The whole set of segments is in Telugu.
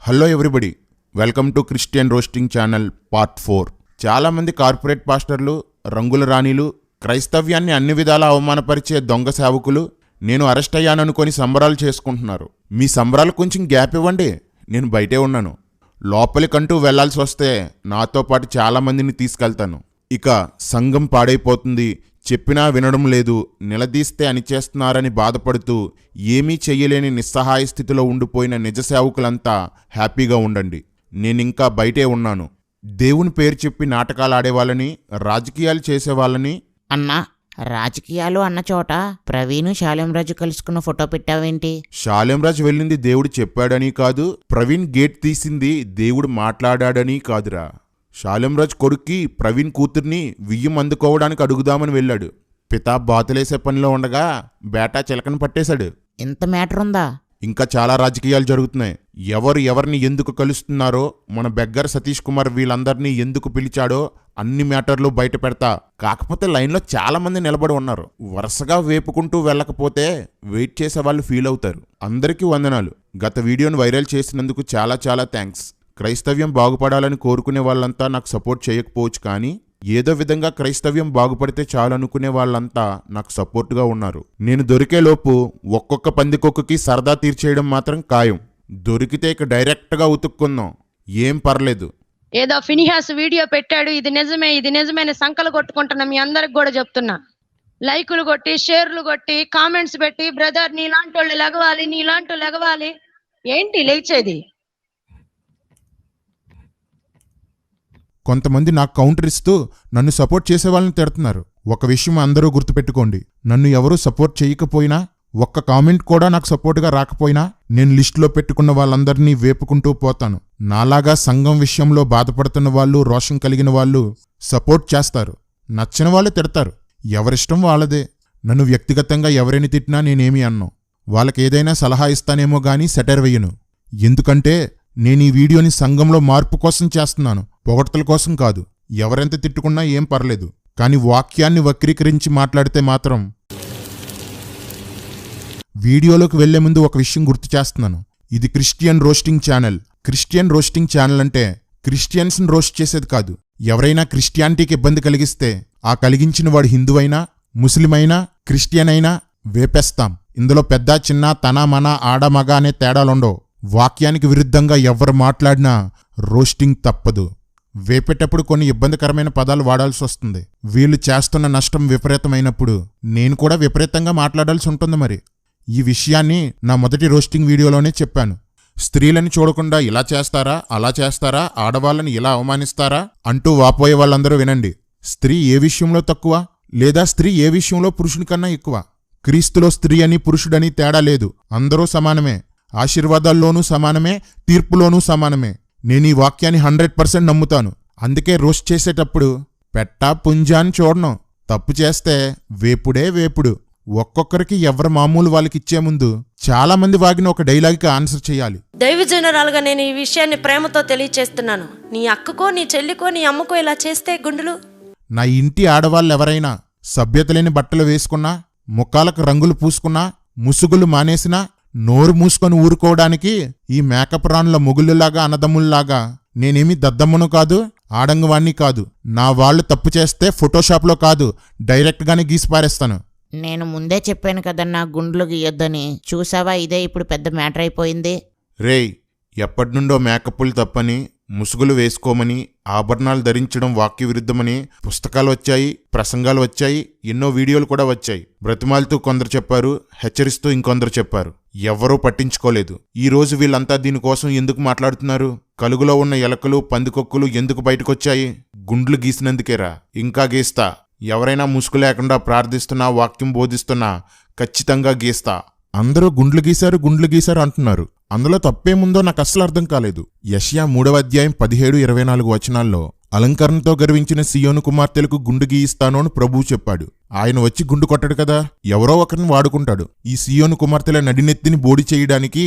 Hello everybody, welcome to Christian roasting channel part 4. చాలామంది కార్పొరేట్ పాస్టర్లు, రంగుల రాణీలు, క్రైస్తవ్యాన్ని అన్ని విధాలా అవమానపరిచే దొంగ సేవకులు నేను అరెస్ట్ అయ్యాననుకొని సంబరాలు చేసుకుంటున్నారు. మీ సంబరాలు కొంచెం గ్యాప్ ఇవ్వండి, నేను బయటే ఉన్నాను. లోపలికంటూ వెళ్లాల్సి వస్తే నాతో పాటు చాలామందిని తీసుకెళ్తాను. ఇక సంఘం పాడైపోతుంది, చెప్పినా వినడం లేదు, నిలదీస్తే అనిచేస్తున్నారని బాధపడుతూ ఏమీ చెయ్యలేని నిస్సహాయ స్థితిలో ఉండిపోయిన నిజ సేవకులంతా హ్యాపీగా ఉండండి. నేనింకా బయటే ఉన్నాను. దేవుని పేరు చెప్పి నాటకాలు ఆడేవాళ్ళని, రాజకీయాలు చేసేవాళ్ళని. అన్నా, రాజకీయాలు అన్న చోట ప్రవీణ్ శాలేంరాజు కలుసుకున్న ఫోటో పెట్టావేంటి? శాలేంరాజు వెళ్ళింది దేవుడు చెప్పాడని కాదు, ప్రవీణ్ గేట్ తీసింది దేవుడు మాట్లాడాడని కాదురా. శాలేంరాజు కొడుక్కి ప్రవీణ్ కూతుర్ని వియ్యం అందుకోవడానికి అడుగుదామని వెళ్ళాడు. పితా బాతులేసే పనిలో ఉండగా బేటా చిలకను పట్టేశాడు. ఇంత మ్యాటర్ ఉందా? ఇంకా చాలా రాజకీయాలు జరుగుతున్నాయి. ఎవరు ఎవరిని ఎందుకు కలుస్తున్నారో, మన బెగ్గర సతీష్ కుమార్ వీళ్ళందరినీ ఎందుకు పిలిచాడో అన్ని మ్యాటర్లు బయట పెడతా. కాకపోతే లైన్లో చాలా మంది నిలబడి ఉన్నారు. వరుసగా వేపుకుంటూ వెళ్ళకపోతే వెయిట్ చేసే వాళ్ళు ఫీల్ అవుతారు. అందరికీ వందనాలు. గత వీడియోను వైరల్ చేసినందుకు చాలా చాలా థ్యాంక్స్. క్రైస్తవ్యం బాగుపడాలని కోరుకునే వాళ్ళంతా నాకు సపోర్ట్ చేయకపోవచ్చు, కానీ ఏదో విధంగా క్రైస్తవ్యం బాగుపడితే చాలనుకునే వాళ్ళంతా నాకు సపోర్ట్గా ఉన్నారు. నేను దొరికేలోపు ఒక్కొక్క పందికొక్కకి సరదా తీర్చేయడం మాత్రం ఖాయం. దొరికితే ఇక డైరెక్ట్గా ఉతుక్కుందాం, ఏం పర్లేదు. ఏదో ఫినిహాస్ వీడియో పెట్టాడు, ఇది నిజమే సంకలు కొట్టుకుంటున్నా. మీ అందరికి కూడా చెప్తున్నా, లైకులు కొట్టి, షేర్లు కొట్టి, కామెంట్స్ పెట్టి, బ్రదర్ నీలాంటి వాళ్ళు లెగవాలి. ఏంటి లేచేది? కొంతమంది నాకు కౌంటర్ ఇస్తూ నన్ను సపోర్ట్ చేసే వాళ్ళని తిడుతున్నారు. ఒక విషయం అందరూ గుర్తుపెట్టుకోండి, నన్ను ఎవరూ సపోర్ట్ చేయకపోయినా, ఒక్క కామెంట్ కూడా నాకు సపోర్ట్గా రాకపోయినా, నేను లిస్టులో పెట్టుకున్న వాళ్ళందరినీ వేపుకుంటూ పోతాను. నాలాగా సంఘం విషయంలో బాధపడుతున్న వాళ్ళు, రోషం కలిగిన వాళ్ళు సపోర్ట్ చేస్తారు, నచ్చిన వాళ్ళు తిడతారు. ఎవరిష్టం వాళ్ళదే. నన్ను వ్యక్తిగతంగా ఎవరైనా తిట్టినా నేనేమీ అన్నాను. వాళ్ళకి ఏదైనా సలహా ఇస్తానేమో గానీ సెటర్ వెయ్యను. ఎందుకంటే నేను ఈ వీడియోని సంఘంలో మార్పు కోసం చేస్తున్నాను, పొగడ్తల కోసం కాదు. ఎవరెంత తిట్టుకున్నా ఏం పర్లేదు, కానీ వాక్యాన్ని వక్రీకరించి మాట్లాడితే మాత్రం. వీడియోలోకి వెళ్లే ముందు ఒక విషయం గుర్తు చేస్తున్నాను. ఇది Christian roasting channel. Christian roasting channel అంటే క్రిస్టియన్స్ని రోస్ట్ చేసేది కాదు. ఎవరైనా క్రిస్టియానిటీకి ఇబ్బంది కలిగిస్తే ఆ కలిగించిన వాడు హిందువైనా, ముస్లిమైనా, క్రిస్టియన్ అయినా వేపేస్తాం. ఇందులో పెద్ద చిన్న, తన మన, ఆడ మగ అనే తేడాలుండవు. వాక్యానికి విరుద్ధంగా ఎవరు మాట్లాడినా రోస్టింగ్ తప్పదు. వేపేటప్పుడు కొన్ని ఇబ్బందికరమైన పదాలు వాడాల్సి వస్తుంది. వీళ్ళు చేస్తున్న నష్టం విపరీతమైనప్పుడు నేను కూడా విపరీతంగా మాట్లాడాల్సి ఉంటుంది. మరి ఈ విషయాన్ని నా మొదటి రోస్టింగ్ వీడియోలోనే చెప్పాను. స్త్రీలని చూడకుండా ఇలా చేస్తారా, అలా చేస్తారా, ఆడవాళ్ళని ఇలా అవమానిస్తారా అంటూ వాపోయే వాళ్ళందరూ వినండి. స్త్రీ ఏ విషయంలో తక్కువ, లేదా స్త్రీ ఏ విషయంలో పురుషుని కన్నా ఎక్కువ? క్రీస్తులో స్త్రీ అని పురుషుడని తేడా లేదు, అందరూ సమానమే. ఆశీర్వాదాల్లోనూ సమానమే, తీర్పులోనూ సమానమే. నేను ఈ వాక్యాన్ని 100% నమ్ముతాను. అందుకే రోస్ట్ చేసేటప్పుడు పెట్టా పుంజా అని చూడను. తప్పు చేస్తే వేపుడే వేపుడు. ఒక్కొక్కరికి ఎవరి మామూలు వాళ్ళకిచ్చే ముందు చాలా మంది వాగిన ఒక డైలాగ్కి ఆన్సర్ చేయాలి. దైవజనరాలుగా నేను ఈ విషయాన్ని ప్రేమతో తెలియచేస్తున్నాను. నీ అక్కకో, నీ చెల్లికో, నీ అమ్మకో ఇలా చేస్తే గుండెలు. నా ఇంటి ఆడవాళ్ళెవరైనా సభ్యత లేని బట్టలు వేసుకున్నా, ముఖాలకు రంగులు పూసుకున్నా, ముసుగులు మానేసినా, నోరు మూసుకొని ఊరుకోవడానికి ఈ మేకప్ రానుల మొగుళ్ళులాగా, అన్నదమ్ముల్లాగా నేనేమి దద్దమ్మను కాదు, ఆడంగవాణ్ణి కాదు. నా వాళ్ళు తప్పు చేస్తే ఫోటోషాప్లో కాదు, డైరెక్ట్గానే గీసి పారేస్తాను. నేను ముందే చెప్పాను కదన్నా గుండ్లు గీయొద్దని. చూసావా, ఇదే ఇప్పుడు పెద్ద మ్యాటర్ అయిపోయింది. రేయ్, ఎప్పటినుండో మేకప్పులు తప్పని, ముసుగులు వేసుకోమని, ఆభరణాలు ధరించడం వాక్య విరుద్ధమని పుస్తకాలు వచ్చాయి, ప్రసంగాలు వచ్చాయి, ఎన్నో వీడియోలు కూడా వచ్చాయి. బ్రతిమాలుతూ కొందరు చెప్పారు, హెచ్చరిస్తూ ఇంకొందరు చెప్పారు. ఎవ్వరూ పట్టించుకోలేదు. ఈ రోజు వీళ్ళంతా దీనికోసం ఎందుకు మాట్లాడుతున్నారు? కలుగులో ఉన్న ఎలకలు, పందికొక్కులు ఎందుకు బయటకొచ్చాయి? గుండ్లు గీసినందుకేరా. ఇంకా గీస్తా. ఎవరైనా ముసుగు లేకుండా ప్రార్థిస్తున్నా, వాక్యం బోధిస్తున్నా ఖచ్చితంగా గీస్తా. అందరూ గుండ్లు గీశారు అంటున్నారు. అందులో తప్పేముందో నాకు అస్సలు అర్థం కాలేదు. యెషయా 3వ అధ్యాయం 17-24 వచనాల్లో అలంకరణతో గర్వించిన సియోను కుమార్తెలకు గుండు గీయిస్తాను అని ప్రభువు చెప్పాడు. ఆయన వచ్చి గుండు కొట్టడు కదా, ఎవరో ఒకరిని వాడుకుంటాడు. ఈ సియోను కుమార్తెల నడినెత్తిని బోడి చేయడానికి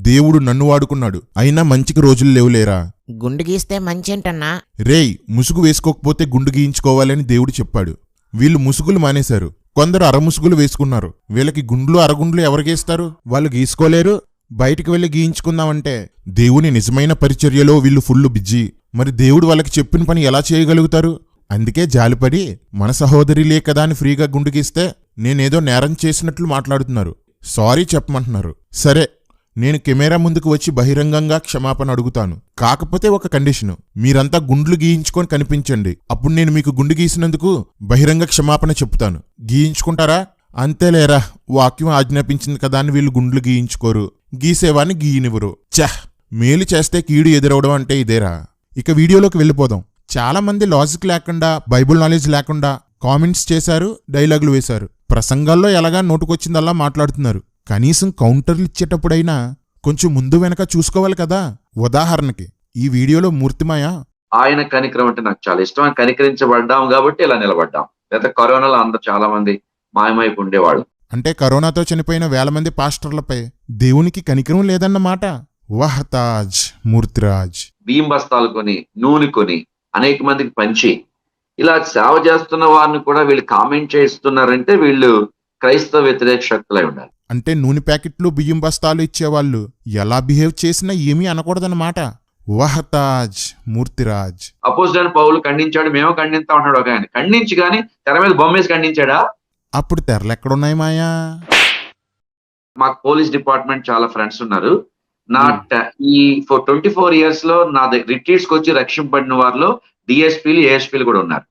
దేవుడు నన్ను వాడుకున్నాడు. అయినా మంచికి రోజులు లేవులేరా. గుండు గీస్తే మంచేంటన్నా? రేయ్, ముసుగు వేసుకోకపోతే గుండు గీయించుకోవాలని దేవుడు చెప్పాడు. వీళ్ళు ముసుగులు మానేశారు. కొందరు అరముసుగులు వేసుకున్నారు. వీళ్ళకి గుండ్లు అరగుండ్లు ఎవరు గీస్తారు? వాళ్ళు గీసుకోలేరు. బయటికి వెళ్ళి గీయించుకుందామంటే దేవుని నిజమైన పరిచర్యలో వీళ్ళు ఫుల్లు బిజీ. మరి దేవుడు వాళ్ళకి చెప్పిన పని ఎలా చేయగలుగుతారు? అందుకే జాలిపడి మన సహోదరిలే కదా అని ఫ్రీగా గుండు గీస్తే నేనేదో నేరం చేసినట్లు మాట్లాడుతున్నారు. సారీ చెప్పమంటున్నారు. సరే, నేను కెమెరా ముందుకు వచ్చి బహిరంగంగా క్షమాపణ అడుగుతాను. కాకపోతే ఒక కండిషను, మీరంతా గుండ్లు గీయించుకొని కనిపించండి. అప్పుడు నేను మీకు గుండు గీసినందుకు బహిరంగ క్షమాపణ చెప్తాను. గీయించుకుంటారా? అంతేలేరా, వాక్యం ఆజ్ఞాపించింది కదా అని వీళ్ళు గుండ్లు గీయించుకోరు, గీసేవాన్ని గీయనివ్వరు. ఛహ్, మేలు చేస్తే కీడు ఎదురవడం అంటే ఇదేరా. ఇక వీడియోలోకి వెళ్ళిపోదాం. చాలా మంది లాజిక్ లేకుండా, బైబుల్ నాలెడ్జ్ లేకుండా కామెంట్స్ చేశారు, డైలాగులు వేశారు. ప్రసంగాల్లో ఎలాగా నోటుకొచ్చిందల్లా మాట్లాడుతున్నారు. కనీసం కౌంటర్లు ఇచ్చేటప్పుడైనా కొంచెం ముందు వెనక చూసుకోవాలి కదా. ఉదాహరణకి ఈ వీడియోలో మూర్తిమాయ ఆయన కనికరం అంటే నాకు చాలా ఇష్టం. ఆయన కనికరించబడ్డాం కాబట్టి ఇలా నిలబడ్డాం. లేదా కరోనాలో అందరూ చాలా మంది మాయమైపు ఉండేవాళ్ళు. అంటే కరోనాతో చనిపోయిన 1000 మంది పాస్టర్లపై దేవునికి కనికరం లేదన్నమాట. వహతాజ్ మూర్తిరాజ్ బియ్యం బస్తాలు కొని, నూనె కొని అనేక మందికి పంచి ఇలా సేవ చేస్తున్న వారిని కూడా వీళ్ళు కామెంట్ చేస్తున్నారంటే వీళ్ళు క్రైస్తవ వ్యతిరేక శక్తులై ఉండాలి. అంటే నూనె ప్యాకెట్లు, బియ్యం బస్తాలు ఇచ్చేవాళ్ళు ఎలా బిహేవ్ చేసినా ఏమీ అనకూడదన్నమాట. వహతాజ్ మూర్తిరాజ్ అపోజిట్ పౌలు ఖండించాడు, మేము ఖండిస్తా ఉంటాడు ఒక ఆయన. ఖండించి కానీ తెర మీద బొమ్మేసి ఖండించాడా? అప్పుడు తెరలెక్కడున్నాయి మాయా? మాకు పోలీస్ డిపార్ట్మెంట్ చాలా ఫ్రెండ్స్ ఉన్నారు. ఈ 24 years లో నా రిట్రీట్స్ కి వచ్చి రక్షింపబడిన వారిలో డిఎస్పీలు, ఏఎస్పీలు కూడా ఉన్నారు.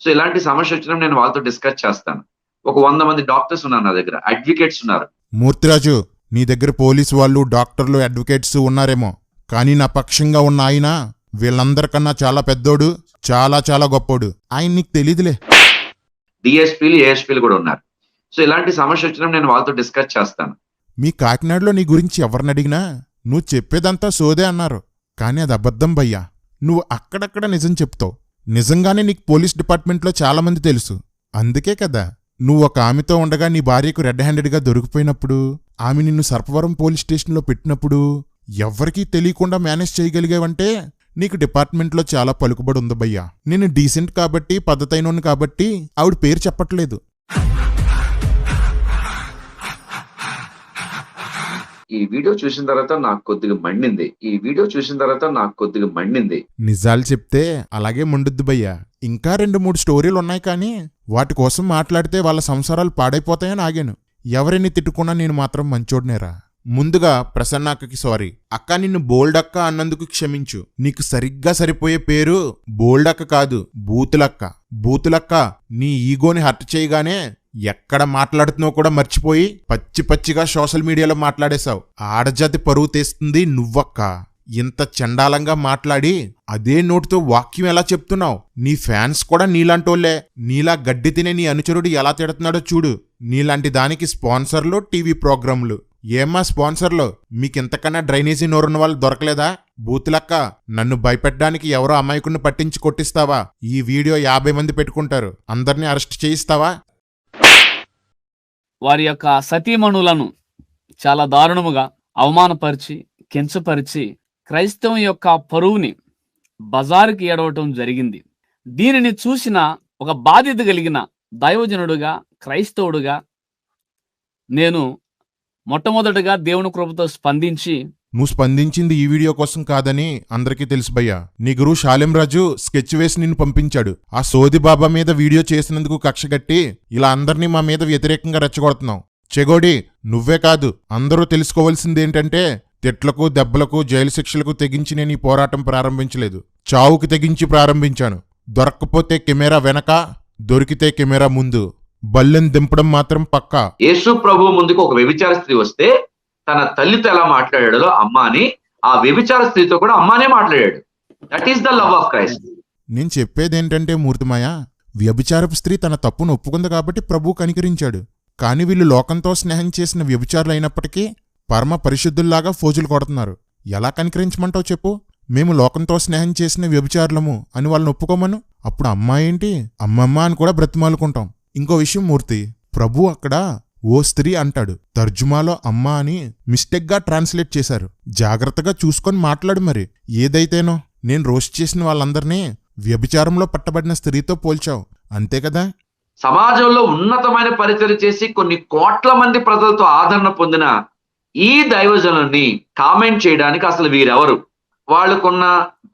సో ఇలాంటి సమస్య వచ్చినప్పుడు నేను వాళ్ళతో డిస్కస్ చేస్తాను. ఒక 100 మంది డాక్టర్స్ ఉన్నారు నా దగ్గర, అడ్వకేట్స్ ఉన్నారు. మూర్తిరాజు, నీ దగ్గర పోలీసు వాళ్ళు, డాక్టర్లు, అడ్వకేట్స్ ఉన్నారేమో, కానీ నా పక్షంగా ఉన్న ఆయన వీళ్ళందరికన్నా చాలా పెద్దోడు, చాలా చాలా గొప్పోడు. ఆయన నీకు తెలీదులే. డిఎస్పీలు, ఏఎస్పీలు కూడా ఉన్నారు. సో ఇలాంటి సమస్య వచ్చినప్పుడు నేను వాళ్ళతో డిస్కస్ చేస్తాను. మీ కాకినాడలో నీ గురించి ఎవరిని అడిగినా నువ్వు చెప్పేదంతా సోదే అన్నారు. కానీ అది అబద్ధం భయ్యా. నువ్వు అక్కడక్కడ నిజం చెప్తావు. నిజంగానే నీకు పోలీస్ డిపార్ట్మెంట్లో చాలా మంది తెలుసు. అందుకే కదా నువ్వు ఒక ఆమెతో ఉండగా నీ భార్యకు రెడ్ హ్యాండెడ్గా దొరికిపోయినప్పుడు, ఆమె నిన్ను సర్పవరం పోలీస్ స్టేషన్లో పెట్టినప్పుడు ఎవ్వరికీ తెలియకుండా మేనేజ్ చేయగలిగావంటే నీకు డిపార్ట్మెంట్లో చాలా పలుకుబడి ఉంది భయ్యా. నేను డీసెంట్ కాబట్టి, పద్ధతైనోని కాబట్టి ఆవిడ పేరు చెప్పట్లేదు. ఈ వీడియో చూసిన తర్వాత నాకు కొద్దిగా మండింది. నిజాలు చెప్తే అలాగే మండుద్ది భయ్యా. ఇంకా 2-3 స్టోరీలు ఉన్నాయి, కానీ వాటి కోసం మాట్లాడితే వాళ్ళ సంసారాలు పాడైపోతాయని ఆగాను. ఎవరిని తిట్టుకున్నా నేను మాత్రం మంచోడ్నేరా. ముందుగా ప్రసన్నక్కకి సారీ. అక్క, నిన్ను బోల్డక్క అన్నందుకు క్షమించు. నీకు సరిగ్గా సరిపోయే పేరు బోల్డక్క కాదు, బూతులక్క. బూతులక్క, నీ ఈగోని హర్ట్ చేయగానే ఎక్కడ మాట్లాడుతున్నావు కూడా మర్చిపోయి పచ్చి పచ్చిగా సోషల్ మీడియాలో మాట్లాడేశావు. ఆడజాతి పరువు తీస్తుంది నువ్వక్క. ఇంత చండాలంగా మాట్లాడి అదే నోటితో వాక్యం ఎలా చెప్తున్నావు? నీ ఫ్యాన్స్ కూడా నీలాంటోళ్లే. నీలా గడ్డి తినే నీ అనుచరుడు ఎలా తిడుతున్నాడో చూడు. నీలాంటి దానికి స్పాన్సర్లు, టీవీ ప్రోగ్రాంలు. ఏమ్మా స్పాన్సర్లు, మీకింతకన్నా డ్రైనేజీ నోరున్న వాళ్ళు దొరకలేదా? బూతులక్క, నన్ను భయపెట్టడానికి ఎవరో అమాయకుడిని పట్టించి కొట్టిస్తావా? ఈ వీడియో 50 మంది పెట్టుకుంటారు. అందరినీ అరెస్ట్ చేయిస్తావా? వారి యొక్క సతీమణులను చాలా దారుణముగా అవమానపరిచి, కించపరిచి క్రైస్తవం యొక్క పరువుని బజారుకి ఏడవటం జరిగింది. దీనిని చూసిన ఒక బాధ్యత కలిగిన దైవజనుడుగా, క్రైస్తవుడుగా నేను మొట్టమొదటగా దేవుని కృపతో స్పందించి, నువ్వు స్పందించింది ఈ వీడియో కోసం కాదని అందరికీ తెలుసు భయ్యా. నీ గురువు శాలెం రాజు స్కెచ్ వేసి నిన్ను పంపించాడు. ఆ సోది బాబా మీద వీడియో చేసినందుకు కక్షగట్టి ఇలా అందరినీ మా మీద వ్యతిరేకంగా రెచ్చగొడుతున్నావు. చెగోడి, నువ్వే కాదు అందరూ తెలుసుకోవాల్సిందేంటంటే తిట్లకు, దెబ్బలకు, జైలు శిక్షలకు తెగించి నేను ఈ పోరాటం ప్రారంభించలేదు. చావుకి తెగించి ప్రారంభించాను. దొరక్కపోతే కెమెరా వెనక, దొరికితే కెమెరా ముందు. బల్లెం దింపడం మాత్రం పక్కా. యేసు ప్రభు ముందుకు ఒక వ్యభిచార స్త్రీ వస్తే తన తల్లితో ఎలా మాట్లాడాడో అమ్మ అని, ఆ వ్యభిచార స్త్రీతో కూడా అమ్మానే మాట్లాడాడు. That is the love of Christ. నేను చెప్పేదేంటంటే మూర్తిమాయ, వ్యభిచారపు స్త్రీ తన తప్పును ఒప్పుకుంది కాబట్టి ప్రభు కనికరించాడు. కాని వీళ్ళు లోకంతో స్నేహం చేసిన వ్యభిచారులైనప్పటికీ పరమ పరిశుద్ధుల్లాగా ఫోజులు కొడుతున్నారు. ఎలా కనికరించమంటావు చెప్పు? మేము లోకంతో స్నేహం చేసిన వ్యభిచారులము అని వాళ్ళని ఒప్పుకోమను. అప్పుడు అమ్మా ఏంటి, అమ్మమ్మ అని కూడా బ్రతిమాలుకుంటాం. ఇంకో విషయం మూర్తి, ప్రభు అక్కడ ఓ స్త్రీ అంటాడు, తర్జుమాలో అమ్మ అని మిస్టేక్గా ట్రాన్స్లేట్ చేశారు. జాగ్రత్తగా చూసుకొని మాట్లాడు. మరి ఏదైతేనో నేను రోస్ట్ చేసిన వాళ్ళందరినీ వ్యభిచారంలో పట్టబడిన స్త్రీతో పోల్చావు, అంతే కదా? సమాజంలో ఉన్నతమైన పరిచయం చేసి కొన్ని కోట్ల మంది ప్రజలతో ఆదరణ పొందిన ఈ దైవజనుల్ని కామెంట్ చేయడానికి అసలు వీరెవరు, వాళ్ళకున్న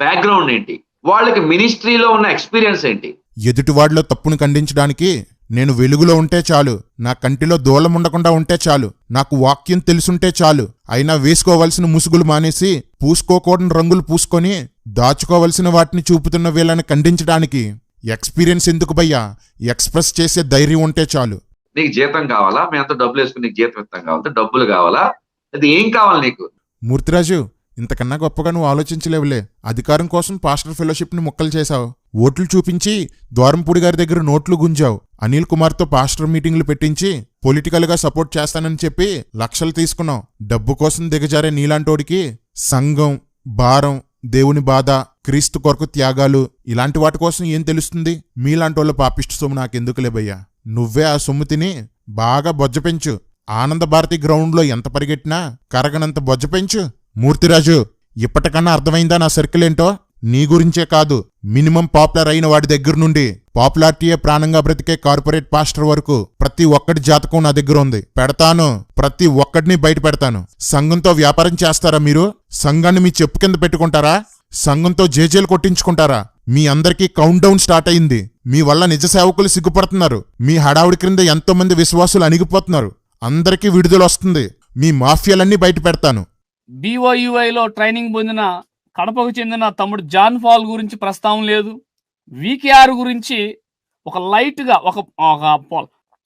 బ్యాక్గ్రౌండ్ ఏంటి, వాళ్ళకి మినిస్ట్రీలో ఉన్న ఎక్స్పీరియన్స్ ఏంటి? ఎదుటివాడిలో తప్పును ఖండించడానికి నేను వెలుగులో ఉంటే చాలు, నా కంటిలో దూలం ఉండకుండా ఉంటే చాలు, నాకు వాక్యం తెలుసుంటే చాలు, అయినా వేసుకోవలసిన ముసుగులు మానేసి పూసుకోకూడని రంగులు పూసుకొని దాచుకోవలసిన వాటిని చూపుతున్న వీళ్ళని ఖండించడానికి ఎక్స్పీరియన్స్ ఎందుకు భయ్యా, ఎక్స్ప్రెస్ చేసే ధైర్యం ఉంటే చాలు. నీకు జీతం కావాలా? మేము అంత డబ్బులు వేసుకుని నీకు జీతం ఇస్తాం కావాలంటే డబ్బులు కావాలా? అది ఏం కావాలి నీకు? మూర్తిరాజు, ఇంతకన్నా గొప్పగా నువ్వు ఆలోచించలేవులే. అధికారం కోసం పాస్టర్ ఫెలోషిప్ ని ముక్కలు చేశావు, ఓట్లు చూపించి ద్వారంపూడి గారి దగ్గర నోట్లు గుంజావు, అనిల్ కుమార్తో పాస్టర్ మీటింగ్లు పెట్టించి పొలిటికల్ గా సపోర్ట్ చేస్తానని చెప్పి లక్షలు తీసుకున్నావు. డబ్బు కోసం దిగజారే నీలాంటోడికి సంఘం, భారం, దేవుని బాధ, క్రీస్తు కొరకు త్యాగాలు ఇలాంటి వాటి కోసం ఏం తెలుస్తుంది? మీలాంటోళ్ళ పాపిష్టి సొమ్ము నాకెందుకులే భయ్యా. నువ్వే ఆ సొమ్ము తిని బాగా బొజ్జ పెంచు. ఆనంద భారతి గ్రౌండ్లో ఎంత పరిగెట్టినా కరగనంత బొజ్జ పెంచు. మూర్తిరాజు, ఇప్పటికన్నా అర్థమైందా నా సర్కిల్ ఏంటో? నీ గురించే కాదు, మినిమం పాపులర్ అయిన వాడి దగ్గర నుండి పాపులారిటీయే ప్రాణంగా బ్రతికే కార్పొరేట్ పాస్టర్ వరకు ప్రతి ఒక్కడి జాతకం నా దగ్గర ఉంది. పెడతాను, ప్రతి ఒక్కడిని బయట పెడతాను. సంఘంతో వ్యాపారం చేస్తారా మీరు? సంఘాన్ని మీ చెప్పు కింద పెట్టుకుంటారా? సంఘంతో జేజేలు కొట్టించుకుంటారా? మీ అందరికీ కౌంట్ డౌన్ స్టార్ట్ అయింది. మీ వల్ల నిజ సేవకులు సిగ్గుపడుతున్నారు. మీ హడావుడి క్రింద ఎంతో మంది విశ్వాసులు అణిగిపోతున్నారు. అందరికీ విడుదల వస్తుంది. మీ మాఫియాలన్నీ బయట పెడతాను. BOUIలో ట్రైనింగ్ పొందిన కడపకు చెందిన తమ్ముడు జాన్ పాల్ గురించి ప్రస్తావన లేదు. VKR గురించి ఒక లైట్గా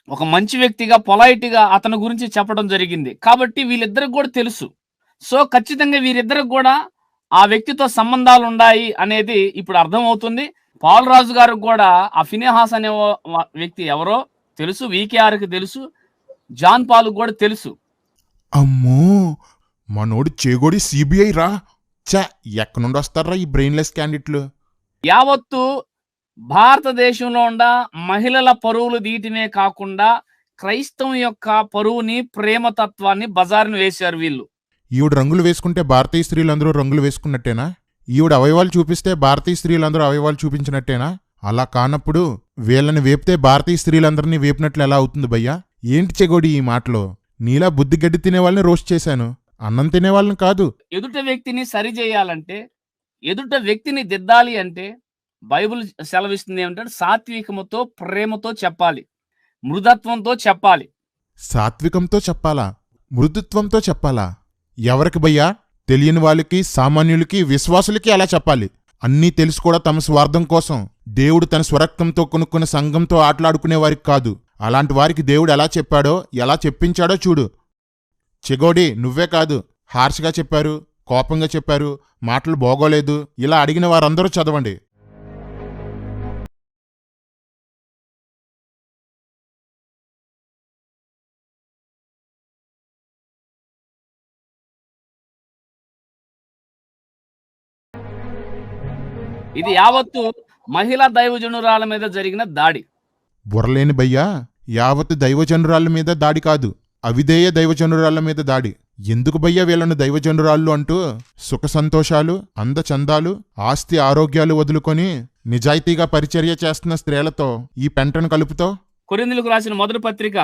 ఒక మంచి వ్యక్తిగా పొలైట్గా అతని గురించి చెప్పడం జరిగింది. కాబట్టి వీళ్ళిద్దరికి కూడా తెలుసు. సో ఖచ్చితంగా వీరిద్దరికి కూడా ఆ వ్యక్తితో సంబంధాలు ఉన్నాయి అనేది ఇప్పుడు అర్థమవుతుంది. పాల్ రాజు గారికి కూడా ఆ ఫినెహాస్ అనే వ్యక్తి ఎవరో తెలుసు, VKRకి తెలుసు, జాన్ పాల్ కూడా తెలుసు. అమ్మో, మనోడి చేగోడి CBI రా. చా, ఎక్కడి నుండి వస్తారా ఈ బ్రెయిన్లెస్ క్యాండిడేట్లు? యావత్తు భారతదేశంలో ఉన్న మహిళల పరువులు దీటినే కాకుండా క్రైస్తవం యొక్క పరువుని, ప్రేమతత్వాన్ని బజారుని వేశారు వీళ్ళు. ఈవిడ రంగులు వేసుకుంటే భారతీయ స్త్రీలందరూ రంగులు వేసుకున్నట్టేనా? ఈవిడ అవయవాలు చూపిస్తే భారతీయ స్త్రీలందరూ అవయవాలు చూపించినట్టేనా? అలా కానప్పుడు వీళ్ళని వేపితే భారతీయ స్త్రీలందరినీ వేపినట్లు ఎలా అవుతుంది భయ్యా? ఏంటి చెగోడి ఈ మాటలో? నీలా బుద్ధి గడ్డి తినేవాళ్ళని రోస్ట్ చేశాను, అన్నం తినేవాళ్ళని కాదు. ఎదుట వ్యక్తిని సరి చేయాలంటే, ఎదుట వ్యక్తిని దిద్దాలి అంటే బైబిల్ సెలవిస్తుంది ఏమంటే సాత్వికముతో, ప్రేమతో చెప్పాలి, మృదత్వంతో చెప్పాలి. సాత్వికంతో చెప్పాలా? మృదుత్వంతో చెప్పాలా? ఎవరికి భయ్యా? తెలియని వాళ్ళకి, సామాన్యులకి, విశ్వాసులకి అలా చెప్పాలి. అన్నీ తెలుసు కూడా తమ స్వార్థం కోసం దేవుడు తన స్వరక్తంతో కొనుక్కున్న సంఘంతో ఆటలాడుకునే వారికి కాదు. అలాంటి వారికి దేవుడు ఎలా చెప్పాడో, ఎలా చెప్పించాడో చూడు. చెగోడి, నువ్వే కాదు, హార్ష్గా చెప్పారు, కోపంగా చెప్పారు, మాటలు బాగోలేదు, ఇలా అడిగిన వారందరూ చదవండి. ఇది యావత్తు మహిళా దైవజనురాల మీద జరిగిన దాడి. బుర్రలేని భయ్యా, యావత్తు దైవజనురాళ్ళ మీద దాడి కాదు, అవిధేయ దైవజనురాళ్ళ మీద దాడి. ఎందుకు భయ్యా వీళ్ళను దైవజనురాళ్ళు అంటూ సుఖ సంతోషాలు, అందచందాలు, ఆస్తి ఆరోగ్యాలు వదులుకొని నిజాయితీగా పరిచర్య చేస్తున్న స్త్రీలతో ఈ పెంటను కలుపుతో? కొరింథీయులకు రాసిన మొదటి పత్రిక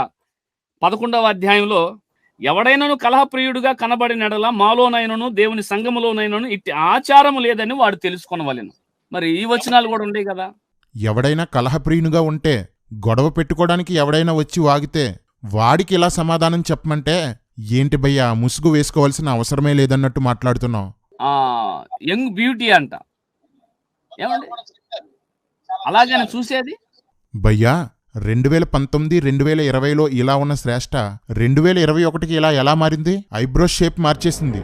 11వ అధ్యాయంలో ఎవడైనను కలహప్రియుడుగా కనబడినడలా మాలోనైనను దేవుని సంఘములోనైనను ఇట్టి ఆచారము లేదని వాడు తెలుసుకొనవలెను. మరి ఈ వచనాలు కూడా ఉంటాయి కదా. ఎవడైనా కలహప్రియునిగా ఉంటే, గొడవ పెట్టుకోవడానికి ఎవడైనా వచ్చి వాగితే వాడికి ఇలా సమాధానం చెప్పమంటే ఏంటి భయ్యా, ముసుగు వేసుకోవాల్సిన అవసరమే లేదన్నట్టు మాట్లాడుతున్నావు. యంగ్ బ్యూటీ అంట. ఏమండి అలాగే చూసేది భయ్యా? 2019, 2020లో ఇలా ఉన్న శ్రేష్ట 2021కి ఇలా ఎలా మారింది? ఐబ్రో షేప్ మార్చేసింది.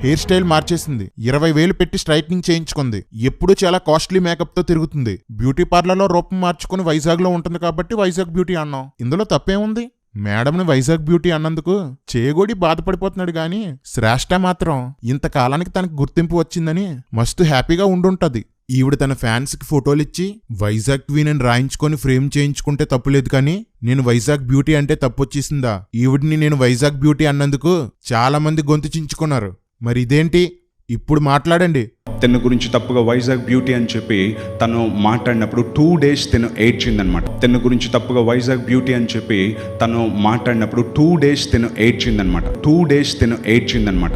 హెయిర్ స్టైల్ మార్చేసింది. 20,000 పెట్టి స్ట్రైట్నింగ్ చేయించుకుంది. ఎప్పుడూ చాలా కాస్ట్లీ మేకప్తో తిరుగుతుంది. బ్యూటీ పార్లర్లో రూపం మార్చుకుని వైజాగ్లో ఉంటుంది కాబట్టి వైజాగ్ బ్యూటీ అన్నాం. ఇందులో తప్పేముంది? మేడంని వైజాగ్ బ్యూటీ అన్నందుకు చేగోడి బాధపడిపోతున్నాడు గాని శ్రేష్ట మాత్రం ఇంతకాలానికి తనకు గుర్తింపు వచ్చిందని మస్తు హ్యాపీగా ఉండుంటది. ఈవిడ తన ఫ్యాన్స్కి ఫోటోలిచ్చి వైజాగ్ క్వీన్ అని రాయించుకొని ఫ్రేమ్ చేయించుకుంటే తప్పులేదు కానీ నేను వైజాగ్ బ్యూటీ అంటే తప్పొచ్చేసిందా? ఈవిడిని నేను వైజాగ్ బ్యూటీ అన్నందుకు చాలా మంది గొంతు చించుకున్నారు. మరి ఇదేంటి? ఇప్పుడు మాట్లాడండి. తన గురించి తప్పుగా వైజాగ్ బ్యూటీ అని చెప్పి తను మాట్లాడినప్పుడు 2 days తను ఏడ్చిందనమాట. తన గురించి తప్పుగా వైజాగ్ బ్యూటీ అని చెప్పి తను మాట్లాడినప్పుడు 2 days తను ఏడ్చిందనమాట. 2 days తను ఏడ్చిందనమాట.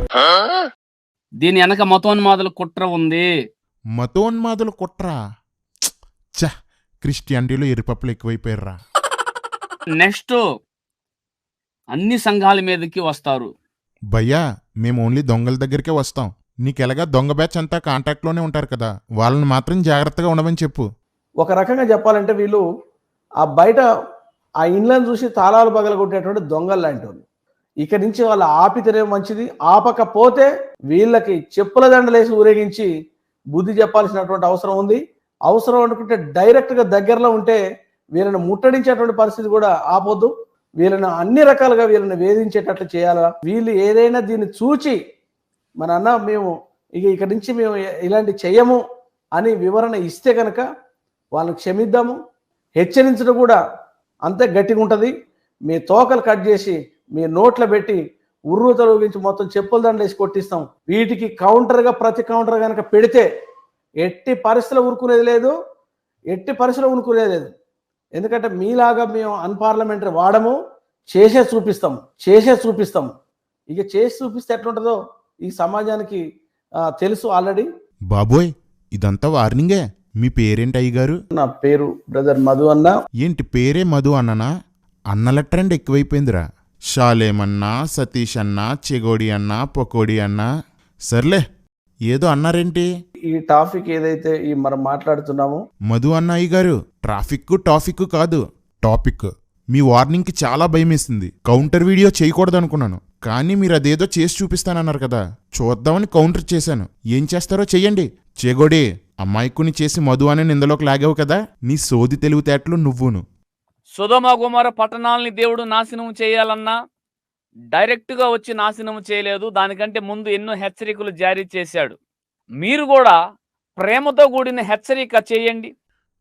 దీని వెనక మతోన్మాదుల కుట్ర ఉంది. మతోన్మాదులు కుట్రా? చ క్రిస్టియానిటీలో ఎరుపప్పులు ఎక్కువైపోయారా. నెక్స్ట్ అన్ని సంఘాల మీదకి వస్తారు. భయ్యా, మేము ఓన్లీ దొంగల దగ్గరికే వస్తాం. నీకెలాగా దొంగ బ్యాచ్ అంతా కాంటాక్ట్లోనే ఉంటారు కదా, వాళ్ళని మాత్రం జాగ్రత్తగా ఉండమని చెప్పు. ఒక రకంగా చెప్పాలంటే వీళ్ళు ఆ బయట ఆ ఇండ్లను చూసి తాళాలు పగలగొట్టేటువంటి దొంగలు లాంటి వాళ్ళు. ఇక్కడి నుంచి వాళ్ళు ఆపితేనే మంచిది, ఆపకపోతే వీళ్ళకి చెప్పుల దండలేసి ఊరేగించి బుద్ధి చెప్పాల్సినటువంటి అవసరం ఉంది. అవసరం అనుకుంటే డైరెక్ట్గా దగ్గరలో ఉంటే వీళ్ళని ముట్టడించేటువంటి పరిస్థితి కూడా ఆపొద్దు. వీళ్ళని అన్ని రకాలుగా వీళ్ళని వేధించేటట్లు చేయాలా. వీళ్ళు ఏదైనా దీన్ని చూచి మన అన్న మేము ఇక్కడి నుంచి మేము ఇలాంటి చెయ్యము అని వివరణ ఇస్తే కనుక వాళ్ళని క్షమిద్దాము. హెచ్చరించడం కూడా అంతే గట్టిగా ఉంటుంది. మీ తోకలు కట్ చేసి మీ నోట్లో పెట్టి ఉర్రు తొలగించి మొత్తం చెప్పుల దండలు వేసి కొట్టిస్తాం. వీటికి కౌంటర్గా ప్రతి కౌంటర్ కనుక పెడితే ఎట్టి పరిస్థితులు ఊరుకునేది లేదు, ఎట్టి పరిస్థితులు ఊరుకునేది లేదు. ఎందుకంటే మీలాగా మేము అన్పార్లమెంటరీ వాడము, చేసే చూపిస్తాం. ఇక చేసి చూపిస్తే ఎట్లుంటుందో ఈ సమాజానికి తెలుసు ఆల్రెడీ. బాబోయ్, ఇదంతా వార్నింగే. మీ పేరేంటి అయ్యగారు? నా పేరు బ్రదర్ మధు అన్న. ఏంటి పేరే మధు అన్ననా? అన్నల ట్రెండ్ ఎక్కువైపోయిందిరా. షాలేమన్నా, సతీష్ అన్నా, చెగోడి అన్నా, పకోడి అన్నా. సర్లే, ఏదో అన్నారేంటి? ఈ టాపిక్ ఏదైతే ఈ మనం మాట్లాడుతున్నామో మధు అన్న అయ్యగారు, టాపిక్ కాదు టాపిక్. మీ వార్నింగ్కి చాలా భయమేసింది. కౌంటర్ వీడియో చేయకూడదనుకున్నాను, కానీ మీరు అదేదో చేసి చూపిస్తానన్నారు కదా, చూద్దామని కౌంటర్ చేశాను. ఏం చేస్తారో చెయ్యండి. చెగోడి, అమ్మాయికుని చేసి మధు అనే నిందలోకి లాగావు కదా, నీ సోది తెలివితేటలు నువ్వును. సొదొమ గొమొర్ర పట్టణాలని దేవుడు నాశనం చేయాలన్నా డైరెక్ట్గా వచ్చి నాశనం చేయలేదు. దానికంటే ముందు ఎన్నో హెచ్చరికలు జారీ చేశాడు. మీరు కూడా ప్రేమతో కూడిన హెచ్చరిక చేయండి.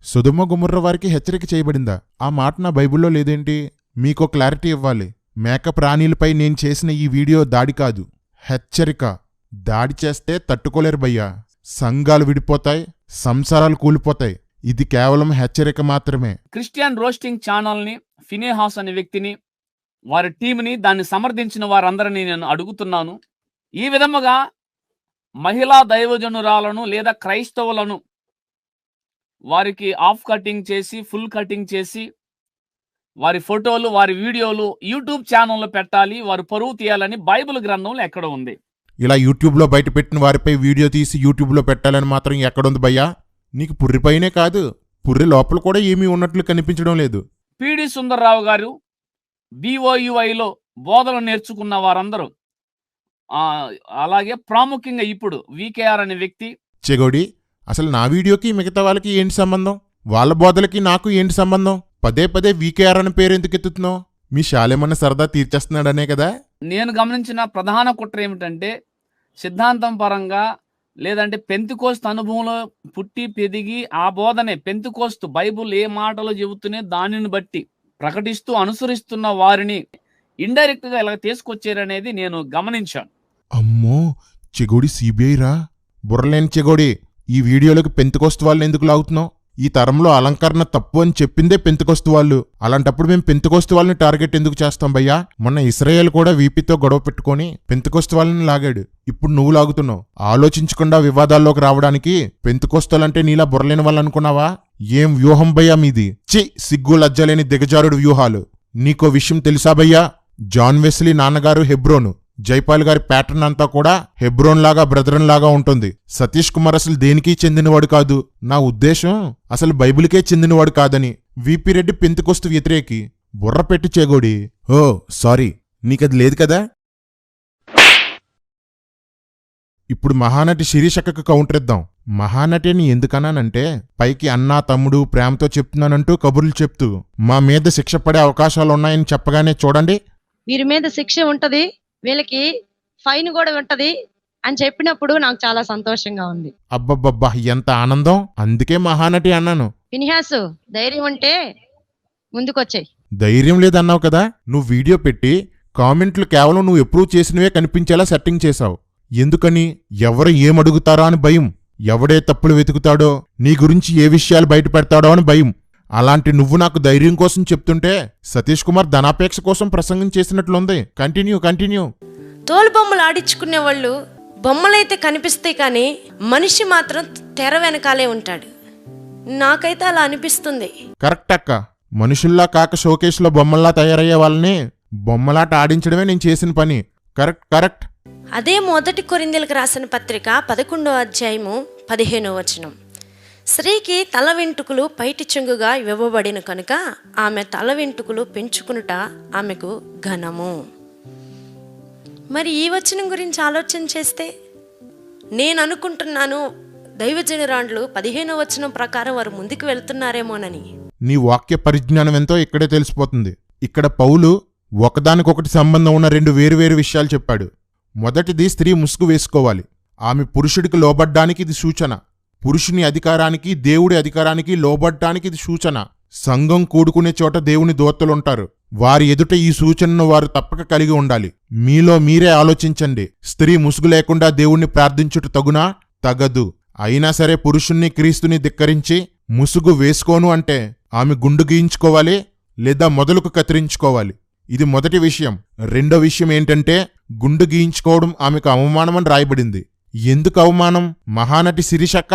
సొదొమ గొమొర్రా వారికి హెచ్చరిక చేయబడిందా? ఆ మాట నా బైబిల్లో లేదేంటి? మీకో క్లారిటీ ఇవ్వాలి. మేక ప్రాణీలపై నేను చేసిన ఈ వీడియో దాడి కాదు, హెచ్చరిక. దాడి చేస్తే తట్టుకోలేరు భయ్యా. సంఘాలు విడిపోతాయి, సంసారాలు కూలిపోతాయి. ఇది కేవలం హెచ్చరిక మాత్రమే. క్రిస్టియన్ రోస్టింగ్ ఛానల్ని, ఫినేహాస్ అనే వ్యక్తిని, వారి టీంని, దాన్ని సమర్థించిన వారందరినీ నేను అడుగుతున్నాను. ఈ విధముగా మహిళా దైవజనురాలను లేదా క్రైస్తవులను వారికి ఆఫ్ కటింగ్ చేసి, ఫుల్ కటింగ్ చేసి, వారి ఫోటోలు, వారి వీడియోలు యూట్యూబ్ ఛానల్లో పెట్టాలి, వారు పరువు తీయాలని బైబిల్ గ్రంథంలో ఎక్కడ ఉంది? ఇలా యూట్యూబ్లో బయట పెట్టిన వారిపై వీడియో తీసి యూట్యూబ్లో పెట్టాలని మాత్రం ఎక్కడుంది భయ్యా? నీకు పుర్రిపైనే కాదు, పుర్రి లోపల కూడా ఏమీ ఉన్నట్లు కనిపించడం లేదు. పిడి సుందర్రావు గారు BOUIలో బోధన నేర్చుకున్న వారందరూ, అలాగే ప్రాముఖ్యంగా ఇప్పుడు VKR అనే వ్యక్తి. చెగోడి, అసలు నా వీడియోకి మిగతా వాళ్ళకి ఏంటి సంబంధం? వాళ్ళ బోధలకి నాకు ఏంటి సంబంధం? పదే పదే VKR అనే పేరు ఎందుకు ఎత్తుతున్నావు? మీ శాలేమన్న సరదా తీర్చేస్తున్నాడనే కదా? నేను గమనించిన ప్రధాన కుట్ర ఏమిటంటే, సిద్ధాంతం పరంగా లేదంటే పెంతెకోస్తు అనుభవంలో పుట్టి పెరిగి ఆ బోధనే పెంతెకోస్తు బైబుల్ ఏ మాటలు చెబుతూనే దానిని బట్టి ప్రకటిస్తూ అనుసరిస్తున్న వారిని ఇండైరెక్ట్గా ఇలా తీసుకొచ్చారనేది నేను గమనించాను. అమ్మో, చెగోడి CBI రా. బుర్రలేని చెగోడి, ఈ వీడియోలకు పెంతెకోస్తు వాళ్ళని ఎందుకు లాగుతున్నావు? ఈ తరంలో అలంకరణ తప్పు అని చెప్పిందే పెంతెకోస్తు వాళ్ళు. అలాంటప్పుడు మేము పెంతెకోస్తు వాళ్ళని టార్గెట్ ఎందుకు చేస్తాం భయ్యా? మొన్న ఇస్రాయేల్ కూడా వీపీతో గొడవ పెట్టుకొని పెంతెకోస్తు వాళ్ళని లాగాడు. ఇప్పుడు నువ్వు లాగుతున్నావు. ఆలోచించకుండా వివాదాల్లోకి రావడానికి పెంతెకోస్తులంటే నీలా బుర్రలేని వాళ్ళు అనుకున్నావా? ఏం వ్యూహం భయ్యా మీది? సిగ్గు లజ్జలేని దిగజారుడు వ్యూహాలు. నీకో విషయం తెలుసా భయ్యా? జాన్ వెస్లీ నాన్నగారు హెబ్రోను, జైపాల్ గారి ప్యాటర్న్ అంతా కూడా హెబ్రోన్ లాగా, బ్రదరన్ లాగా ఉంటుంది. సతీష్ కుమార్ అసలు దేనికి చెందినవాడు కాదు. నా ఉద్దేశం అసలు బైబిల్కే చెందినవాడు కాదని. VP రెడ్డి పెంతెకోస్తు వ్యతిరేకి. బుర్ర పెట్టి చెగోడి. ఓ సారీ, నీకది లేదు కదా? ఇప్పుడు మహానటి శిరీషక్కకు కౌంటర్ ఇద్దాం. మహానటి అని ఎందుకన్నానంటే, పైకి అన్నా తమ్ముడు ప్రేమతో చెప్తున్నానంటూ కబుర్లు చెప్తూ మా మీద శిక్ష పడే అవకాశాలున్నాయని చెప్పగానే చూడండి, వీరి మీద శిక్ష ఉంటది, వీళ్ళకి ఫైన్ కూడా ఉంటది అని చెప్పినప్పుడు నాకు చాలా సంతోషంగా ఉంది. అబ్బబ్బబ్బా, ఎంత ఆనందం! అందుకే మహానటి అన్నాను. ఫినిహాసు, ధైర్యం ఉంటే ముందుకొచ్చాయి. ధైర్యం లేదన్నావు కదా. నువ్వు వీడియో పెట్టి కామెంట్లు కేవలం నువ్వు ఎప్రూవ్ చేసినవే కనిపించేలా సెట్టింగ్ చేశావు. ఎందుకని? ఎవరు ఏమడుగుతారా అని భయం. ఎవడే తప్పులు వెతుకుతాడో, నీ గురించి ఏ విషయాలు బయట పెడతాడో అని భయం. అలాంటి నువ్వు నాకు ధైర్యం కోసం చెప్తుంటే సతీష్ కుమార్ ధనాపేక్ష కోసం ప్రసంగం చేసినట్లుంది. కంటిన్యూ. తోలుబొమ్మలు ఆడించుకునే వాళ్ళు బొమ్మలైతే కనిపిస్తాయి కానీ మనిషి మాత్రం తెర వెనకాలే ఉంటాడు. నాకైతే అలా అనిపిస్తుంది. కరెక్ట్ అక్క. మనుషుల్లా కాక షోకేష్లో బొమ్మల్లా తయారయ్యే వాళ్ళని బొమ్మలాట ఆడించడమే నేను చేసిన పని. కరెక్ట్. అదే మొదటి కొరింథీయులకు రాసిన పత్రిక 11వ అధ్యాయము 15వ వచనం. స్త్రీకి తల వెంట్రుకలు పైటి చెంగుగా ఇవ్వబడిన కనుక ఆమె తల వెంట్రుకలు పెంచుకునుట ఆమెకు ఘనము. మరి ఈ వచనం గురించి ఆలోచన చేస్తే నేను అనుకుంటున్నాను దైవజనురాండ్లు 15వ వచనం ప్రకారం వారు ముందుకు వెళ్తున్నారేమోనని. నీ వాక్య పరిజ్ఞానం ఎంతో ఇక్కడే తెలిసిపోతుంది. ఇక్కడ పౌలు ఒకదానికొకటి సంబంధం ఉన్న రెండు వేరువేరు విషయాలు చెప్పాడు. మొదటిది, స్త్రీ ముసుగు వేసుకోవాలి. ఆమె పురుషుడికి లోబడ్డానికి ఇది సూచన. పురుషుని అధికారానికి, దేవుడి అధికారానికి లోబడ్డానికి ఇది సూచన. సంఘం కూడుకునే చోట దేవుని దూతలుంటారు. వారి ఎదుట ఈ సూచనను వారు తప్పక కలిగి ఉండాలి. మీలో మీరే ఆలోచించండి. స్త్రీ ముసుగు లేకుండా దేవుణ్ణి ప్రార్థించుట తగునా? తగదు. అయినా సరే పురుషుణ్ణి, క్రీస్తుని ధిక్కరించి ముసుగు వేసుకోను అంటే ఆమె గుండు గీయించుకోవాలి లేదా మొదలుకు కత్తిరించుకోవాలి. ఇది మొదటి విషయం. రెండో విషయం ఏంటంటే, గుండు గీయించుకోవడం ఆమెకు అవమానమని రాయబడింది. ఎందుకు అవమానం? మహానటి శిరీషక్క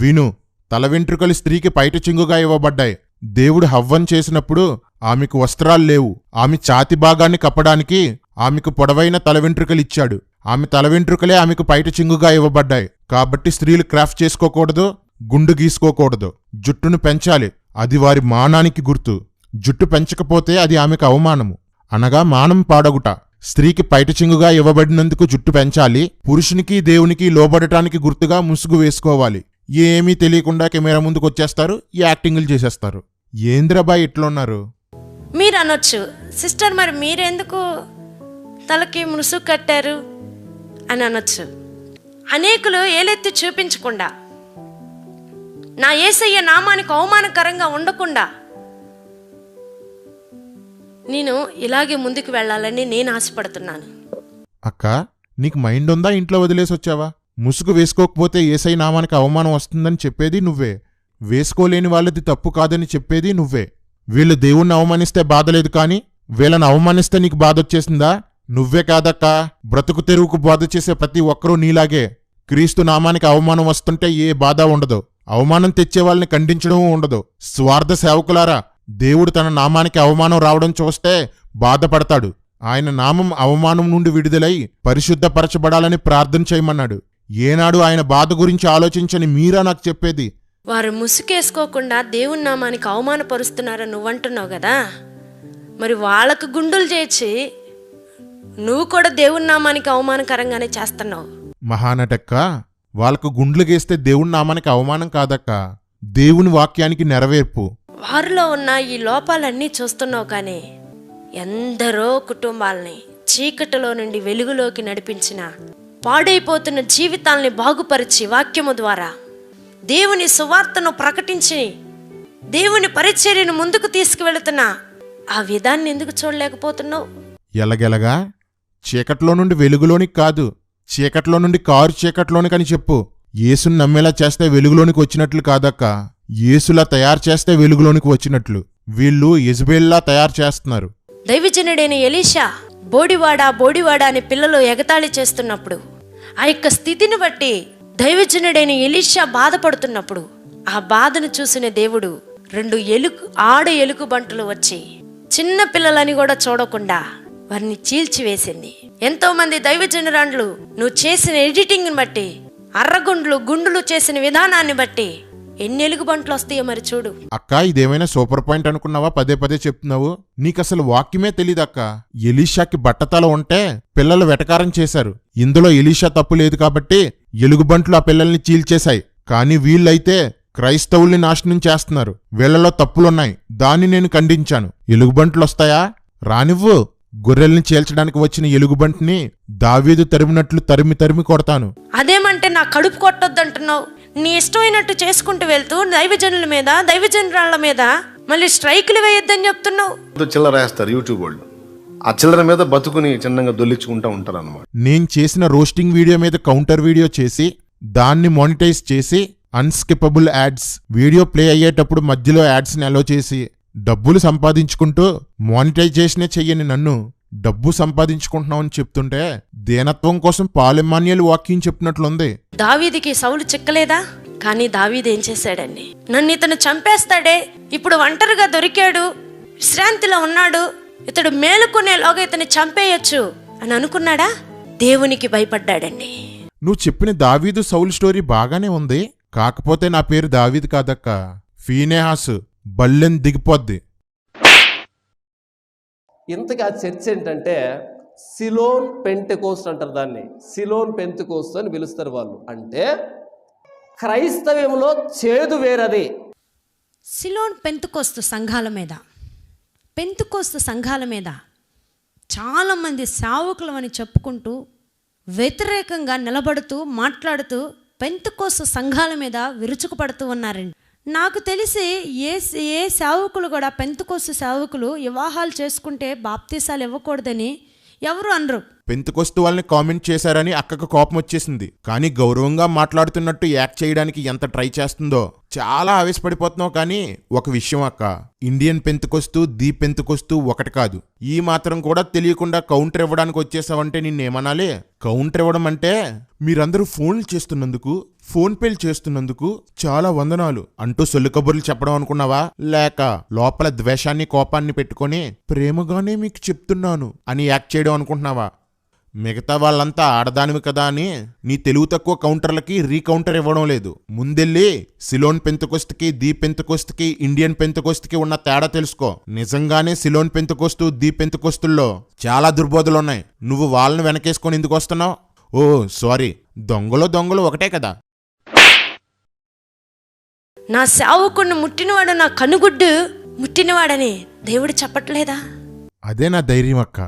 విను. తల వెంట్రుకలు స్త్రీకి పైట చెంగుగా ఇవ్వబడ్డాయి. దేవుడు హవ్వను చేసినప్పుడు ఆమెకు వస్త్రాలు లేవు. ఆమె ఛాతి భాగాన్ని కప్పడానికి ఆమెకు పొడవైన తల వెంట్రుకలిచ్చాడు. ఆమె తల వెంట్రుకలే ఆమెకు పైట చెంగుగా ఇవ్వబడ్డాయి. కాబట్టి స్త్రీలు క్రాఫ్ట్ చేసుకోకూడదు, గుండు గీసుకోకూడదు. జుట్టును పెంచాలి. అది వారి మానానికి గుర్తు. జుట్టు పెంచకపోతే అది ఆమెకు అవమానము, అనగా మానం పాడగుట. స్త్రీకి పైట చెంగుగా ఇవ్వబడినందుకు జుట్టు పెంచాలి. పురుషునికి, దేవునికి లోబడటానికి గుర్తుగా ముసుగు వేసుకోవాలి. ఏమీ తెలియకుండా కెమెరా ముందుకు వచ్చేస్తారు, యాక్టింగ్లు చేసేస్తారు. ఏంద్రబాయ్ ఇట్లున్నారు? మీరు అనొచ్చు, సిస్టర్ మరి మీరెందుకు తలకి ముసుగు కట్టారు అని అనొచ్చు. అనేకులు ఏలెత్తి చూపించకుండా, నా యేసయ్య నామానికి అవమానకరంగా ఉండకుండా నేను ఇలాగే ముందుకు వెళ్ళాలని నేను ఆశపడుతున్నాను. అక్క, నీకు మైండ్ ఉందా? ఇంట్లో వదిలేసి వచ్చావా? ముసుగు వేసుకోకపోతే యేసయ్య నామానికి అవమానం వస్తుందని చెప్పేది నువ్వే. వేసుకోలేని వాళ్ళది తప్పు కాదని చెప్పేది నువ్వే. వీళ్ళు దేవుణ్ణి అవమానిస్తే బాధలేదు, కానీ వీళ్ళని అవమానిస్తే నీకు బాధొచ్చేసిందా? నువ్వే కాదక్కా, బ్రతుకు తెరువుకు బాధ చేసే ప్రతి ఒక్కరూ నీలాగే. క్రీస్తు నామానికి అవమానం వస్తుంటే ఏ బాధ ఉండదు. అవమానం తెచ్చే వాళ్ళని ఖండించడమూ ఉండదు. స్వార్థ సేవకులారా, దేవుడు తన నామానికి అవమానం రావడం చూస్తే బాధపడతాడు. ఆయన నామం అవమానం నుండి విడుదలై పరిశుద్ధపరచబడాలని ప్రార్థన చేయమన్నాడు. ఏనాడు ఆయన బాధ గురించి ఆలోచించని మీరా నాకు చెప్పేది? వారు ముసుకేసుకోకుండా దేవుని నామానికి అవమానపరుస్తున్నారని నువ్వంటున్నావు కదా, మరి వాళ్ళకు గుండులు చేర్చి నువ్వు కూడా దేవుని నామానికి అవమానకరంగానే చేస్తున్నావు. మహానటక్క, వాళ్ళకు గుండ్లు గేస్తే దేవుని నామానికి అవమానం కాదక్క, దేవుని వాక్యానికి నెరవేర్పు. వారిలో ఉన్న ఈ లోపాలన్నీ చూస్తున్నావు, కానీ ఎందరో కుటుంబాలని చీకటిలో నుండి వెలుగులోకి నడిపించిన, పాడైపోతున్న జీవితాల్ని బాగుపరిచి వాక్యము ద్వారా దేవుని సువార్తను ప్రకటించి దేవుని పరిచర్యను ముందుకు తీసుకువెళుతున్నా ఆ విధాన్ని ఎందుకు చూడలేకపోతున్నావు? ఎలగెలగా? చీకట్లో నుండి వెలుగులోనికి కాదు, చీకట్లో నుండి కారు చీకట్లోనికి అని చెప్పు. యేసుని నమ్మేలా చేస్తే వెలుగులోనికి వచ్చినట్లు కాదక్క, యేసులా తయారు చేస్తే వెలుగులోనికి వచ్చినట్లు. వీళ్ళు యెజబెల్లా తయారు చేస్తున్నారు. దైవజనుడైన ఎలీషా బోడివాడా అని పిల్లలు ఎగతాళి చేస్తున్నప్పుడు, ఆ యొక్క స్థితిని బట్టి దైవజనుడైన ఎలీషా బాధపడుతున్నప్పుడు, ఆ బాధను చూసిన దేవుడు 2 ఆడ ఎలుగు బంటులు వచ్చి చిన్న పిల్లలని కూడా చూడకుండా వారిని చీల్చివేసింది. ఎంతో మంది దైవజనురాండ్లు నువ్వు చేసిన ఎడిటింగ్ని బట్టి, గుండులు చేసిన విధానాన్ని బట్టి ఎన్ని ఎలుగు బంట్లు వస్తాయో మరి చూడు. అక్క, ఇదేమైనా సూపర్ పాయింట్ అనుకున్నావా? పదే పదే చెప్తున్నావు. నీకసలు వాక్యమే తెలీదక్క. ఎలీషాకి బట్టతల ఉంటే పిల్లలు వెటకారం చేశారు. ఇందులో ఎలీషా తప్పు లేదు కాబట్టి ఎలుగుబంట్లు ఆ పిల్లల్ని చీల్చేశాయి. కానీ వీళ్ళైతే క్రైస్తవుల్ని నాశనం చేస్తున్నారు. వీళ్లలో తప్పులున్నాయి, దాన్ని నేను ఖండించాను. ఎలుగుబంట్లు వస్తాయా? రానివ్వు. గొర్రెల్ని చీల్చడానికి వచ్చిన ఎలుగుబంటిని దావీదు తరిమినట్లు తరిమి కొడతాను. అదేమంటే నా కడుపు కొట్టొద్దంటున్నావు? నీ ఇష్టమైనట్టు చేసుకుంటూ వెళ్తూ దైవజనుల మీద, దైవజనురాళ్ల మీద మళ్ళీ స్ట్రైకులు వేయొద్దని చెప్తున్నావు. చిల్లర వేస్తారు యూట్యూబ్ వాళ్ళు. ఆ చిల్లర మీద బతుకుని చిన్నగా దొల్లించుకుంటూ ఉంటారు అన్నమాట. నేను చేసిన రోస్టింగ్ వీడియో మీద కౌంటర్ వీడియో చేసి దాన్ని మానిటైజ్ చేసి అన్స్కిపబుల్ యాడ్స్ వీడియో ప్లే అయ్యేటప్పుడు మధ్యలో యాడ్స్ని అలో చేసి డబ్బులు సంపాదించుకుంటూ మానిటైజేషనే చెయ్యని నన్ను డబ్బు సంపాదించుకుంటున్నామని చెప్తుంటే దేనత్వం కోసం పాల్ ఎమ్మాన్యుయల్ వాక్యం చెప్పినట్లుంది. దావీదికి సౌలు చిక్కలేదా? కానీ దావీదు ఏం చేశాడండి? నన్ను ఇతను చంపేస్తాడే, ఇప్పుడు ఒంటరిగా దొరికాడు, విశ్రాంతిలో ఉన్నాడు, ఇతడు మేలుకునేలోగా ఇతన్ని చంపేయచ్చు అని అనుకున్నాడా? దేవునికి భయపడ్డాడండి. నువ్వు చెప్పిన దావీదు సౌలు స్టోరీ బాగానే ఉంది, కాకపోతే నా పేరు దావీదు కాదక్క, ఫీనేహాసు. బల్లెన్ దిగిపోద్ది. ఇంతకీ ఆ చర్చ్ ఏంటంటే సిలోన్ పెంటెకోస్ట్ అంటారు దాన్ని. సిలోన్ పెంటెకోస్ట్ అని పిలుస్తారు వాళ్ళు. అంటే క్రైస్తవ్యంలో చేదు వేరది. సిలోన్ పెంతుకోస్తు సంఘాల మీద చాలామంది సేవకులు అని చెప్పుకుంటూ వ్యతిరేకంగా నిలబడుతూ మాట్లాడుతూ పెంతుకోస్తు సంఘాల మీద విరుచుకుపడుతూ ఉన్నారండి. నాకు తెలిసి ఏ సేవకులు కూడా పెంతుకోస్తు సేవకులు వివాహాలు చేసుకుంటే బాప్తీసాలు ఇవ్వకూడదని ఎవరు అనరు. పెంతుకొస్తు వాళ్ళని కామెంట్ చేశారని అక్కకు కోపం వచ్చేసింది. కానీ గౌరవంగా మాట్లాడుతున్నట్టు యాక్ట్ చేయడానికి ఎంత ట్రై చేస్తుందో చాలా ఆవేశపడిపోతున్నావు. కానీ ఒక విషయం అక్క, ఇండియన్ పెంతుకొస్తు ది పెంతుకొస్తు ఒకటి కాదు. ఈ మాత్రం కూడా తెలియకుండా కౌంటర్ ఇవ్వడానికి వచ్చేసావంటే నిన్నేమనాలి? కౌంటర్ ఇవ్వడం అంటే మీరందరూ ఫోన్లు చేస్తున్నందుకు, ఫోన్ పేలు చేస్తున్నందుకు చాలా వందనాలు అంటూ సొల్లు కబుర్లు చెప్పడం అనుకున్నావా? లేక లోపల ద్వేషాన్ని కోపాన్ని పెట్టుకొని ప్రేమగానే మీకు చెప్తున్నాను అని యాక్ట్ చేయడం అనుకుంటున్నావా? మిగతా వాళ్ళంతా ఆడదానివి కదా అని నీ తెలుగు తక్కువ కౌంటర్లకి రీకౌంటర్ ఇవ్వడం లేదు. ముందెళ్ళి సిలోన్ పెంతుకొస్తుకి ది పెంతుకొస్తుకి ఇండియన్ పెంతుకొస్తుకి ఉన్న తేడా తెలుసుకో. నిజంగానే సిలోన్ పెంతుకొస్తు ది పెంతుకొస్తుల్లో చాలా దుర్బోధలున్నాయి. నువ్వు వాళ్ళని వెనకేసుకొని ఎందుకు వస్తున్నావు? ఓ సారీ, దొంగలు ఒకటే కదా. నా సేవకుడిని ముట్టినవాడు నా కనుగుడ్డు ముట్టినవాడని దేవుడు చెప్పట్లేదా? అదే నా ధైర్యం అక్క.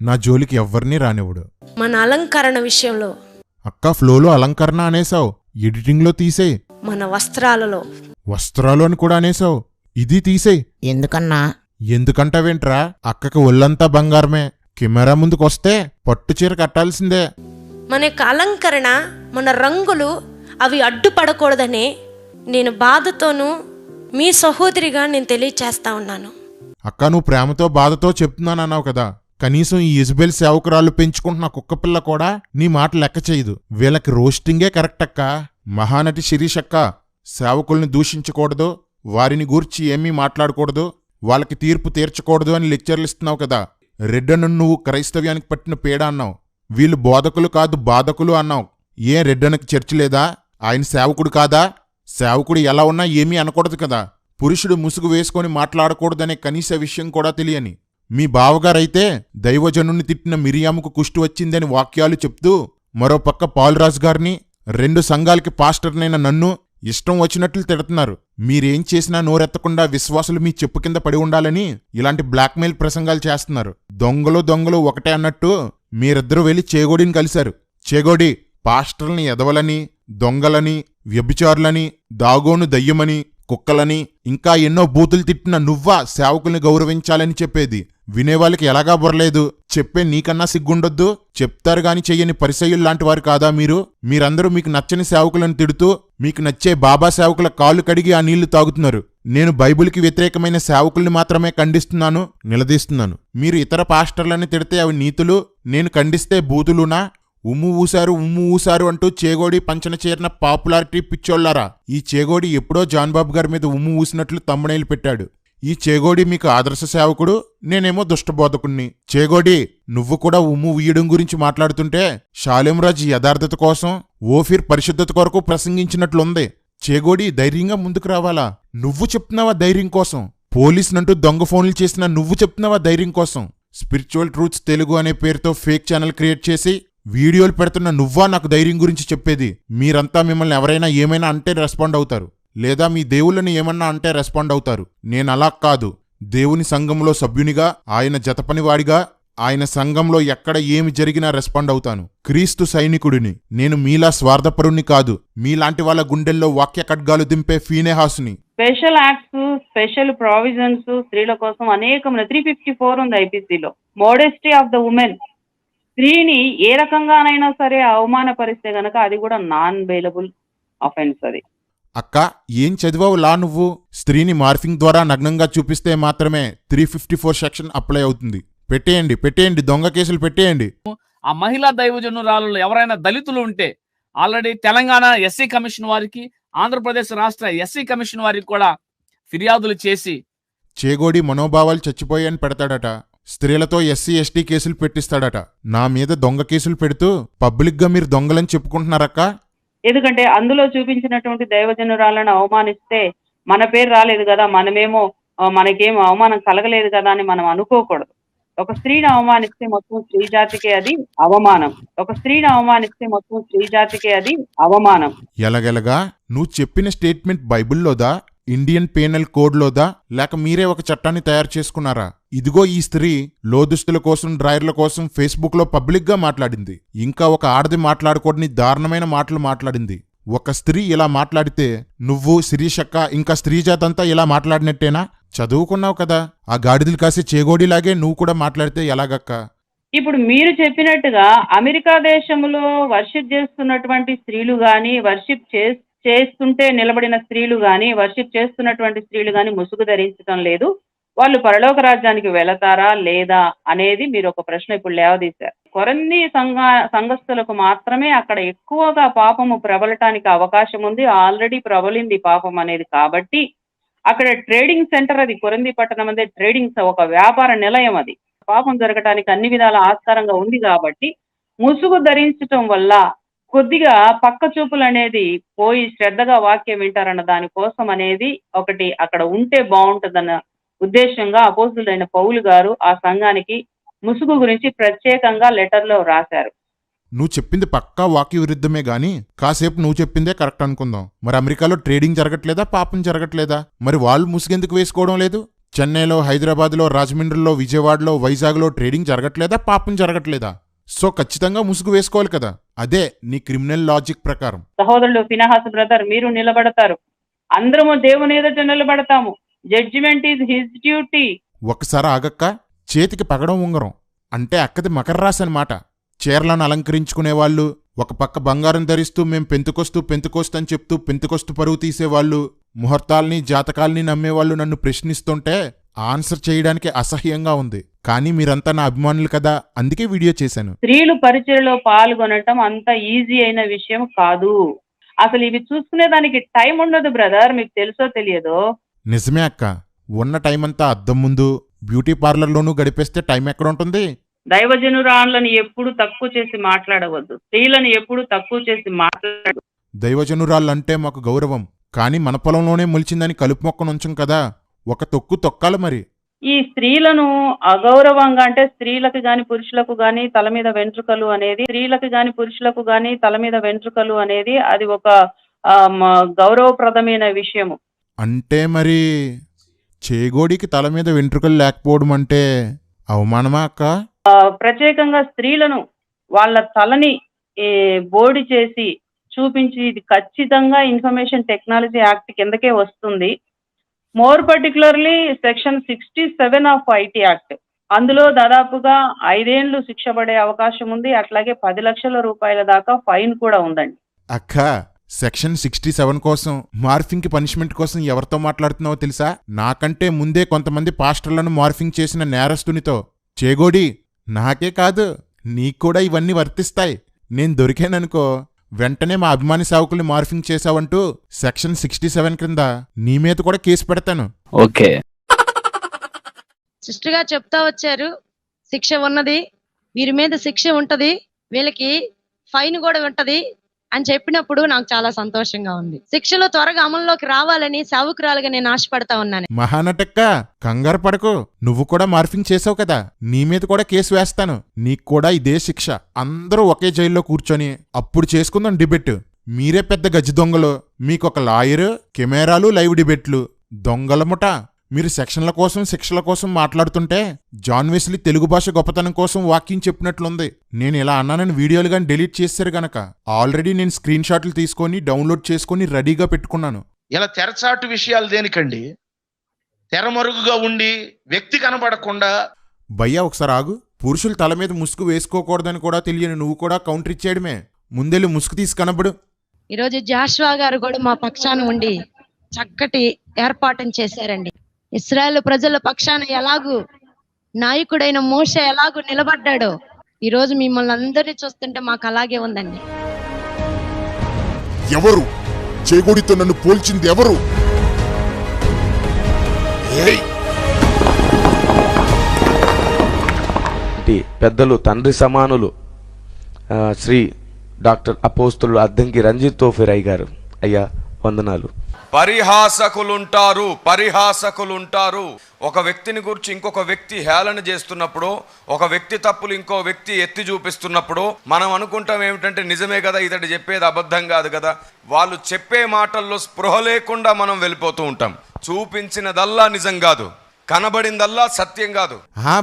నా జోలికి ఎవ్వరినీ రానివ్వడు. మన అలంకరణ విషయంలో అక్క ఫ్లోలో అలంకరణ అనేసావు, ఎడిటింగ్లో తీసేయ్. మన వస్త్రాలు అని కూడా అనేసావు, ఇది తీసేయ్. ఎందుకన్నా? ఎందుకంటావేంట్రా? అక్కకి ఒళ్ళంతా బంగారమే. కెమెరా ముందుకొస్తే పట్టు చీర కట్టాల్సిందే. మన యొక్క అలంకరణ, మన రంగులు అవి అడ్డుపడకూడదని నేను బాధతోనూ మీ సహోదరిగా నేను తెలియచేస్తా ఉన్నాను. అక్క నువ్వు ప్రేమతో బాధతో చెప్తున్నానన్నావు కదా, కనీసం ఈ ఇజబెల్ సేవకురాళ్ళు పెంచుకుంటున్న కుక్కపిల్ల కూడా నీ మాట లెక్క చేయదు. వీళ్ళకి రోస్టింగే కరెక్ట్ అక్క. మహానటి శిరీష్ అక్క, సేవకుల్ని దూషించకూడదు, వారిని గూర్చి ఏమీ మాట్లాడకూడదు, వాళ్ళకి తీర్పు తీర్చకూడదు అని లెక్చర్లు ఇస్తున్నావు కదా. రెడ్డను నువ్వు క్రైస్తవ్యానికి పట్టిన పేడ అన్నావు. వీళ్ళు బోధకులు కాదు బాధకులు అన్నావు. ఏ రెడ్డనకి చర్చి లేదా? ఆయన సేవకుడు కాదా? సేవకుడు ఎలా ఉన్నా ఏమీ అనకూడదు కదా. పురుషుడు ముసుగు వేసుకొని మాట్లాడకూడదనే కనీస విషయం కూడా తెలియని మీ బావగారైతే దైవజనుణ్ణి తిట్టిన మిరియాముకు కుష్టు వచ్చిందని వాక్యాలు చెప్తూ మరోపక్క పాల్రాజు గారిని, 2 సంఘాలకి పాస్టర్నైన నన్ను ఇష్టం వచ్చినట్లు తిడుతున్నారు. మీరేం చేసినా నోరెత్తకుండా విశ్వాసులు మీ చెప్పు కింద పడి ఉండాలని ఇలాంటి బ్లాక్మెయిల్ ప్రసంగాలు చేస్తున్నారు. దొంగలు ఒకటే అన్నట్టు మీరిద్దరూ వెళ్ళి చేగోడిని కలిశారు. చేగోడి పాస్టర్ని ఎదవలని, దొంగలని, వ్యభిచారులని, దాగోను దయ్యమని, కుక్కలని ఇంకా ఎన్నో బూతులు తిట్టిన నువ్వా సేవకుల్ని గౌరవించాలని చెప్పేది? వినేవాళ్ళకి ఎలాగా బుర్రలేదు? చెప్పే నీకన్నా సిగ్గుండొద్దు? చెప్తారు గాని చెయ్యని పరిసయ్యుల్లాంటి వారు కాదా మీరు? మీరందరూ మీకు నచ్చని సేవకులను తిడుతూ మీకు నచ్చే బాబా సేవకుల కాళ్ళు కడిగి ఆ నీళ్లు తాగుతున్నారు. నేను బైబిల్కి వ్యతిరేకమైన సేవకుల్ని మాత్రమే ఖండిస్తున్నాను, నిలదీస్తున్నాను. మీరు ఇతర పాస్టర్లని తిడితే అవి నీతులు, నేను ఖండిస్తే బూతులునా? ఉమ్ము ఊసారు అంటూ చేగోడి పంచన చేరిన పాపులారిటీ పిచ్చోళ్లారా. ఈ చేగోడి ఎప్పుడో జాన్బాబు గారి మీద ఉమ్ము ఊసినట్లు తమ్ముడైలు పెట్టాడు. ఈ చేగోడి మీకు ఆదర్శ సేవకుడు, నేనేమో దుష్టబోధకుణ్ణి. చేగోడి నువ్వు కూడా ఉమ్ము ఉయ్యడం గురించి మాట్లాడుతుంటే షాలేంరాజు యథార్థత కోసం, ఓఫీర్ పరిశుద్ధత కొరకు ప్రసంగించినట్లుంది. చేగోడి ధైర్యంగా ముందుకు రావాలా? నువ్వు చెప్తున్నావా ధైర్యం కోసం? పోలీసునంటూ దొంగ ఫోన్లు చేసినా నువ్వు చెప్తున్నావా ధైర్యం కోసం? స్పిరిచువల్ ట్రూత్స్ తెలుగు అనే పేరుతో ఫేక్ ఛానల్ క్రియేట్ చేసి వీడియోలు పెడుతున్న నువ్వా నాకు ధైర్యం గురించి చెప్పేది? మీరంతా మిమ్మల్ని ఎవరైనా ఏమైనా అంటే రెస్పాండ్ అవుతారు, లేదా మీ దేవుళ్ళని ఏమన్నా అంటే రెస్పాండ్ అవుతారు. నేనలా కాదు. దేవుని సంఘంలో సభ్యునిగా, ఆయన జతపనివాడిగా, ఆయన సంఘంలో ఎక్కడ ఏమి జరిగినా రెస్పాండ్ అవుతాను. క్రీస్తు సైనికుడిని. నేను మీలా స్వార్థపరుణ్ణి కాదు. మీలాంటి వాళ్ళ గుండెల్లో వాక్య ఖడ్గాలు దింపే ఫీనేహాసుని. స్పెషల్ యాక్ట్స్, స్పెషల్ ప్రావిజన్స్ స్త్రీల కోసం అనేకమైన 354 ఉంది ఐపీసీలో. మోడెస్టీ ఆఫ్ ద ఉమెన్, స్త్రీని ఏ రకంగానైనా సరే అవమానపరిస్తే గనక అది కూడా నాన్ బెయిలబుల్ అఫెన్స్. అది అక్క, ఏం చదివావు లా నువ్వు? స్త్రీని మార్ఫింగ్ ద్వారా నగ్నంగా చూపిస్తే మాత్రమే 354 సెక్షన్ అప్లై అవుతుంది. పెట్టేయండి, దొంగ కేసులు పెట్టేయండి. ఆ మహిళా దైవజనురాలలో ఎవరైనా దళితులు ఉంటే ఆల్రెడీ తెలంగాణ ఎస్సీ కమిషన్ వారికి, ఆంధ్రప్రదేశ్ రాష్ట్ర ఎస్సీ కమిషన్ వారికి కూడా ఫిర్యాదులు చేసి చేగోడి మనోభావాలు చచ్చిపోయాయని పెడతాడట. స్త్రీలతో ఎస్సీ ఎస్టీ కేసులు పెట్టిస్తాడట. నా మీద దొంగ కేసులు పెడుతూ పబ్లిక్గా మీరు దొంగలని చెప్పుకుంటున్నారక్క. ఎందుకంటే అందులో చూపించినటువంటి దైవజనురాలను అవమానిస్తే మన పేరు రాలేదు కదా, మనమేమో మనకేం అవమానం కలగలేదు కదా అని మనం అనుకోకూడదు. ఒక స్త్రీని అవమానిస్తే మొత్తం స్త్రీ జాతికే అది అవమానం. ఎలాగెలగా? నువ్వు చెప్పిన స్టేట్మెంట్ బైబిల్లోదా, ఇండియన్ పేనల్ కోడ్లోదా, లేక మీరే ఒక చట్టాన్ని తయారు చేసుకున్నారా? ఇదిగో ఈ స్త్రీ లోదుస్తుల కోసం, డ్రైర్ల కోసం ఫేస్బుక్ లో పబ్లిక్ గా మాట్లాడింది. ఇంకా ఒక ఆడది మాట్లాడకూడని దారుణమైన మాటలు మాట్లాడింది. ఒక స్త్రీ ఇలా మాట్లాడితే నువ్వు, శిరీషక్క, ఇంకా స్త్రీ జాతంతా ఇలా మాట్లాడినట్టేనా? చదువుకున్నావు కదా, ఆ గాడిదలు కాసే చేగోడిలాగే నువ్వు కూడా మాట్లాడితే ఎలాగక్క? ఇప్పుడు మీరు చెప్పినట్టుగా అమెరికా దేశంలో వర్షిప్ చేస్తున్నటువంటి స్త్రీలు గాని, వర్షిప్ చేస్తుంటే నిలబడిన స్త్రీలు గాని, వర్షిప్ చేస్తున్నటువంటి స్త్రీలు గాని ముసుగు ధరించడం లేదు. వాళ్ళు పరలోక రాజ్యానికి వెళతారా లేదా అనేది మీరు ఒక ప్రశ్న ఇప్పుడు లేవదీశారు. కొన్ని సంఘస్థులకు మాత్రమే అక్కడ ఎక్కువగా పాపము ప్రబలటానికి అవకాశం ఉంది. ఆల్రెడీ ప్రబలింది పాపం అనేది. కాబట్టి అక్కడ ట్రేడింగ్ సెంటర్, అది కొరంది పట్టణం అదే ట్రేడింగ్, ఒక వ్యాపార నిలయం. అది పాపం జరగటానికి అన్ని విధాల ఆస్కారంగా ఉంది. కాబట్టి ముసుగు ధరించటం వల్ల కొద్దిగా పక్క చూపులు అనేది పోయి శ్రద్ధగా వాక్యం వింటారన్న దానికోసం అనేది ఒకటి అక్కడ ఉంటే బాగుంటుందన్న ఉద్దేశంగా అపోస్తులైన పౌలు గారు ఆ సంఘానికి ముసుగు గురించి ప్రత్యేకంగా లెటర్లో రాశారు. నువ్వు చెప్పింది పక్కా వాక్య విరుద్ధమే గాని కాసేపు నువ్వు చెప్పిందే కరెక్ట్ అనుకుందాం. మరి అమెరికాలో ట్రేడింగ్ జరగట్లేదా, పాపం జరగట్లేదా? మరి వాళ్ళు ముసుగెందుకు వేసుకోవడం లేదు? చెన్నైలో, హైదరాబాద్లో, రాజమండ్రిలో, విజయవాడలో, వైజాగ్లో ట్రేడింగ్ జరగట్లేదా, పాపం జరగట్లేదా? సో ఖచ్చితంగా ముసుగు వేసుకోవాలి కదా. అదే నీ క్రిమినల్ లాజిక్ ప్రకారం. సహోదరుడు ఫినహాస్ బ్రదర్, మీరు నిలబడతారు, అందరము దేవుని ఎదుట నిలబడతాము. Judgement is his duty. ఒకసారి ఆగక్క. చేతికి పగడం ఉంగరం అంటే అక్కది మకర రాశి అన్నమాట. చీరలను అలంకరించుకునేవాళ్ళు, ఒక పక్క బంగారం ధరిస్తూ మేం పెంతుకొస్తూ అని చెప్తూ పెంతుకొస్తు పరువు తీసేవాళ్ళు, ముహూర్తాల్ని, జాతకాల్ని నమ్మేవాళ్ళు నన్ను ప్రశ్నిస్తుంటే ఆన్సర్ చేయడానికి అసహ్యంగా ఉంది. కానీ మీరంతా నా అభిమానులు కదా, అందుకే వీడియో చేశాను. స్త్రీలు పరిచయలో పాల్గొనటం అంత ఈజీ అయిన విషయం కాదు. అసలు ఇవి చూసుకునే దానికి టైం ఉండదు బ్రదర్, మీకు తెలుసో తెలియదో. నిజమే అక్క. ఉన్న టైం అంతా అద్దం ముందు, బ్యూటీ పార్లర్లోనూ గడిపేస్తే టైం ఎక్కడ ఉంటుంది? దైవజనురాళ్ళని ఎప్పుడు తక్కువ చేసి మాట్లాడవద్దు, స్త్రీలను ఎప్పుడు తక్కువ చేసి మాట్లాడదు. దైవజనురాళ్ళంటే మాకు గౌరవం, కానీ మన పొలంలోనే మొలిచిందని కలుపు మొక్కనుంచం కదా, ఒక తొక్కు తొక్కాలి. మరి ఈ స్త్రీలను అగౌరవంగా అంటే స్త్రీలకు గాని పురుషులకు గాని తల మీద వెంట్రుకలు అనేది అది ఒక గౌరవప్రదమైన విషయము. అంటే మరి చేగోడికి తల మీద వెంట్రుకలు లేకపోవడం అంటే అవమానమా అక్క? ప్రత్యేకంగా స్త్రీలను వాళ్ళ తలని బోడి చేసి చూపించి ఇది ఖచ్చితంగా ఇన్ఫర్మేషన్ టెక్నాలజీ యాక్ట్ కిందకే వస్తుంది. More particularly section 67 of IT act. అందులో దాదాపుగా 5 ఏళ్లు శిక్ష పడే అవకాశం ఉంది. అట్లాగే 10 లక్షల రూపాయల దాకా ఫైన్ కూడా ఉందండి. అక్క, సెక్షన్ 67 కోసం, మార్ఫింగ్ కి పనిష్మెంట్ కోసం ఎవరితో మాట్లాడుతున్నావో తెలుసా? నాకంటే ముందే కొంతమంది పాస్టర్లను మార్ఫింగ్ చేసిన నేరస్తునితో. చేగోడి, నాకే కాదు నీకు కూడా ఇవన్నీ వర్తిస్తాయి. నేను దొరికాననుకో, వెంటనే మా అభిమాని సేవకుల్ని మార్ఫింగ్ చేశావంటూ సెక్షన్ 67 క్రింద నీ మీద కూడా కేసు పెడతాను. ఓకే. సిస్టర్ గా చెప్తా వచ్చారు, శిక్ష ఉన్నది, వీరి మీద శిక్ష ఉంటది, వీళ్ళకి ఫైన్ కూడా ఉంటది అని చెప్పినప్పుడు నాకు చాలా సంతోషంగా ఉంది. శిక్షలు త్వరగా అమల్లోకి రావాలని సేవకురాలుగా నేను ఆశపడతా ఉన్నాను. మహానటక్క, కంగారు పడకు. నువ్వు కూడా మార్ఫింగ్ చేసావు కదా, నీ మీద కూడా కేసు వేస్తాను. నీకు కూడా ఇదే శిక్ష. అందరూ ఒకే జైల్లో కూర్చొని అప్పుడు చేసుకుందాం డిబేట్. మీరే పెద్ద గజ్జి దొంగలు, మీకొక లాయరు, కెమెరాలు, లైవ్ డిబేట్లు. దొంగలముట మీరు సెక్షన్ల కోసం శిక్షల కోసం మాట్లాడుతుంటే జాన్ వెస్లీ తెలుగు భాష గొప్పతనం కోసం వాక్యం చెప్పినట్లుంది. నేను ఇలా అన్నానని వీడియోలు కానీ డిలీట్ చేశారు గనక ఆల్రెడీ నేను స్క్రీన్ షాట్లు తీసుకొని డౌన్లోడ్ చేసుకొని రెడీగా పెట్టుకున్నాను. ఇలా తెరచాటు విషయాలు దేనికండి? తెరమరుగుగా ఉండి వ్యక్తి కనబడకుండా. భయ్యా ఒకసారి ఆగు. పురుషుల తల మీద ముసుగు వేసుకోకూడదని కూడా తెలియని నువ్వు కూడా కౌంటర్ ఇచ్చేయడమే. ముందెళ్ళి ముసుగు తీసి కనబడు. ఈరోజు జాషువా గారు కూడా మా పక్షాన ఉండి చక్కటి ఏర్పాటును చేశారండి. ఇశ్రాయేలు ప్రజల పక్షాన ఎలాగూ నాయకుడైన మోషే ఎలాగూ నిలబడ్డాడో ఈరోజు మిమ్మల్ని అందరినీ చూస్తుంటే మాకు అలాగే ఉందండి. ఎవరు చేగోడితో నన్ను పోల్చింది? ఎవరు? పెద్దలు, తండ్రి సమానులు, శ్రీ డాక్టర్ అపోస్తులు అద్దంకి రంజిత్ తోఫిరాయ్ గారు, అయ్యా వందనాలు. పరిహాసకులుంటారు. ఒక వ్యక్తిని గురించి ఇంకొక వ్యక్తి హేళన చేస్తున్నప్పుడు, ఒక వ్యక్తి తప్పులు ఇంకో వ్యక్తి ఎత్తి చూపిస్తున్నప్పుడు మనం అనుకుంటాం ఏమిటంటే నిజమే కదా, ఇతడు చెప్పేది అబద్ధం కాదు కదా. వాళ్ళు చెప్పే మాటల్లో స్పృహ లేకుండా మనం వెళ్ళిపోతూ ఉంటాం. చూపించినదల్లా నిజం కాదు, కనబడిందల్లా సత్యం కాదు.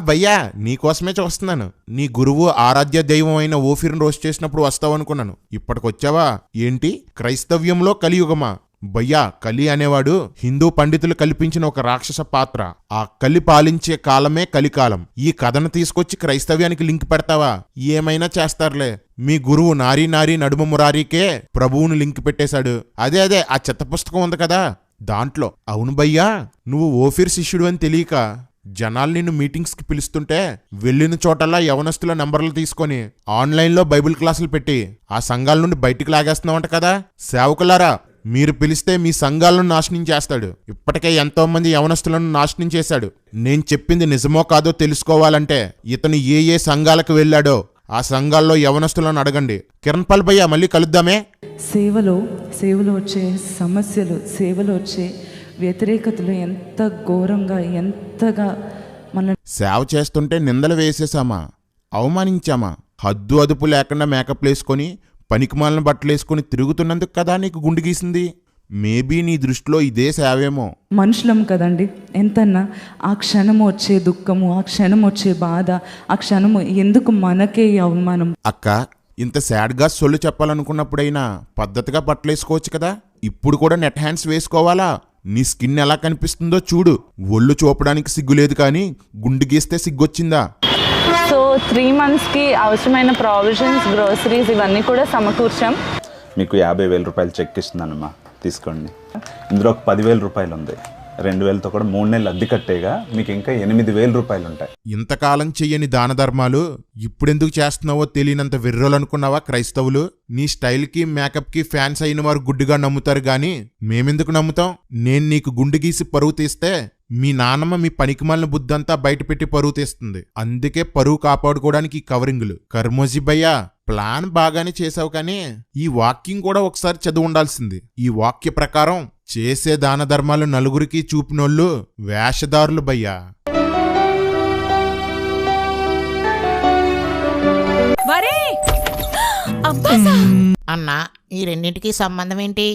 భయ్యా నీకోసమే చూస్తున్నాను. నీ గురువు ఆరాధ్య దైవం అయిన ఓఫీర్ని రోస్ట్ చేసినప్పుడు వస్తావు అనుకున్నాను. ఇప్పటికొచ్చావా ఏంటి? క్రైస్తవ్యంలో కలియుగమా? భయ్యా, కలి అనేవాడు హిందూ పండితులు కల్పించిన ఒక రాక్షస పాత్ర. ఆ కలి పాలించే కాలమే కలికాలం. ఈ కథను తీసుకొచ్చి క్రైస్తవ్యానికి లింక్ పెడతావా? ఏమైనా చేస్తారులే. మీ గురువు నారీ నారీ నడుమ మురారీకే ప్రభువును లింక్ పెట్టేశాడు. అదే ఆ చెత్త పుస్తకం ఉంది కదా దాంట్లో. అవును భయ్యా, నువ్వు ఓఫీర్ శిష్యుడు అని తెలియక జనాలు నిన్ను మీటింగ్స్ కి పిలుస్తుంటే వెళ్ళిన చోటల్లా యవనస్తుల నంబర్లు తీసుకొని ఆన్లైన్లో బైబిల్ క్లాసులు పెట్టి ఆ సంఘాల నుండి బయటికి లాగేస్తున్నావంట కదా. సేవకులారా, మీరు పిలిస్తే మీ సంఘాలను నాశనం చేస్తాడు. ఇప్పటికే ఎంతో మంది యవనస్తులను నాశనం చేశాడు. నేను చెప్పింది నిజమో కాదో తెలుసుకోవాలంటే ఇతను ఏ సంఘాలకు వెళ్ళాడో ఆ సంఘాల్లో యవనస్తులను అడగండి. కిరణ్ పాల్ భయ్య, మళ్ళీ కలుద్దామే. సేవలో వచ్చే సమస్యలు, సేవలో వచ్చే వ్యతిరేకతలు ఎంత ఘోరంగా, ఎంతగా మన సేవ చేస్తుంటే నిందలు వేసేసామా, అవమానించామా? హద్దు అదుపు లేకుండా మేకప్ వేసుకొని పనికిమాలిన బట్టలు వేసుకొని తిరుగుతున్నందుకు కదా నీకు గుండు గీసింది. మేబీ నీ దృష్టిలో ఇదే సేవేమో. మనుషులం కదండి. ఎంతన్నా ఆ క్షణము వచ్చే దుఃఖము, ఆ క్షణం వచ్చే బాధ, ఆ క్షణము ఎందుకు మనకే అవమానం? అక్క, ఇంత సాడ్గా సొల్లు చెప్పాలనుకున్నప్పుడైనా పద్ధతిగా బట్టలేసుకోవచ్చు కదా. ఇప్పుడు కూడా నెట్ హ్యాండ్స్ వేసుకోవాలా? నీ స్కిన్ ఎలా కనిపిస్తుందో చూడు. ఒళ్ళు చూపడానికి సిగ్గులేదు కానీ గుండు గీస్తే సిగ్గొచ్చిందా? సో 3 monthsకి అవసరమైన ప్రావిజన్స్, గ్రోసరీస్ ఇవన్నీ కూడా సమకూర్చాం. మీకు 50,000 రూపాయలు చెక్ ఇస్తున్నానమ్మా, తీసుకోండి. ఇందులో ఒక 10,000 రూపాయలు ఉంది. 2,000తో కూడా 3 నెలలు అద్దె కట్టేగా మీకు ఇంకా 8,000 రూపాయలు ఉంటాయి. ఇంతకాలం చెయ్యని దాన ధర్మాలు ఇప్పుడెందుకు చేస్తున్నావో తెలియనంత వెర్రోలనుకున్నావా క్రైస్తవులు? నీ స్టైల్కి మేకప్కి ఫ్యాన్స్ అయిన వారు గుడ్డిగా నమ్ముతారు గాని మేమెందుకు నమ్ముతాం? నేను నీకు గుండు గీసి పరువు తీస్తే మీ నాన్నమ్మ మీ పనికిమాలిన బుద్ధంతా బయటపెట్టి పరువు తీస్తుంది. అందుకే పరువు కాపాడుకోవడానికి ఈ కవరింగులు. కర్మోజీ భయ్యా, ప్లాన్ బాగానే చేసావు కానీ ఈ వాక్యం కూడా ఒకసారి చదువు ఉండాల్సింది. ఈ వాక్య ప్రకారం చేసే దాన ధర్మాలు నలుగురికి చూపినోళ్ళు వేషధారులు భయ్యా. అన్నా, ఈ రెండింటికి సంబంధం ఏంటి?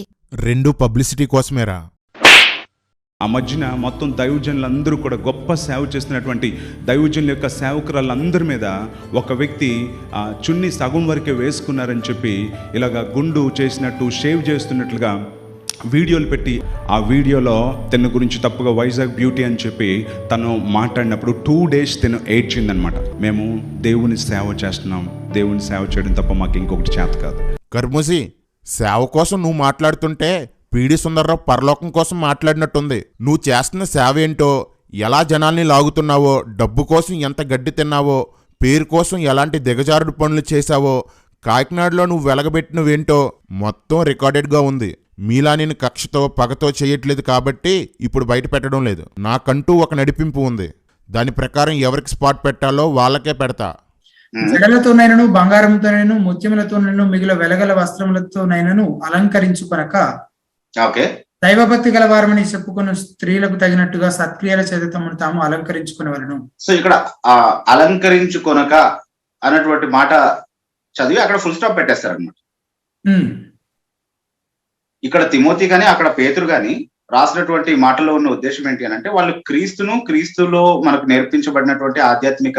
రెండు పబ్లిసిటీ కోసమేరా. ఆ మధ్యన మొత్తం దైవజనులందరూ కూడా గొప్ప సేవ చేస్తున్నటువంటి దైవజనుల యొక్క సేవకురాళ్ళందరి మీద ఒక వ్యక్తి చున్ని సగం వరకే వేసుకున్నారని చెప్పి ఇలాగ గుండు చేసినట్టు షేవ్ చేస్తున్నట్లుగా వీడియోలు పెట్టి ఆ వీడియోలో తన గురించి తప్పుగా వైజాగ్ బ్యూటీ అని చెప్పి తను మాట్లాడినప్పుడు 2 days తను ఏడ్చిందనమాట. మేము దేవుని సేవ చేస్తున్నాం, దేవుని సేవ చేయడం తప్ప మాకు ఇంకొకటి చేత కాదు. కర్మూసి, సేవ కోసం నువ్వు మాట్లాడుతుంటే పీడి సుందర్రావు పరలోకం కోసం మాట్లాడినట్టుంది. నువ్వు చేస్తున్న సేవ ఏంటో, ఎలా జనాల్ని లాగుతున్నావో, డబ్బు కోసం ఎంత గడ్డి తిన్నావో, పేరు కోసం ఎలాంటి దిగజారుడు పనులు చేశావో, కాకినాడలో నువ్వు వెలగబెట్టినవేంటో మొత్తం రికార్డెడ్గా ఉంది. మీలా నేను కక్షతో పగతో చేయట్లేదు కాబట్టి ఇప్పుడు బయట పెట్టడం లేదు. నాకంటూ ఒక నడిపింపు ఉంది. దాని ప్రకారం ఎవరికి స్పాట్ పెట్టాలో వాళ్ళకే పెడతా. జడలతోనైనను బంగారంతోనైనను ముత్యములతోనైనను మిగిలిన వెలగల వస్త్రములతోనైనను అలంకరించుకొనక దైవభక్తి గల వారమని చెప్పుకున్న స్త్రీలకు తగినట్టుగా సత్క్రియల చేత తమను తాము అలంకరించుకునేవారు. సో ఇక్కడ అలంకరించుకొనక అన్నటువంటి మాట చదివి అక్కడ ఫుల్ స్టాప్ పెట్టేస్తారు అనమాట. ఇక్కడ తిమోతి గాని అక్కడ పేతురు గాని రాసినటువంటి మాటలో ఉన్న ఉద్దేశం ఏంటి అని అంటే, వాళ్ళు క్రీస్తులో మనకు నేర్పించబడినటువంటి ఆధ్యాత్మిక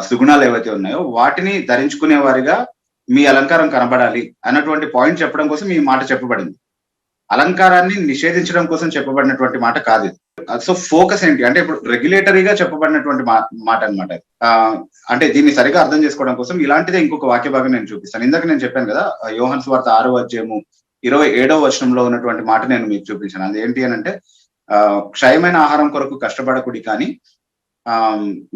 సుగుణాలు ఏవైతే ఉన్నాయో వాటిని ధరించుకునే వారిగా మీ అలంకారం కనబడాలి అన్నటువంటి పాయింట్ చెప్పడం కోసం ఈ మాట చెప్పబడింది. అలంకారాన్ని నిషేధించడం కోసం చెప్పబడినటువంటి మాట కాదు ఇది. సో ఫోకస్ ఏంటి అంటే, ఇప్పుడు రెగ్యులేటరీగా చెప్పబడినటువంటి మాట అనమాట. అంటే దీన్ని సరిగా అర్థం చేసుకోవడం కోసం ఇలాంటిదే ఇంకొక వాక్య భాగం నేను చూపిస్తాను. ఇందాక నేను చెప్పాను కదా, యోహాను సువార్త 6వ అధ్యాయము 27వ వచనంలో ఉన్నటువంటి మాట నేను మీకు చూపించాను. అది ఏంటి అని అంటే, క్షయమైన ఆహారం కొరకు కష్టపడకుడి కానీ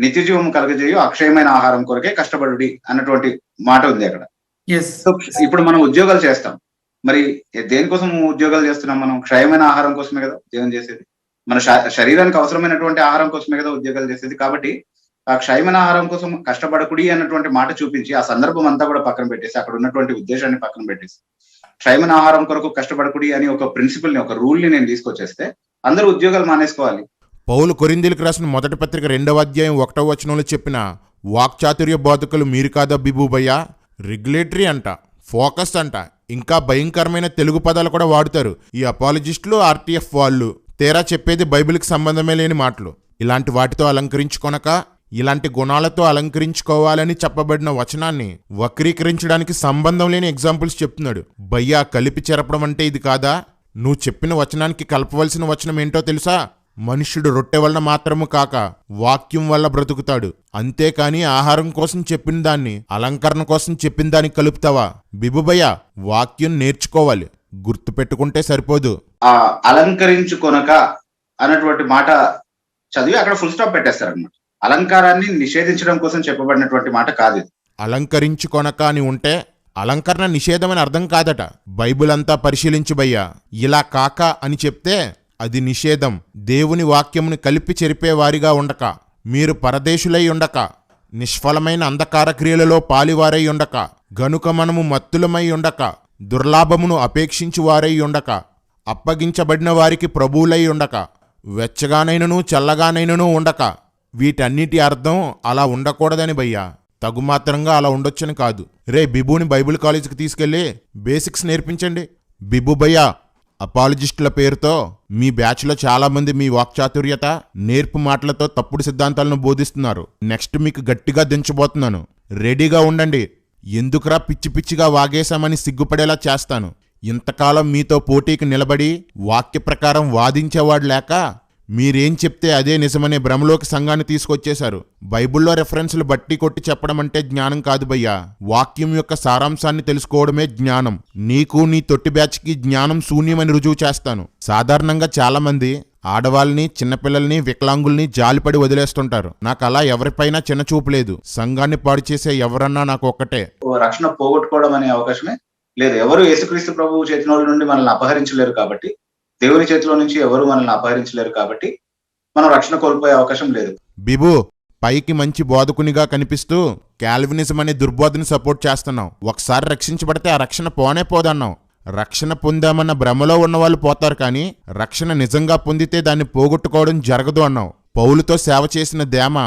నిత్య జీవం కలగజేయు అక్షయమైన ఆహారం కొరకే కష్టపడుడి అన్నటువంటి మాట ఉంది అక్కడ. సో ఇప్పుడు మనం ఉద్యోగాలు చేస్తాం, మరి దేనికోసం ఉద్యోగాలు చేస్తున్నాం? మనం క్షయమైన ఆహారం కోసమే కదా ఉద్యోగం చేసేది, మన శరీరానికి అవసరమైనటువంటి ఆహారం కోసమే కదా ఉద్యోగాలు చేసేది. కాబట్టి ఆ క్షయమైన ఆహారం కోసం కష్టపడకుడి అన్నటువంటి మాట చూపించి ఆ సందర్భం అంతా కూడా పక్కన పెట్టేసి, అక్కడ ఉన్నటువంటి ఉద్దేశాన్ని పక్కన పెట్టేసి, క్షయమైన ఆహారం కొరకు కష్టపడకుడి అని ఒక ప్రిన్సిపల్ ని, ఒక రూల్ ని నేను తీసుకొచ్చేస్తే అందరూ ఉద్యోగాలు మానేసుకోవాలి. పౌలు కొరింథీయులకు రాసిన మొదటి పత్రిక 2వ అధ్యాయం 1వ వచనంలో చెప్పిన వాక్చాతుర్య బోధకులు మీరు కాదా బిబుబయ్య? రెగ్యులేటరీ అంట, ఫోకస్ అంట, ఇంకా భయంకరమైన తెలుగు పదాలు కూడా వాడుతారు ఈ అపాలజిస్టులు, ఆర్టీఎఫ్ వాళ్ళు. తేరా చెప్పేది బైబిల్కి సంబంధమే లేని మాటలు. ఇలాంటి వాటితో అలంకరించుకొనక ఇలాంటి గుణాలతో అలంకరించుకోవాలని చెప్పబడిన వచనాన్ని వక్రీకరించడానికి సంబంధం లేని ఎగ్జాంపుల్స్ చెప్తున్నాడు. భయ్యా, కలిపి చెరపడం అంటే ఇది కాదా? నువ్వు చెప్పిన వచనానికి కలపవలసిన వచనం ఏంటో తెలుసా? మనుష్యుడు రొట్టె వలన మాత్రము కాక వాక్యం వల్ల బ్రతుకుతాడు. అంతేకాని ఆహారం కోసం చెప్పిన దాన్ని అలంకరణ కోసం చెప్పిన దాన్ని కలుపుతావా? బిబుబయ్య, వాక్యం నేర్చుకోవాలి, గుర్తు పెట్టుకుంటే సరిపోదు. అలంకరించుకొనక అన్నటువంటి మాట చదివి అక్కడ ఫుల్ స్టాప్ పెట్టేస్తారు అనమాట. అలంకారాన్ని నిషేధించడం కోసం చెప్పబడినటువంటి మాట కాదు ఇది. అలంకరించుకొనక అని ఉంటే అలంకరణ నిషేధమని అర్థం కాదట. బైబిల్ అంతా పరిశీలించు భయ్యా. ఇలా కాక అని చెప్తే అది నిషేధం. దేవుని వాక్యముని కలిపి చెరిపేవారిగా ఉండక, మీరు పరదేశులై ఉండక, నిష్ఫలమైన అంధకార క్రియలలో పాలివారై ఉండక, గనుక మనము మత్తులమై ఉండక, దుర్లాభమును అపేక్షించువారై ఉండక, అప్పగించబడిన వారికి ప్రభువులై ఉండక, వెచ్చగానైనను చల్లగానైనను ఉండక. వీటన్నిటి అర్థం అలా ఉండకూడదని భయ్యా. తగుమాత్రంగా అలా ఉండొచ్చని కాదు. రే బిబుని బైబిల్ కాలేజీకి తీసుకెళ్ళి బేసిక్స్ నేర్పించండి. బిబు భయ్యా, అపాలజిస్టుల పేరుతో మీ బ్యాచ్లో చాలామంది మీ వాక్చాతుర్యత, నేర్పు మాటలతో తప్పుడు సిద్ధాంతాలను బోధిస్తున్నారు. నెక్స్ట్ మీకు గట్టిగా దించబోతున్నాను, రెడీగా ఉండండి. ఎందుకురా పిచ్చి పిచ్చిగా వాగేశామని సిగ్గుపడేలా చేస్తాను. ఇంతకాలం మీతో పోటీకి నిలబడి వాక్య ప్రకారం వాదించేవాడు లేక మీరేం చెప్తే అదే నిజమనే భ్రమలోకి సంఘాన్ని తీసుకొచ్చేశారు. బైబిల్లో రెఫరెన్స్లు బట్టి కొట్టి చెప్పడం అంటే జ్ఞానం కాదు భయ్యా. వాక్యం యొక్క సారాంశాన్ని తెలుసుకోవడమే జ్ఞానం. నీకు నీ తొట్టి బ్యాచ్కి జ్ఞానం శూన్యమని రుజువు చేస్తాను. సాధారణంగా చాలామంది ఆడవాళ్ళని, చిన్నపిల్లల్ని, వికలాంగుల్ని జాలిపడి వదిలేస్తుంటారు. నాకు అలా ఎవరిపైనా చిన్న చూపు లేదు. సంఘాన్ని పాడు చేసే ఎవరన్నా నాకు ఒక్కటే. రక్షణ పోగొట్టుకోవడం అనే అవకాశమే లేదు. ఎవరు యేసుక్రీస్తు ప్రభువు చేతిలో నుండి మనల్ని అపహరించలేరు కాబట్టి, దేవుని చేతిలో నుంచి ఎవరు మనల్ని అపహరించలేరు కాబట్టి మనం రక్షణ కోల్పోయే అవకాశం లేదు. బిబు, పైకి మంచి బోధకునిగా కనిపిస్తూ కాల్వినిజం అనే దుర్బోధని సపోర్ట్ చేస్తున్నావు. ఒకసారి రక్షించబడితే ఆ రక్షణ పోనే పోదన్నావు. రక్షణ పొందామన్న భ్రమలో ఉన్నవాళ్ళు పోతారు, కానీ రక్షణ నిజంగా పొందితే దాన్ని పోగొట్టుకోవడం జరగదు అన్నావు. పౌలుతో సేవ చేసిన దేమ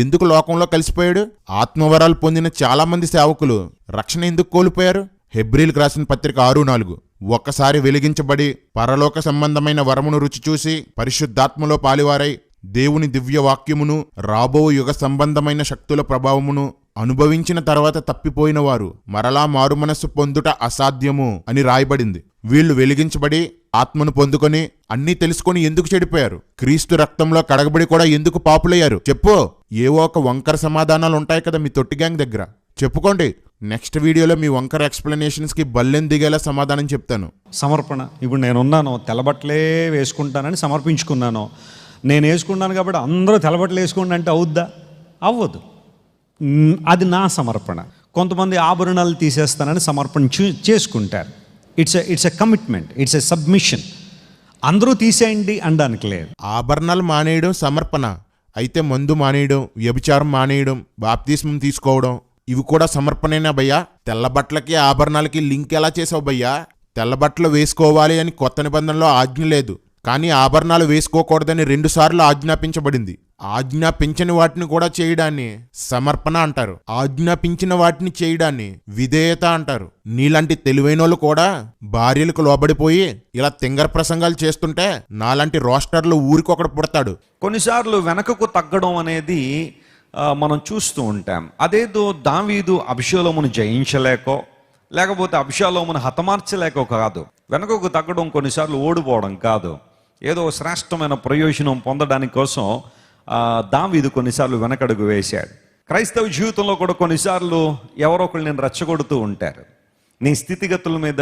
ఎందుకు లోకంలో కలిసిపోయాడు? ఆత్మవరాలు పొందిన చాలా మంది సేవకులు రక్షణ ఎందుకు కోల్పోయారు? హెబ్రీలకు రాసిన పత్రిక 6:4. ఒక్కసారి వెలిగించబడి పరలోక సంబంధమైన వరమును రుచి చూసి పరిశుద్ధాత్మలో పాలివారై దేవుని దివ్య వాక్యమును, రాబో యుగ సంబంధమైన శక్తుల ప్రభావమును అనుభవించిన తర్వాత తప్పిపోయిన వారు మరలా మారుమనస్సు పొందుట అసాధ్యము అని రాయబడింది. వీళ్లు వెలిగించబడి ఆత్మను పొందుకొని అన్నీ తెలుసుకొని ఎందుకు చెడిపోయారు? క్రీస్తు రక్తంలో కడగబడి కూడా ఎందుకు పాపులయ్యారు? చెప్పు. ఏవో ఒక వంకర సమాధానాలు ఉంటాయి కదా మీ తొట్టి గ్యాంగ్ దగ్గర, చెప్పుకోండి. నెక్స్ట్ వీడియోలో మీ వంకర ఎక్స్ప్లెనేషన్స్కి బల్లెం దిగేలా సమాధానం చెప్తాను. సమర్పణ. ఇప్పుడు నేనున్నాను, తెల్లబట్టలే వేసుకుంటానని సమర్పించుకున్నాను. నేను వేసుకున్నాను కాబట్టి అందరూ తెల్లబట్టలు వేసుకోండి అంటే అవుద్దా? అవ్వదు. అది నా సమర్పణ. కొంతమంది ఆభరణాలు తీసేస్తానని సమర్పణ చేసుకుంటారు. It's a commitment, it's a submission. అందరూ తీసేయండి అనడానికి లేదు. ఆభరణాలు మానేయడం సమర్పణ అయితే, మందు మానేయడం, వ్యభిచారం మానేయడం, బాప్తిస్మం తీసుకోవడం ఇవి కూడా సమర్పణేనా భయ్యా? తెల్లబట్టలకి ఆభరణాలకి లింక్ ఎలా చేసావు భయ్యా? తెల్లబట్టలు వేసుకోవాలి అని కొత్త నిబంధనలో ఆజ్ఞ లేదు, కానీ ఆభరణాలు వేసుకోకూడదని 2 సార్లు ఆజ్ఞాపించబడింది. ఆజ్ఞాపించని వాటిని కూడా చేయడాన్ని సమర్పణ అంటారు. ఆజ్ఞాపించిన వాటిని చేయడాన్ని విధేయత అంటారు. నీలాంటి తెలివైనోళ్ళు కూడా భార్యలకు లోబడిపోయి ఇలా తింగర ప్రసంగాలు చేస్తుంటే నాలాంటి రోస్టర్లు ఊరికొకడు పుడతాడు. కొన్నిసార్లు వెనకకు తగ్గడం అనేది మనం చూస్తూ ఉంటాం. అదేదో దావీదు అబ్షాలోమును జయించలేకో లేకపోతే అబ్షాలోమును హతమార్చలేకో కాదు. వెనకకు తగ్గడం కొన్నిసార్లు ఓడిపోవడం కాదు, ఏదో శ్రేష్టమైన ప్రయోజనం పొందడానికి కోసం దావీదు కొన్నిసార్లు వెనకడుగు వేశాడు. క్రైస్తవ జీవితంలో కూడా కొన్నిసార్లు ఎవరో ఒకళ్ళు నేను రెచ్చగొడుతూ ఉంటారు. నీ స్థితిగతుల మీద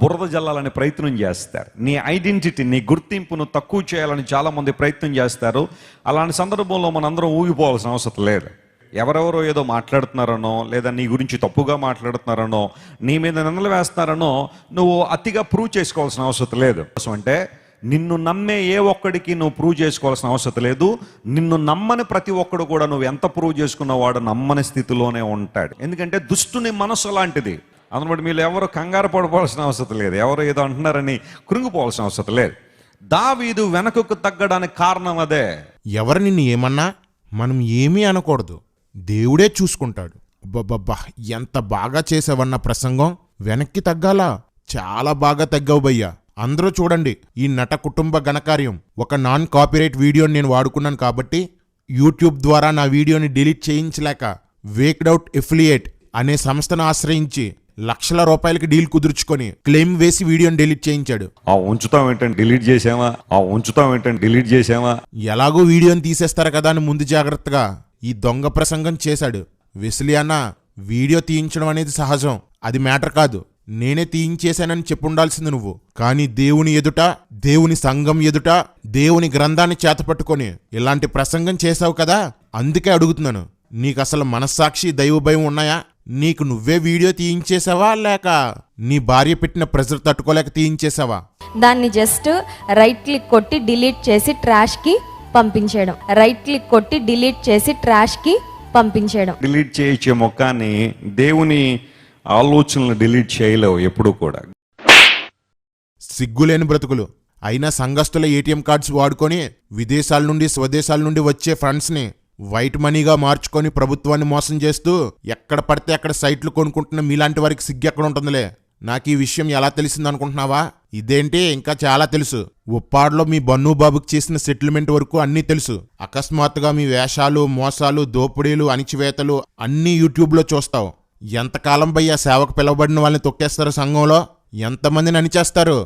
బురద జల్లాలని ప్రయత్నం చేస్తారు. నీ ఐడెంటిటీ, నీ గుర్తింపును తక్కువ చేయాలని చాలామంది ప్రయత్నం చేస్తారు. అలాంటి సందర్భంలో మనందరం ఊగిపోవాల్సిన అవసరం లేదు. ఎవరెవరో ఏదో మాట్లాడుతున్నారనో లేదా నీ గురించి తప్పుగా మాట్లాడుతున్నారనో నీ మీద నిందలు వేస్తున్నారనో నువ్వు అతిగా ప్రూవ్ చేసుకోవాల్సిన అవసరం లేదు. అంటే నిన్ను నమ్మే ఏ ఒక్కడికి నువ్వు ప్రూవ్ చేసుకోవాల్సిన అవసరం లేదు. నిన్ను నమ్మని ప్రతి ఒక్కడు కూడా నువ్వు ఎంత ప్రూవ్ చేసుకున్నవాడు నమ్మని స్థితిలోనే ఉంటాడు. ఎందుకంటే దుష్టుని మనసు అలాంటిది. అందుబట్టి మీరు ఎవరు కంగారు పడిపోవాల్సిన అవసరం లేదు, ఎవరు ఏదో అంటున్నారని కృంగిపోవాల్సిన అవసరం లేదు. దావీదు వెనకకు తగ్గడానికి కారణం అదే. ఎవరు నిన్ను ఏమన్నా మనం ఏమీ అనకూడదు, దేవుడే చూసుకుంటాడు. అబ్బబ్బబ్బా, ఎంత బాగా చేసావన్న ప్రసంగం. వెనక్కి తగ్గాలా? చాలా బాగా తగ్గావు భయ్యా. అందరూ చూడండి, ఈ నట కుటుంబ ఘనకార్యం ఒక నాన్ కాపీరైట్ వీడియోని నేను వాడుకున్నాను కాబట్టి యూట్యూబ్ ద్వారా నా వీడియోని డిలీట్ చేయించలేక వేక్డౌట్ ఎఫిలియేట్ అనే సంస్థను ఆశ్రయించి లక్షల రూపాయలకి డీల్ కుదుర్చుకొని క్లెయిమ్ వేసి వీడియోని డిలీట్ చేయించాడు. ఉంచుతామేంటంటే డిలీట్ చేసామా ఎలాగో వీడియోని తీసేస్తారు కదా అని ముందు జాగ్రత్తగా ఈ దొంగ ప్రసంగం చేశాడు. వెస్లీ అన్న, వీడియో తీయించడం అనేది సహజం, అది మ్యాటర్ కాదు. నేనే తీయించేశానని చెప్పుండాల్సింది నువ్వు. కానీ దేవుని ఎదుట, దేవుని సంఘం ఎదుట, దేవుని గ్రంథాన్ని చేతపట్టుకొని ఇలాంటి ప్రసంగం చేశావు కదా, అందుకే అడుగుతున్నాను, నీకు అసలు మనస్సాక్షి, దైవ భయం ఉన్నాయా? నీకు నువ్వే వీడియో తీయించేసావా లేక నీ భార్య పెట్టిన ప్రెజర్ తట్టుకోలేక తీయించేసావా? దాన్ని జస్ట్ రైట్ క్లిక్ కొట్టి డిలీట్ చేసి ట్రాష్ కి పంపించేయడం. రైట్ క్లిక్ కొట్టి డిలీట్ చేసి ట్రాష్ కి పంపించేయడం. డిలీట్ చేయించే మొక్కాన్ని దేవుని ఆలోచనలు డిలీట్ చేయలేవు ఎప్పుడు కూడా. సిగ్గులేని బ్రతుకులు. అయినా సంఘస్థుల ఏటీఎం కార్డ్స్ వాడుకొని విదేశాల నుండి స్వదేశాల నుండి వచ్చే ఫండ్స్ని వైట్ మనీగా మార్చుకొని ప్రభుత్వాన్ని మోసం చేస్తూ ఎక్కడ పడితే అక్కడ సైట్లు కొనుక్కుంటున్న మీలాంటి వారికి సిగ్గు ఎక్కడ ఉంటుందిలే. నాకు ఈ విషయం ఎలా తెలిసింది అనుకుంటున్నావా? ఇదేంటి, ఇంకా చాలా తెలుసు. ఉప్పాడులో మీ బన్ను బాబుకి చేసిన సెటిల్మెంట్ వరకు అన్నీ తెలుసు. అకస్మాత్తుగా మీ వేషాలు, మోసాలు, దోపిడీలు, అణిచివేతలు అన్నీ యూట్యూబ్లో చూస్తావు. ఎంతకాలం భయ్యా సేవకు పిలవబడిన వాళ్ళని తొక్కేస్తారు సంఘంలో? ఎంతమందిని అణిచేస్తారు,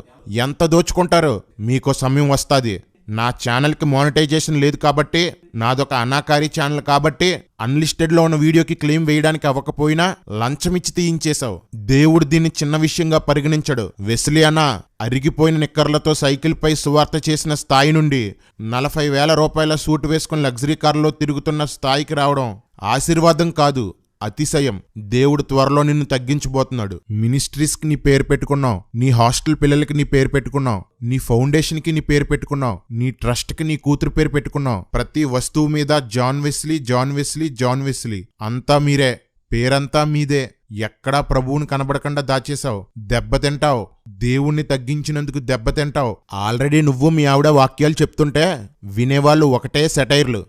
ఎంత దోచుకుంటారు? మీకో సమయం వస్తుంది. నా ఛానల్కి మానిటైజేషన్ లేదు కాబట్టి, నాదొక అనాకారి ఛానల్ కాబట్టి అన్లిస్టెడ్లో ఉన్న వీడియోకి క్లెయిమ్ వేయడానికి అవ్వకపోయినా లంచమిచ్చి తీయించేశావు. దేవుడు దీన్ని చిన్న విషయంగా పరిగణించడు. వెస్లీ అన్న, అరిగిపోయిన నిక్కర్లతో సైకిల్పై సువార్త చేసిన స్థాయి నుండి 40,000 రూపాయల సూట్ వేసుకుని లగ్జరీ కారులో తిరుగుతున్న స్థాయికి రావడం ఆశీర్వాదం కాదు, అతిశయం. దేవుడు త్వరలో నిన్ను తగ్గించబోతున్నాడు. మినిస్ట్రీస్కి నీ పేరు పెట్టుకున్నావు, నీ హాస్టల్ పిల్లలకి నీ పేరు పెట్టుకున్నావు, నీ ఫౌండేషన్కి నీ పేరు పెట్టుకున్నావు, నీ ట్రస్ట్కి నీ కూతురు పేరు పెట్టుకున్నావు. ప్రతి వస్తువు మీద John Wesley, John Wesley, John Wesley. అంతా మీరే, పేరంతా మీదే. ఎక్కడా ప్రభువుని కనబడకుండా దాచేశావు. దెబ్బతింటావు. దేవుణ్ణి తగ్గించినందుకు దెబ్బతింటావు. ఆల్రెడీ నువ్వు మీ ఆవిడ వాక్యాలు చెప్తుంటే వినేవాళ్ళు ఒకటే సెటైర్లు.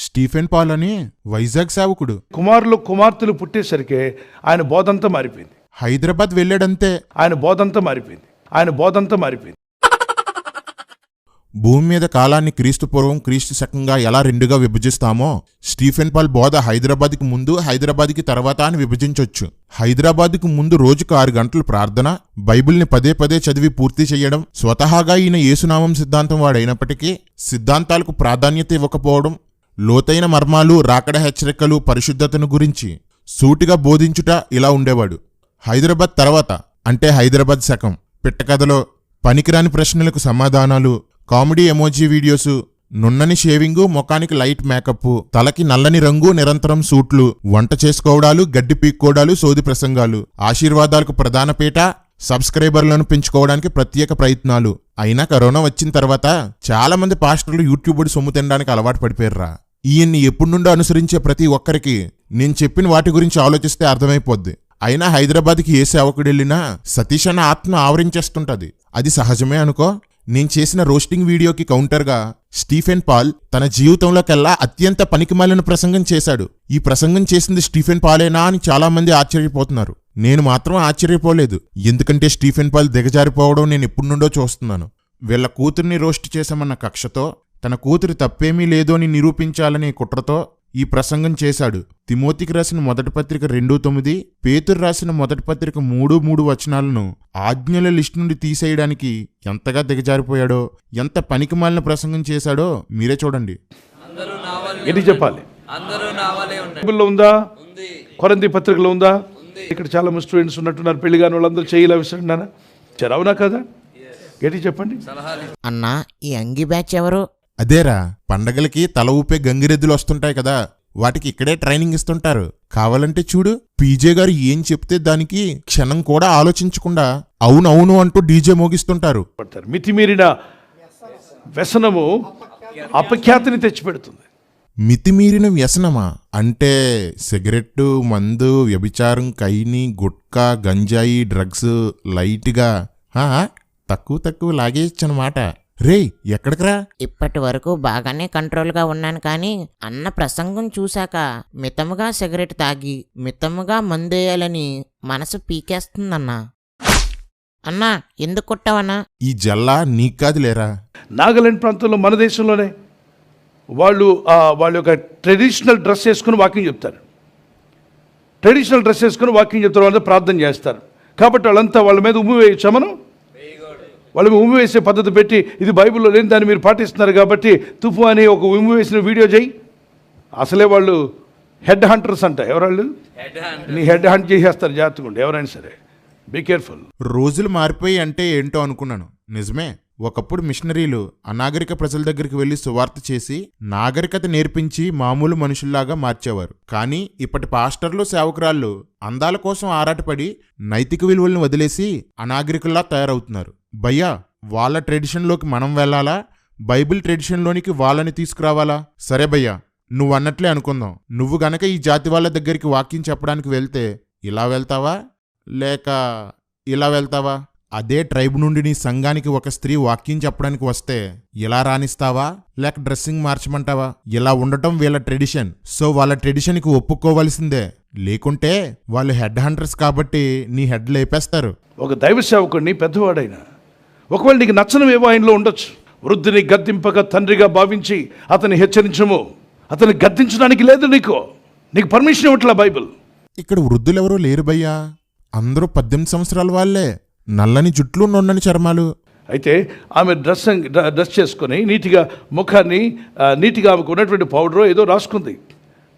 స్టీఫెన్ పాల్ అని వైజాగ్ సేవకుడు కుమార్తెలు పుట్టేసరికి ఆయన బోధంతా మారిపోయింది. హైదరాబాద్ వెళ్ళాడంతే, ఆయన బోధంతా మారిపోయింది. భూమి మీద కాలాన్ని క్రీస్తు పూర్వం, క్రీస్తు శకంగా ఎలా రెండుగా విభజిస్తామో స్టీఫెన్ పాల్ బోధ హైదరాబాద్కి ముందు, హైదరాబాద్కి తర్వాత అని విభజించొచ్చు. హైదరాబాద్కు ముందు రోజుకు 6 గంటలు ప్రార్థన, బైబిల్ని పదే పదే చదివి పూర్తి చేయడం. స్వతహాగా ఈయన యేసునామం సిద్ధాంతం వాడైనప్పటికీ సిద్ధాంతాలకు ప్రాధాన్యత ఇవ్వకపోవడం, లోతైన మర్మాలు, రాకడ హెచ్చరికలు, పరిశుద్ధతను గురించి సూటిగా బోధించుట ఇలా ఉండేవాడు. హైదరాబాద్ తర్వాత అంటే హైదరాబాద్ శకం, పిట్టకథలో పనికిరాని ప్రశ్నలకు సమాధానాలు, కామెడీ ఎమోజీ వీడియోసు, నున్నని షేవింగు, ముఖానికి లైట్ మేకప్, తలకి నల్లని రంగు, నిరంతరం సూట్లు, వంట చేసుకోవడాలు, గడ్డి పీక్కోవడాలు, సోది ప్రసంగాలు, ఆశీర్వాదాలకు ప్రధాన పీట, సబ్స్క్రైబర్లను పెంచుకోవడానికి ప్రత్యేక ప్రయత్నాలు. అయినా కరోనా వచ్చిన తర్వాత చాలా మంది పాస్టర్లు యూట్యూబ్ సొమ్ము తినడానికి అలవాటు పడిపోయారా. ఈయన్ని ఎప్పుడు నుండో అనుసరించే ప్రతి ఒక్కరికి నేను చెప్పిన వాటి గురించి ఆలోచిస్తే అర్థమైపోద్ది. అయినా హైదరాబాద్కి ఏ సేవకుడెళ్ళినా సతీష్ అన్న ఆత్మ ఆవరించేస్తుంటది. అది సహజమే అనుకో. నేను చేసిన రోస్టింగ్ వీడియోకి కౌంటర్గా స్టీఫెన్ పాల్ తన జీవితంలోకెల్లా అత్యంత పనికిమాలిన ప్రసంగం చేశాడు. ఈ ప్రసంగం చేసింది స్టీఫెన్ పాలేనా అని చాలా మంది ఆశ్చర్యపోతున్నారు. నేను మాత్రం ఆశ్చర్యపోలేదు, ఎందుకంటే స్టీఫెన్ పాల్ దిగజారిపోవడం నేను ఎప్పటి నుండో చూస్తున్నాను. వీళ్ళ కూతుర్ని రోస్ట్ చేశామన్న కక్షతో, తన కూతురి తప్పేమీ లేదు అని నిరూపించాలనే కుట్రతో ఈ ప్రసంగం చేశాడు. తిమోతికి రాసిన మొదటి పత్రిక 2:9, పేతురు రాసిన మొదటి పత్రిక 3:3 వచనాలను ఆజ్ఞల లిస్ట్ నుండి తీసేయడానికి ఎంతగా దిగజారిపోయాడో, ఎంత పనికిమాలిన ప్రసంగం చేశాడో మీరే చూడండి. ఏంటి చెప్పాలి? బైబిల్లో ఉందా? కొరింథీ పత్రికలో ఉందా? ఇక్కడ చాలా మంది స్టూడెంట్స్ ఉన్నట్టున్నారు, పెళ్లి కాని వాళ్ళందరూ చేయలే విసండి అవునా కదా? ఏంటి చెప్పండి అన్నా. ఈ అంగి బ్యాచ్ ఎవరు? అదేరా, పండగలకి తల ఊపే గంగిరెద్దులు వస్తుంటాయి కదా, వాటికి ఇక్కడే ట్రైనింగ్ ఇస్తుంటారు. కావాలంటే చూడు, పీజే గారు ఏం చెప్తే దానికి క్షణం కూడా ఆలోచించకుండా అవునవును అంటూ డీజే మోగిస్తుంటారు. మితిమీరిన వ్యసనము అపఖ్యాతిని తెచ్చిపెడుతుంది. మితిమీరిన వ్యసనమా అంటే సిగరెట్టు, మందు, వ్యభిచారం, కైని, గుట్కా, గంజాయి, డ్రగ్స్ లైట్గా తక్కువ లాగేయచ్చనమాట. రే ఎక్కడికరా? ఇప్పటి వరకు బాగానే కంట్రోల్గా ఉన్నాను, కానీ అన్న ప్రసంగం చూశాక మితముగా సిగరెట్ తాగి మితముగా మందేయాలని మనసు పీకేస్తుందన్నా. అన్నా ఎందుకు కొట్టావన్నా? ఈ జల్లా నీకు కాదు లేరా. నాగాలాండ్ ప్రాంతంలో మన దేశంలోనే వాళ్ళు యొక్క ట్రెడిషనల్ డ్రెస్ వేసుకుని వాకింగ్ చెప్తారు. ట్రెడిషనల్ డ్రెస్ వేసుకుని వాకింగ్ చెప్తారు, వాళ్ళంతా ప్రార్థన చేస్తారు. కాబట్టి వాళ్ళంతా వాళ్ళ మీద ఉమ్మి వేయచ్చా? మనం వాళ్ళు ఉమ్మి వేసే పద్ధతి పెట్టి ఇది బైబిల్లో లేని దాన్ని మీరు పాటిస్తున్నారు కాబట్టి తుఫు అని ఒక ఉమ్మి వేసిన వీడియో చేయి. అసలే వాళ్ళు హెడ్ హంటర్స్ అంట. ఎవరాళ్ళు? నీ హెడ్ హంట్ చేసేస్తారు, జాగ్రత్తగా ఉండి ఎవరైనా సరే, బీ కేర్ఫుల్. రోజులు మారిపోయి అంటే ఏంటో అనుకున్నాను. నిజమే, ఒకప్పుడు మిషనరీలు అనాగరిక ప్రజల దగ్గరికి వెళ్లి సువార్త చేసి నాగరికత నేర్పించి మామూలు మనుషుల్లాగా మార్చేవారు. కానీ ఇప్పటి పాస్టర్లు, సేవకురాళ్ళు అందాల కోసం ఆరాటపడి నైతిక విలువలను వదిలేసి అనాగరికుల్లా తయారవుతున్నారు. భయ్యా, వాళ్ళ ట్రెడిషన్లోకి మనం వెళ్ళాలా, బైబిల్ ట్రెడిషన్లోనికి వాళ్ళని తీసుకురావాలా? సరే భయ్యా, నువ్వు అన్నట్లే అనుకుందాం. నువ్వు గనక ఈ జాతి వాళ్ళ దగ్గరికి వాక్యం చెప్పడానికి వెళ్తే ఇలా వెళ్తావా లేక ఇలా వెళ్తావా? అదే ట్రైబ్ నుండి నీ సంఘానికి ఒక స్త్రీ వాక్యం చెప్పడానికి వస్తే ఇలా రాణిస్తావా లేక డ్రెస్సింగ్ మార్చమంటావా? ఇలా ఉండటం వీళ్ళ ట్రెడిషన్. సో వాళ్ళ ట్రెడిషన్కి ఒప్పుకోవలసిందే, లేకుంటే వాళ్ళు హెడ్ హంటర్స్ కాబట్టి నీ హెడ్ లేపేస్తారు. ఒక దైవ సేవకుడిని పెద్దవాడైనా ఒకవేళ నీకు నచ్చనివేవో ఆయనలో ఉండొచ్చు. వృద్ధిని గద్దింపక తండ్రిగా భావించి అతన్ని హెచ్చరించము. అతన్ని గద్దించడానికి లేదు, నీకు పర్మిషన్ ఇవ్వట్లా బైబిల్. ఇక్కడ వృద్ధులెవరూ లేరు భయ్యా, అందరూ 18 సంవత్సరాల వాళ్ళే, నల్లని జుట్లు, నొన్నని చర్మాలు. అయితే ఆమె డ్రెస్ చేసుకొని నీట్గా ముఖాన్ని నీట్గా ఆమెకు ఉన్నటువంటి పౌడర్ ఏదో రాసుకుంది.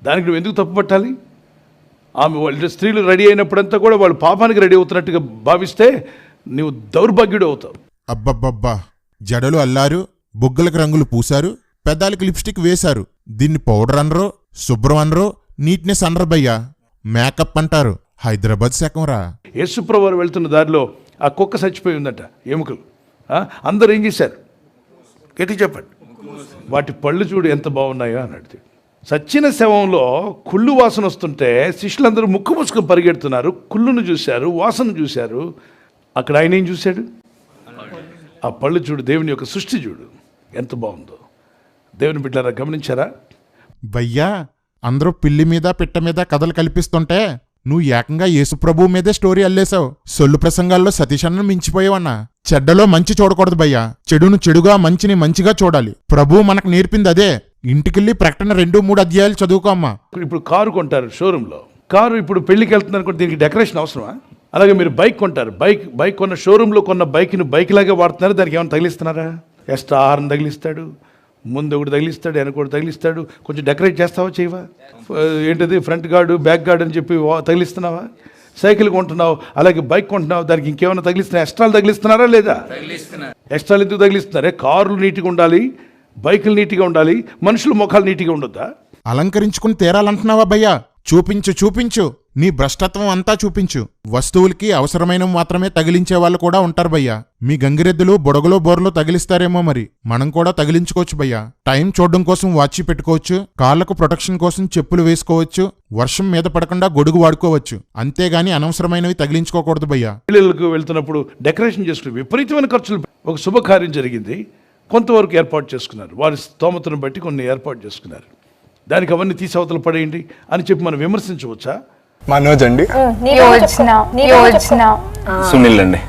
దానికి నువ్వు ఎందుకు తప్పు పట్టాలి? ఆమె వాళ్ళ స్త్రీలు రెడీ అయినప్పుడంతా కూడా వాళ్ళు పాపానికి రెడీ అవుతున్నట్టుగా భావిస్తే నువ్వు దౌర్భాగ్యుడు అవుతావు. అబ్బబ్బబ్బా, జడలు అల్లారు, బొగ్గలకు రంగులు పూశారు, పెదాలకి లిప్స్టిక్ వేశారు. దీన్ని పౌడర్ అనరో, శుభ్రం అనరో, నీట్నెస్ అనరు భయ్యా, మేకప్ అంటారు. హైదరాబాద్ శకంరా. యేసుప్రభువారు వెళ్తున్న దారిలో ఆ కుక్క చచ్చిపోయి ఉందట, ఎముకలు. అందరూ ఏం చేశారు? గట్టి చెప్పండి. వాటి పళ్ళు చూడు ఎంత బాగున్నాయో అన్నాడు. సచ్చిన శవంలో కుళ్ళు వాసన వస్తుంటే శిష్యులందరూ ముక్కు ముసుకు పరిగెడుతున్నారు. కుళ్ళును చూశారు, వాసన చూశారు. అక్కడ ఆయన ఏం చూశాడు? ఆ పళ్ళు చూడు, దేవుని యొక్క సృష్టి చూడు ఎంత బాగుందో. దేవుని బిడ్డలారా గమనించారా? భయ్యా, అందరూ పిల్లి మీద పిట్ట మీద కథలు కల్పిస్తుంటే నువ్వు ఏకంగా యేసుప్రభువు మీదే స్టోరీ అల్లేశావు. సొల్లు ప్రసంగాల్లో సతీషన్నను మించిపోయావన్నా. చెడ్డలో మంచి చూడకూడదు భయ్యా, చెడును చెడుగా, మంచిని మంచిగా చూడాలి. ప్రభువు మనకు నేర్పింది అదే. ఇంటికెళ్ళి ప్రకటన 2-3 అధ్యాయాలు చదువుకోమ్మా. ఇప్పుడు కారు కొంటారు షోరూంలో. కారు ఇప్పుడు పెళ్లికి వెళ్తున్నారు కూడా, దీనికి డెకరేషన్ అవసరమా? అలాగే మీరు బైక్ కొంటారు, బైక్ కొన్న షోరూంలో కొన్న బైక్ని బైక్ లాగే వాడుతున్నారు. దానికి ఏమైనా తగిలిస్తున్నారా? ఎక్స్ట్రా హార్న్ తగిలిస్తాడు, ముందు ఒకటి తగిలిస్తాడు, వెనక ఒకటి తగిలిస్తాడు. కొంచెం డెకరేట్ చేస్తావా చేయవా? ఏంటిది ఫ్రంట్ గార్డు, బ్యాక్ గార్డు అని చెప్పి తగిలిస్తున్నావా? సైకిల్ కొంటున్నావు, అలాగే బైక్ కొంటున్నావు, దానికి ఇంకేమైనా తగిలిస్తున్నా? ఎక్స్ట్రాలు తగిలిస్తున్నారా లేదా? ఎక్స్ట్రాలు ఎందుకు తగిలిస్తున్నారే? కార్లు నీట్గా ఉండాలి, బైకులు నీట్గా ఉండాలి, మనుషుల ముఖాలు నీట్గా ఉండొద్దా? అలంకరించుకుని తీరాలంటున్నావా భయ్యా? చూపించు చూపించు, నీ భ్రష్టత్వం అంతా చూపించు. వస్తువులకి అవసరమైన మాత్రమే తగిలించే వాళ్ళు కూడా ఉంటారు భయ్యా. మీ గంగిరెద్దులు బుడగలో బోర్లో తగిలిస్తారేమో, మరి మనం కూడా తగిలించుకోవచ్చు భయ్యా. టైం చూడడం కోసం వాచి పెట్టుకోవచ్చు, కాళ్లకు ప్రొటెక్షన్ కోసం చెప్పులు వేసుకోవచ్చు, వర్షం మీద పడకుండా గొడుగు వాడుకోవచ్చు. అంతేగాని అనవసరమైనవి తగిలించుకోకూడదు భయ్యా. పెళ్లిళ్ళకు వెళ్తున్నప్పుడు డెకరేషన్ చేసుకుని విపరీతమైన ఖర్చులు. ఒక శుభకార్యం జరిగింది, కొంతవరకు ఏర్పాటు చేసుకున్నారు, వారి స్తోమతను బట్టి కొన్ని ఏర్పాటు చేసుకున్నారు. దానికి అవన్నీ తీసి అవతల పడేయండి అని చెప్పి మనం విమర్శించవచ్చా? మనోజ్ అండి, సునీల్ అండి.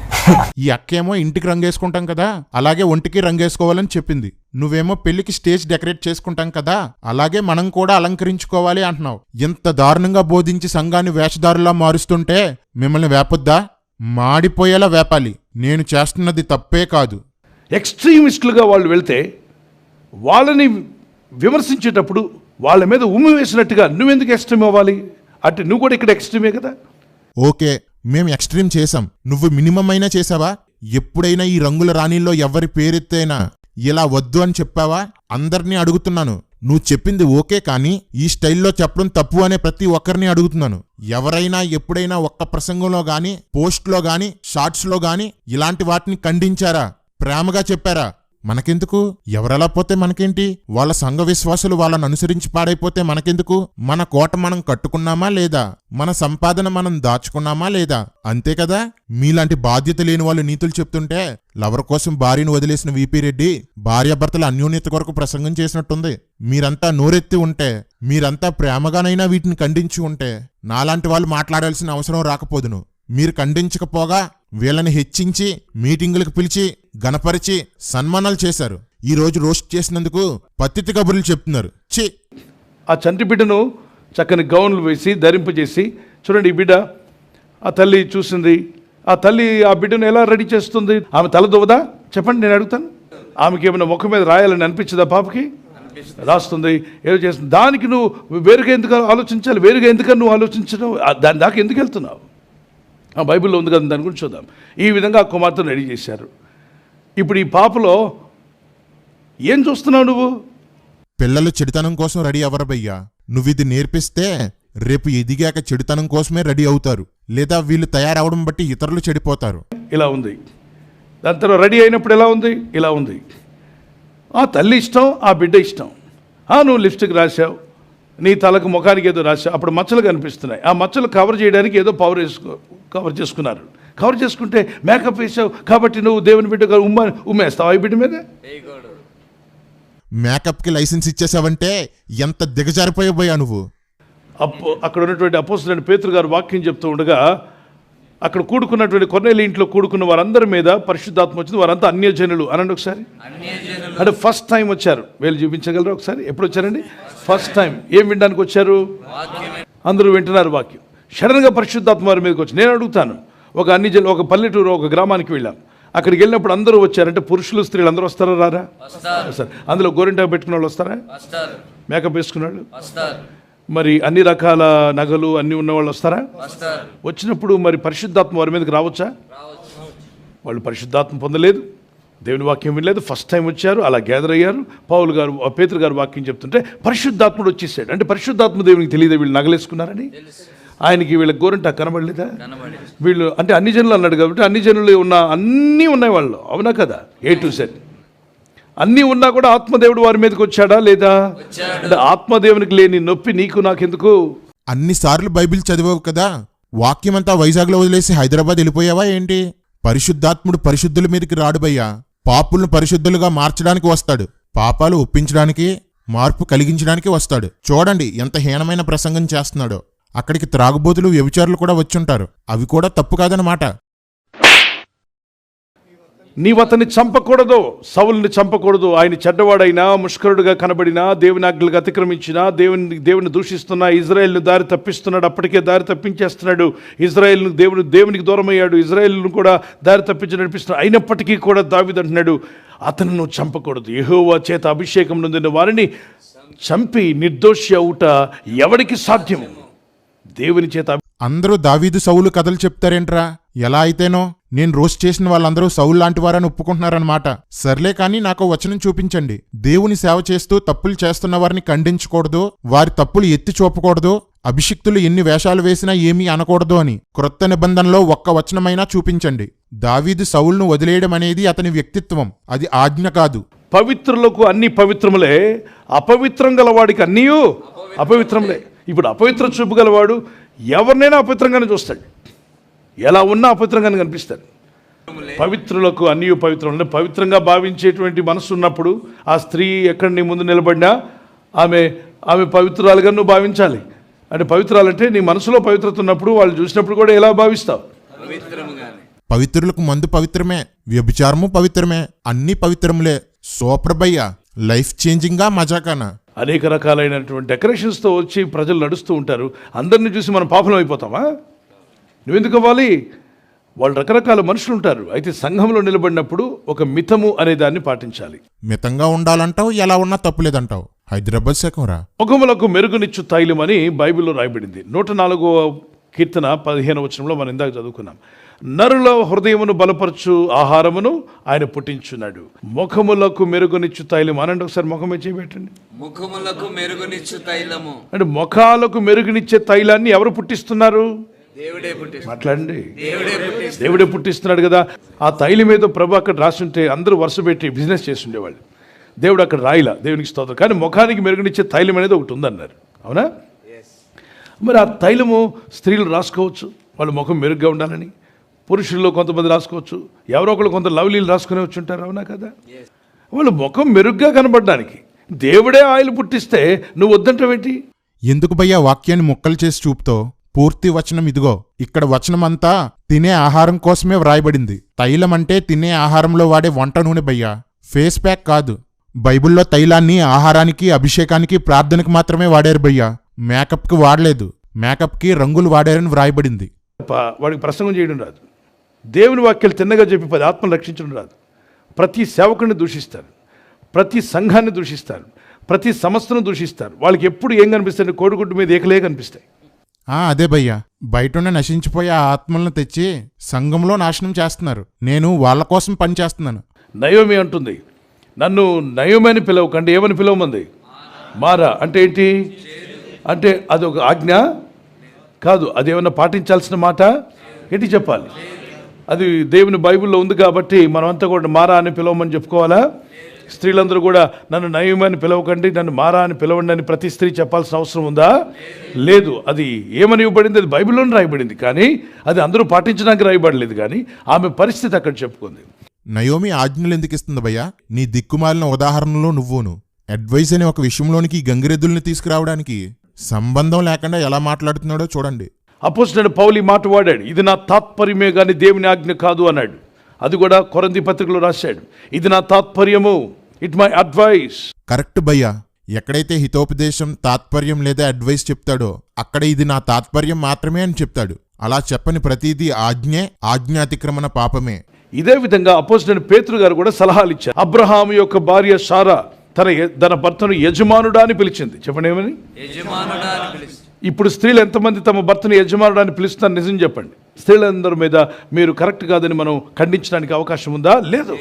ఈ అక్కేమో ఇంటికి రంగేసుకుంటాం కదా, అలాగే ఒంటికి రంగేసుకోవాలని చెప్పింది. నువ్వేమో పెళ్లికి స్టేజ్ డెకరేట్ చేసుకుంటాం కదా, అలాగే మనం కూడా అలంకరించుకోవాలి అంటున్నావు. ఇంత దారుణంగా బోధించి సంఘాన్ని వేషధారులా మారుస్తుంటే మిమ్మల్ని వేపొద్దా? మాడిపోయేలా వేపాలి. నేను చేస్తున్నది తప్పే కాదు. ఎక్స్ట్రీమిస్టులుగా వాళ్ళు వెళ్తే వాళ్ళని విమర్శించేటప్పుడు వాళ్ళ మీద ఉమ్మి వేసినట్టుగా నువ్వెందుకు ఎక్స్ట్రీమ్ అవ్వాలి? అంటే నువ్వు కూడా ఇక్కడ ఎక్స్ట్రీమే కదా. ఓకే, మేం ఎక్స్ట్రీమ్ చేశాం, నువ్వు మినిమం అయినా చేసావా? ఎప్పుడైనా ఈ రంగుల రాణిల్లో ఎవరి పేరెత్తైనా ఇలా వద్దు అని చెప్పావా? అందరినీ అడుగుతున్నాను. నువ్వు చెప్పింది ఓకే, కానీ ఈ స్టైల్లో చెప్పడం తప్పు అనే ప్రతి ఒక్కరిని అడుగుతున్నాను. ఎవరైనా ఎప్పుడైనా ఒక్క ప్రసంగంలో గాని, పోస్ట్లో గాని, షార్ట్స్లో గాని ఇలాంటి వాటిని ఖండించారా? ప్రేమగా చెప్పారా? మనకెందుకు? ఎవరెలా పోతే మనకేంటి? వాళ్ళ సంఘ విశ్వాసులు వాళ్ళని అనుసరించి పాడైపోతే మనకెందుకు? మన కోట మనం కట్టుకున్నామా లేదా? మన సంపాదన మనం దాచుకున్నామా లేదా? అంతే కదా. మీలాంటి బాధ్యత లేని వాళ్ళు నీతులు చెప్తుంటే లవర్ కోసం భార్యను వదిలేసిన వీపీ రెడ్డి భార్యాభర్తల అన్యోన్యత కొరకు ప్రసంగం చేసినట్టుంది. మీరంతా నోరెత్తి ఉంటే, మీరంతా ప్రేమగానైనా వీటిని ఖండించి ఉంటే నాలాంటి వాళ్ళు మాట్లాడాల్సిన అవసరం రాకపోదును. మీరు ఖండించకపోగా వీళ్ళని హెచ్చించి మీటింగులకు పిలిచి గణపరిచి సన్మానాలు చేశారు. ఈ రోజు రోస్ట్ చేసినందుకు పత్తితి కబుర్లు చెప్తున్నారు. ఛీ! ఆ చంటి బిడ్డను చక్కని గౌన్లు వేసి ధరింపజేసి, చూడండి ఈ బిడ్డ, ఆ తల్లి చూసింది, ఆ తల్లి ఆ బిడ్డను ఎలా రెడీ చేస్తుంది? ఆమె తల దువ్వదా? చెప్పండి, నేను అడుగుతాను. ఆమెకి ఏమైనా ముఖం మీద రాయాలని అనిపించదా? పాపకి రాస్తుంది, ఏదో చేస్తుంది. దానికి నువ్వు వేరుగా ఎందుకు ఆలోచించాలి? వేరుగా ఎందుకని నువ్వు ఆలోచించడం? దాని దాకా ఎందుకు వెళ్తున్నావు? ఆ బైబిల్లో ఉంది కదా, దాని గురించి చూద్దాం. ఈ విధంగా ఆ కుమార్తెను రెడీ చేశారు. ఇప్పుడు ఈ పాపలో ఏం చూస్తున్నావు నువ్వు? పిల్లలు చెడుతనం కోసం రెడీ అవ్వరబయ్యా. నువ్విది నేర్పిస్తే రేపు ఎదిగాక చెడుతనం కోసమే రెడీ అవుతారు, లేదా వీళ్ళు తయారవడం బట్టి ఇతరులు చెడిపోతారు. ఇలా ఉంది. దాని తర్వాత రెడీ అయినప్పుడు ఎలా ఉంది? ఇలా ఉంది. ఆ తల్లి ఇష్టం, ఆ బిడ్డ ఇష్టం. నువ్వు లిప్స్టిక్ రాశావు, నీ తలకు ముఖానికి ఏదో రాశావు, అప్పుడు మచ్చలు కనిపిస్తున్నాయి. ఆ మచ్చలు కవర్ చేయడానికి ఏదో కవర్ చేసుకున్నారు. కవర్ చేసుకుంటే మేకప్ వేసావు కాబట్టి నువ్వు దేవుని బిడ్డ ఉమ్మేస్తావు ఈ బిడ్డ మీద. మేకప్కి లైసెన్స్ ఇచ్చేసావంటే ఎంత దిగజారిపోయా నువ్వు. అక్కడ ఉన్నటువంటి అపోస్తలుడైన పేతురు గారు వాక్యం చెప్తూ ఉండగా, అక్కడ కూడుకున్నటువంటి కొర్నేలి ఇంట్లో కూడుకున్న వారందరి మీద పరిశుద్ధాత్మ వచ్చింది. వారంతా అన్యజనులు అనండి ఒకసారి. అంటే ఫస్ట్ టైం వచ్చారు. వీళ్ళు చూపించగలరు ఒకసారి? ఎప్పుడు వచ్చారండి? First time. ఏం వినడానికి వచ్చారు? అందరూ వింటున్నారు వాక్యం. సడన్గా పరిశుద్ధాత్మ వారి మీదకి వచ్చి, నేను అడుగుతాను, ఒక అన్యజనులు ఒక పల్లెటూరు ఒక గ్రామానికి వెళ్ళాం. అక్కడికి వెళ్ళినప్పుడు అందరూ వచ్చారంటే పురుషులు స్త్రీలు అందరూ వస్తారా? రారా? సార్, అందులో గోరింటా పెట్టుకున్న వాళ్ళు వస్తారా? మేకప్ వేసుకున్న వాళ్ళు? మరి అన్ని రకాల నగలు అన్నీ ఉన్నవాళ్ళు వస్తారా? వచ్చినప్పుడు మరి పరిశుద్ధాత్మ వారి మీదకి రావచ్చా? వాళ్ళు పరిశుద్ధాత్మ పొందలేదు, దేవుని వాక్యం వినలేదు, ఫస్ట్ టైం వచ్చారు, అలా గ్యాదర్ అయ్యారు. పౌలు గారు పేతురు గారు వాక్యం చెప్తుంటే పరిశుద్ధాత్ముడు వచ్చేసాడు. అంటే పరిశుద్ధాత్మ దేవునికి తెలియదా వీళ్ళు నగలేసుకున్నారని? ఆయనకి వీళ్ళకి గోరంటా కనబడలేదా? వీళ్ళు అంటే అన్ని జనులు అన్నాడు కాబట్టి అన్ని జనులు అన్నీ ఉన్నాయి వాళ్ళు, అవునా కదా? A to Z అన్నీ ఉన్నా కూడా ఆత్మదేవుడు వారి మీదకి వచ్చాడా లేదా? అంటే ఆత్మదేవునికి లేని నొప్పి నీకు నాకెందుకు? అన్నిసార్లు బైబిల్ చదివావు కదా, వాక్యమంతా వైజాగ్లో వదిలేసి హైదరాబాద్ వెళ్ళిపోయావా ఏంటి? పరిశుద్ధాత్ముడు పరిశుద్ధుల మీదకి రాడుబయ్యా. పాపులను పరిశుద్ధులుగా మార్చడానికి వస్తాడు, పాపాలు ఒప్పించడానికి, మార్పు కలిగించడానికి వస్తాడు. చూడండి ఎంత హీనమైన ప్రసంగం చేస్తున్నాడో. అక్కడికి త్రాగుబోతులు వ్యభిచారులు కూడా వచ్చుంటారు, అవి కూడా తప్పు కాదనమాట. నీవు అతన్ని చంపకూడదు, సౌలుని చంపకూడదు. ఆయన చెడ్డవాడైనా, ముష్కరుడుగా కనబడినా, దేవుని ఆజ్ఞలకు అతిక్రమించినా, దేవుని దూషిస్తున్నా, ఇజ్రాయెల్ను దారి తప్పిస్తున్నాడు. అప్పటికే దారి తప్పించేస్తున్నాడు. ఇజ్రాయెల్ను దేవునికి దూరమయ్యాడు, ఇజ్రాయెల్ను కూడా దారి తప్పించి నడిపిస్తున్నాడు. అయినప్పటికీ కూడా దావీదు అంటున్నాడు, అతను నువ్వు చంపకూడదు. యెహోవా చేత అభిషేకం నొందిన వారిని చంపి నిర్దోషి అవుట ఎవరికి సాధ్యము? దేవుని చేత. అందరూ దావీదు సౌలు కథలు చెప్తారేంట్రా? ఎలా అయితేనో నేను రోస్ట్ చేసిన వాళ్ళందరూ సౌలు లాంటి వారని ఒప్పుకుంటున్నారన్నమాట. సర్లే కానీ నాకు వచనం చూపించండి. దేవుని సేవ చేస్తూ తప్పులు చేస్తున్న వారిని ఖండించకూడదు, వారి తప్పులు ఎత్తి చూపకూడదు, అభిషిక్తులు ఎన్ని వేషాలు వేసినా ఏమీ అనకూడదు అని క్రొత్త నిబంధనలో ఒక్క వచనమైనా చూపించండి. దావీదు సౌలును వదిలేయడం అనేది అతని వ్యక్తిత్వం, అది ఆజ్ఞ కాదు. పవిత్రులకు అన్ని పవిత్రములే, అపవిత్రం గలవాడికి అన్నీ అపవిత్రములే. ఇప్పుడు అపవిత్ర చూపు గలవాడు ఎవరినైనా అపవిత్రంగానే చూస్తాడు, ఎలా ఉన్నా అపవిత్రంగానే కనిపిస్తాడు. పవిత్రులకు అన్నీ పవిత్రములే. పవిత్రంగా భావించేటువంటి మనసు ఉన్నప్పుడు ఆ స్త్రీ ఎక్కడ నీ ముందు నిలబడినా ఆమె పవిత్రురాలుగా నువ్వు భావించాలి. అంటే పవిత్రాలంటే నీ మనసులో పవిత్రత ఉన్నప్పుడు వాళ్ళు చూసినప్పుడు కూడా ఎలా భావిస్తావు? పవిత్రులకు మందు పవిత్రమే, వ్యభిచారము పవిత్రమే, అన్ని పవిత్రములే. సూపర్ భయ్యా, లైఫ్ చేంజింగ్గా మజాకానా. అనేక రకాలైనటువంటి డెకరేషన్స్తో వచ్చి ప్రజలు నడుస్తూ ఉంటారు. అందరిని చూసి మనం పాపలం అయిపోతామా? నువ్వెందుకు అవ్వాలి? వాళ్ళు రకరకాల మనుషులు ఉంటారు. అయితే సంఘంలో నిలబడినప్పుడు ఒక మితము అనే దాన్ని పాటించాలి. మితంగా ఉండాలంటావు, ఎలా ఉన్నా తప్పులేదంటావు. హైదరాబాద్ శకంరా. ముఖములకు మెరుగునిచ్చు తైలం అని బైబిల్లో రాయబడింది. 104వ కీర్తన 15వ వచనంలో మనం ఇందాక చదువుకున్నాం. నరుల హృదయమును బలపరచు ఆహారమును ఆయన పుట్టించున్నాడు. ముఖములకు మెరుగునిచ్చు తైలం అనండి. ఒకసారి ముఖమే చేయబెట్టండి. ముఖములకు మెరుగునిచ్చు తైలము అంటే ముఖాలకు మెరుగునిచ్చే తైలాన్ని ఎవరు పుట్టిస్తున్నారు? మాట్లాడండి. దేవుడే పుట్టిస్తున్నాడు కదా. ఆ తైలం ఏదో ప్రభు అక్కడ రాసుంటే అందరూ వరుస పెట్టి బిజినెస్ చేస్తుండేవాళ్ళు. దేవుడు అక్కడ రాయిలా, దేవునికి స్తోత్రం. కానీ ముఖానికి మెరుగునిచ్చే తైలం అనేది ఒకటి ఉందన్నారు, అవునా? మరి ఆ తైలము స్త్రీలు రాసుకోవచ్చు, వాళ్ళ ముఖం మెరుగ్గా ఉండాలని. పురుషుల్లో కొంతమంది రాసుకోవచ్చు, ఎవరో ఒకళ్ళు కొంత లవ్లీలు రాసుకునే వచ్చి ఉంటారు, అవునా కదా? వాళ్ళు ముఖం మెరుగ్గా కనబడడానికి దేవుడే ఆయిల్ పుట్టిస్తే నువ్వు వద్దంటావేంటి? ఎందుకు భయ్యా వాక్యాన్ని ముక్కలు చేసి చూపుతో? పూర్తి వచనం ఇదిగో. ఇక్కడ వచనమంతా తినే ఆహారం కోసమే వ్రాయబడింది. తైలం అంటే తినే ఆహారంలో వాడే వంట నూనె భయ్యా, ఫేస్ ప్యాక్ కాదు. బైబిల్లో తైలాన్ని ఆహారానికి, అభిషేకానికి, ప్రార్థనకు మాత్రమే వాడారు భయ్యా, మేకప్కి వాడలేదు. మేకప్కి రంగులు వాడారని వ్రాయబడింది. వాడికి ప్రసంగం చేయడం రాదు, దేవుని వాక్యాలు తిన్నగా చెప్పి 10 ఆత్మలు రక్షించడం రాదు. ప్రతి సేవకుడిని దూషిస్తారు, ప్రతి సంఘాన్ని దూషిస్తారు, ప్రతి సంస్థను దూషిస్తారు. వాళ్ళకి ఎప్పుడు ఏం కనిపిస్తాయి? కోడిగుడ్డు మీద ఏకలే కనిపిస్తాయి. అదే భయ్యా, బయటనే నశించిపోయే ఆత్మలను తెచ్చి సంఘంలో నాశనం చేస్తున్నారు. నేను వాళ్ళ కోసం పని చేస్తున్నాను. నయోమి అంటుంది, నన్ను నయోమి అని పిలవకండి, ఏమని పిలవమంది? మారా. అంటే ఏంటి? అంటే అదొక ఆజ్ఞ కాదు, అదేమన్నా పాటించాల్సిన మాట ఏంటి చెప్పాలి? అది దేవుని బైబిల్లో ఉంది కాబట్టి మనమంతా కూడా మారా అని పిలవమని చెప్పుకోవాలా? స్త్రీలందరూ కూడా నన్ను నయోమి అని పిలవకండి, నన్ను మారా అని పిలవండి అని ప్రతి స్త్రీ చెప్పాల్సిన అవసరం ఉందా? లేదు. అది ఏమని ఇవ్వబడింది? అది బైబిల్లోనే రాయబడింది, కానీ అది అందరూ పాటించడానికి రాయబడలేదు. కానీ ఆమె పరిస్థితి అక్కడ చెప్పుకుంది. నయోమి ఆజ్ఞలు ఎందుకు ఇస్తుంది భయ్యా? నీ దిక్కుమాలిన ఉదాహరణలో నువ్వును అడ్వైస్ అనే ఒక విషయంలోనికి గంగిరెద్దుల్ని తీసుకురావడానికి సంబంధం లేకుండా ఎలా మాట్లాడుతున్నాడో చూడండి. అపోస్తలుడైన పౌలు ఈ మాట వాడాడు, ఇది నా తాత్పర్యమే కానీ దేవుని ఆజ్ఞ కాదు అన్నాడు. అది కూడా కొరింథీ పత్రికలో రాశాడు, ఇది నా తాత్పర్యము, ఇట్ మై అడ్వైస్. కరెక్ట్ భయ్యా. ఎక్కడైతే హితోపదేశం, తాత్పర్యం లేదా అడ్వైస్ చెప్తాడో అక్కడ ఇది నా తాత్పర్యం మాత్రమే అని చెప్తాడు. అలా చెప్పని ప్రతిదీ ఆజ్ఞే, ఆజ్ఞాతిక్రమణ పాపమే. ఇదే విధంగా అపోస్తలుడైన పేతురు గారు కూడా సలహాలు ఇచ్చారు. అబ్రహాము యొక్క భార్య సారా తన భర్తను యజమానుడా అని పిలిచింది. చెప్పండి, ఏమని? ఇప్పుడు స్త్రీలు ఎంతమంది తమ భర్తను యజమానుడా అని పిలుస్తున్నారు? నిజం చెప్పండి. స్త్రీలందరి మీద మీరు కరెక్ట్ కాదని మనం ఖండించడానికి అవకాశం ఉందా? లేదు.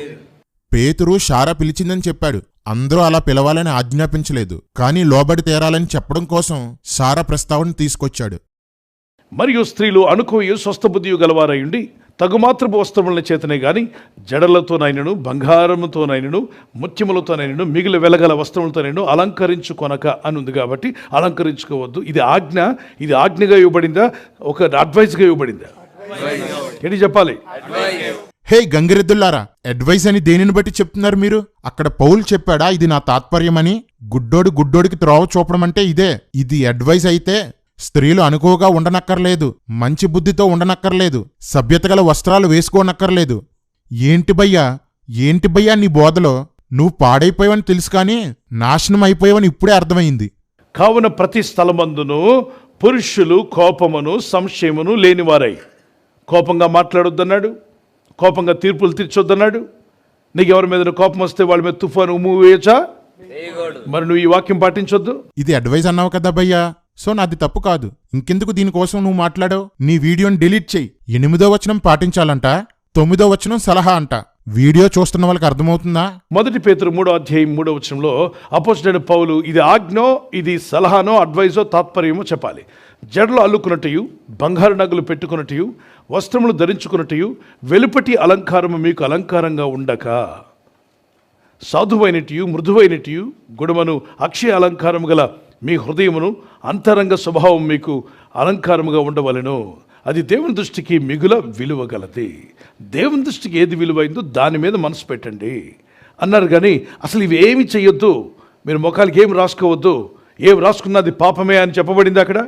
పేతురు సారా పిలిచిందని చెప్పాడు, అందరూ అలా పిలవాలని ఆజ్ఞాపించలేదు. కానీ లోబడి తీరాలని చెప్పడం కోసం సారా ప్రస్తావన తీసుకొచ్చాడు. మరియు స్త్రీలు అనుకోయు స్వస్థబుద్ధియు గలవారయుండి తగుమాత్రపు వస్త్రముల చేతనే గాని జడలతోనైనను, బంగారముతోనైనను, ముత్యములతోనైనను, మిగిలి వెలగల వస్త్రములతోనైనను అలంకరించుకొనక అని ఉంది. కాబట్టి అలంకరించుకోవద్దు. ఇది ఆజ్ఞ. ఇది ఆజ్ఞగా ఇవ్వబడిందా, ఒక అడ్వైస్గా ఇవ్వబడిందా? ఏంటి చెప్పాలి? హే గంగిరెద్దులారా, అడ్వైస్ అని దేనిని బట్టి చెప్తున్నారు మీరు? అక్కడ పౌలు చెప్పాడా ఇది నా తాత్పర్యమని? గుడ్డోడికి త్రోవ చూపడం అంటే ఇదే. ఇది అడ్వైస్ అయితే స్త్రీలు అనుకోగా ఉండనక్కర్లేదు, మంచి బుద్ధితో ఉండనక్కర్లేదు, సభ్యతగల వస్త్రాలు వేసుకోనక్కర్లేదు. ఏంటి భయ్యా నీ బోధలో? నువ్వు పాడైపోయావని తెలుసు కానీ నాశనం అయిపోయావని ఇప్పుడే అర్థమైంది. కావున ప్రతి స్థలమందును పురుషులు కోపమును సంశయమును లేనివారై. కోపంగా మాట్లాడొద్దన్నాడు, కోపంగా తీర్పులు తీర్చొద్దన్నాడు. నీకు ఎవరి మీద కోపం వస్తే వాళ్ళ మీద తుఫాను ఉమ్ము వేయచ్చా? మరి నువ్వు ఈ వాక్యం పాటించొద్దు. ఇది అడ్వైజ్ అన్నావు కదా భయ్యా, సో నాది తప్పు కాదు. ఇంకెందుకు దీనికోసం నువ్వు మాట్లాడావు? నీ వీడియోని డిలీట్ చెయ్యి. 8వ వచనం పాటించాలంట, 9వ వచనం సలహా అంట. వీడియో చూస్తున్న వాళ్ళకి అర్థమవుతుందా? 1 పేతురు 3వ అధ్యాయం 3వ వచనంలో అపోస్తలుడైన పౌలు ఇది ఆజ్ఞో, ఇది సలహానో, అడ్వైజో, తాత్పర్యమో చెప్పాలి. జడలు అల్లుకున్నట్టు, బంగారు నగలు పెట్టుకున్నట్టు, వస్త్రములు ధరించుకున్నట్టు, వెలుపటి అలంకారము మీకు అలంకారంగా ఉండక సాధువైనట్టు, మృదువైనట్టు, గుణమును అక్షయ అలంకారము గల మీ హృదయమును అంతరంగ స్వభావం మీకు అలంకారముగా ఉండవలెను. అది దేవుని దృష్టికి మిగుల విలువ గలది. దేవుని దృష్టికి ఏది విలువైందో దాని మీద మనసు పెట్టండి అన్నారు. కానీ అసలు ఇవి ఏమి చెయ్యొద్దు, మీరు ముఖాలకి ఏమి రాసుకోవద్దు, ఏం రాసుకున్నది పాపమే అని చెప్పబడింది అక్కడ?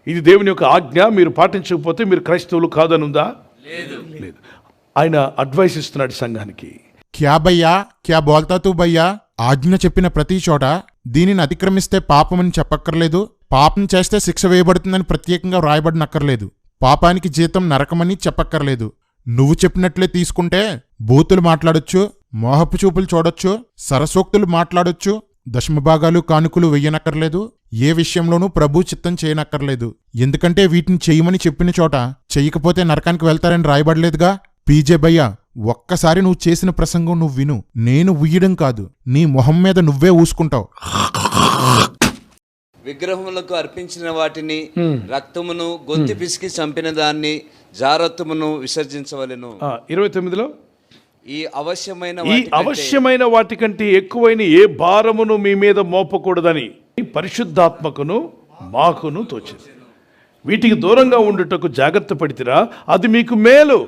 ఇది దేవుని యొక్క ఆజ్ఞ, మీరు పాటించకపోతే మీరు క్రైస్తవులు కాదనుందా? లేదు. ఆయన అడ్వైస్ ఇస్తున్నాడు సంఘానికి. క్యా భయ్యా, క్యా బోల్తా తూ భయ్యా? ఆజ్ఞ చెప్పిన ప్రతి చోట దీనిని అతిక్రమిస్తే పాపమని చెప్పక్కర్లేదు, పాపం చేస్తే శిక్ష వేయబడుతుందని ప్రత్యేకంగా వ్రాయబడినక్కర్లేదు, పాపానికి జీతం నరకమని చెప్పక్కర్లేదు. నువ్వు చెప్పినట్లే తీసుకుంటే బూతులు మాట్లాడొచ్చు, మోహపు చూపులు చూడొచ్చు, సరసోక్తులు మాట్లాడొచ్చు, దశమభాగాలు కానుకలు వెయ్యనక్కర్లేదు, ఏ విషయంలోనూ ప్రభు చిత్తం చేయనక్కర్లేదు. ఎందుకంటే వీటిని చెయ్యమని చెప్పిన చోట చెయ్యకపోతే నరకానికి వెళ్తారని రాయబడలేదుగా. పీజే భయ్యా, ఒక్కసారి నువ్వు చేసిన ప్రసంగం నువ్వు విను. నేను ఉయ్యడం కాదు, నీ మొహం మీద నువ్వే ఊసుకుంటావు. విగ్రహములకు అర్పించిన వాటిని, రక్తమును, గొంతు పిసికి చంపిన దాన్ని, జారత్వమును విసర్జించవలెను. 29లో ఈ అవశ్యమైన వాటికంటే ఎక్కువైన ఏ భారమును మీ మీద మోపకూడదని పరిశుద్ధాత్మకును మాకును తోచింది. వీటికి దూరంగా ఉండుటకు జాగ్రత్త పడితిరా, అది మీకు మేలు.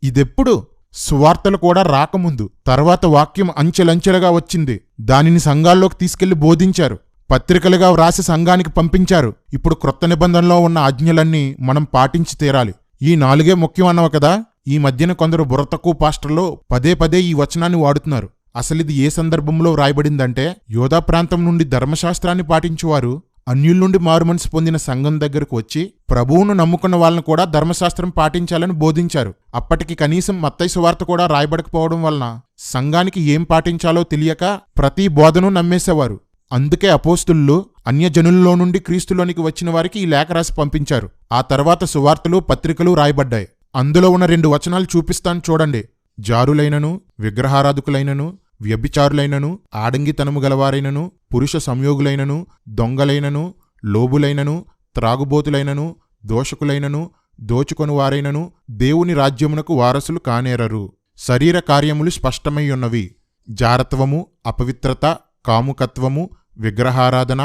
ఇదెప్పుడు? సువార్తలు కూడా రాకముందు. తర్వాత వాక్యం అంచెలంచెలుగా వచ్చింది. దానిని సంఘాల్లోకి తీసుకెళ్లి బోధించారు, పత్రికలుగా వ్రాసి సంఘానికి పంపించారు. ఇప్పుడు క్రొత్త నిబంధనలో ఉన్న ఆజ్ఞలన్నీ మనం పాటించి తీరాలి. ఈ 4 ముఖ్యం అన్నవ కదా. ఈ మధ్యన కొందరు బుర్ర తక్కువ పాస్టర్లో పదే పదే ఈ వచనాన్ని వాడుతున్నారు. అసలిది ఏ సందర్భంలో వ్రాయబడిందంటే, యోధా ప్రాంతం నుండి ధర్మశాస్త్రాన్ని పాటించువారు అన్యుల నుండి మారుమనసు పొందిన సంఘం దగ్గరకు వచ్చి ప్రభువును నమ్ముకున్న వాళ్ళను కూడా ధర్మశాస్త్రం పాటించాలని బోధించారు. అప్పటికి కనీసం మత్తయి సువార్త కూడా రాయబడకపోవడం వలన సంఘానికి ఏం పాటించాలో తెలియక ప్రతి బోధను నమ్మేసేవారు. అందుకే అపోస్తులు అన్యజనుల్లో నుండి క్రీస్తులోనికి వచ్చిన వారికి ఈ లేఖ రాసి పంపించారు. ఆ తర్వాత సువార్తలు, పత్రికలు రాయబడ్డాయి. అందులో ఉన్న 2 వచనాలు చూపిస్తాను చూడండి. జారులైనను, విగ్రహారాధకులైనను, వ్యభిచారులైనను, ఆడంగితనము గలవారైనను, పురుష సంయోగులైనను, దొంగలైనను, లోబులైనను, త్రాగుబోతులైనను, దోషకులైనను, దోచుకొనువారైనను దేవుని రాజ్యమునకు వారసులు కానేరరు. శరీర కార్యములు స్పష్టమయ్యున్నవి: జారత్వము, అపవిత్రత, కాముకత్వము, విగ్రహారాధన,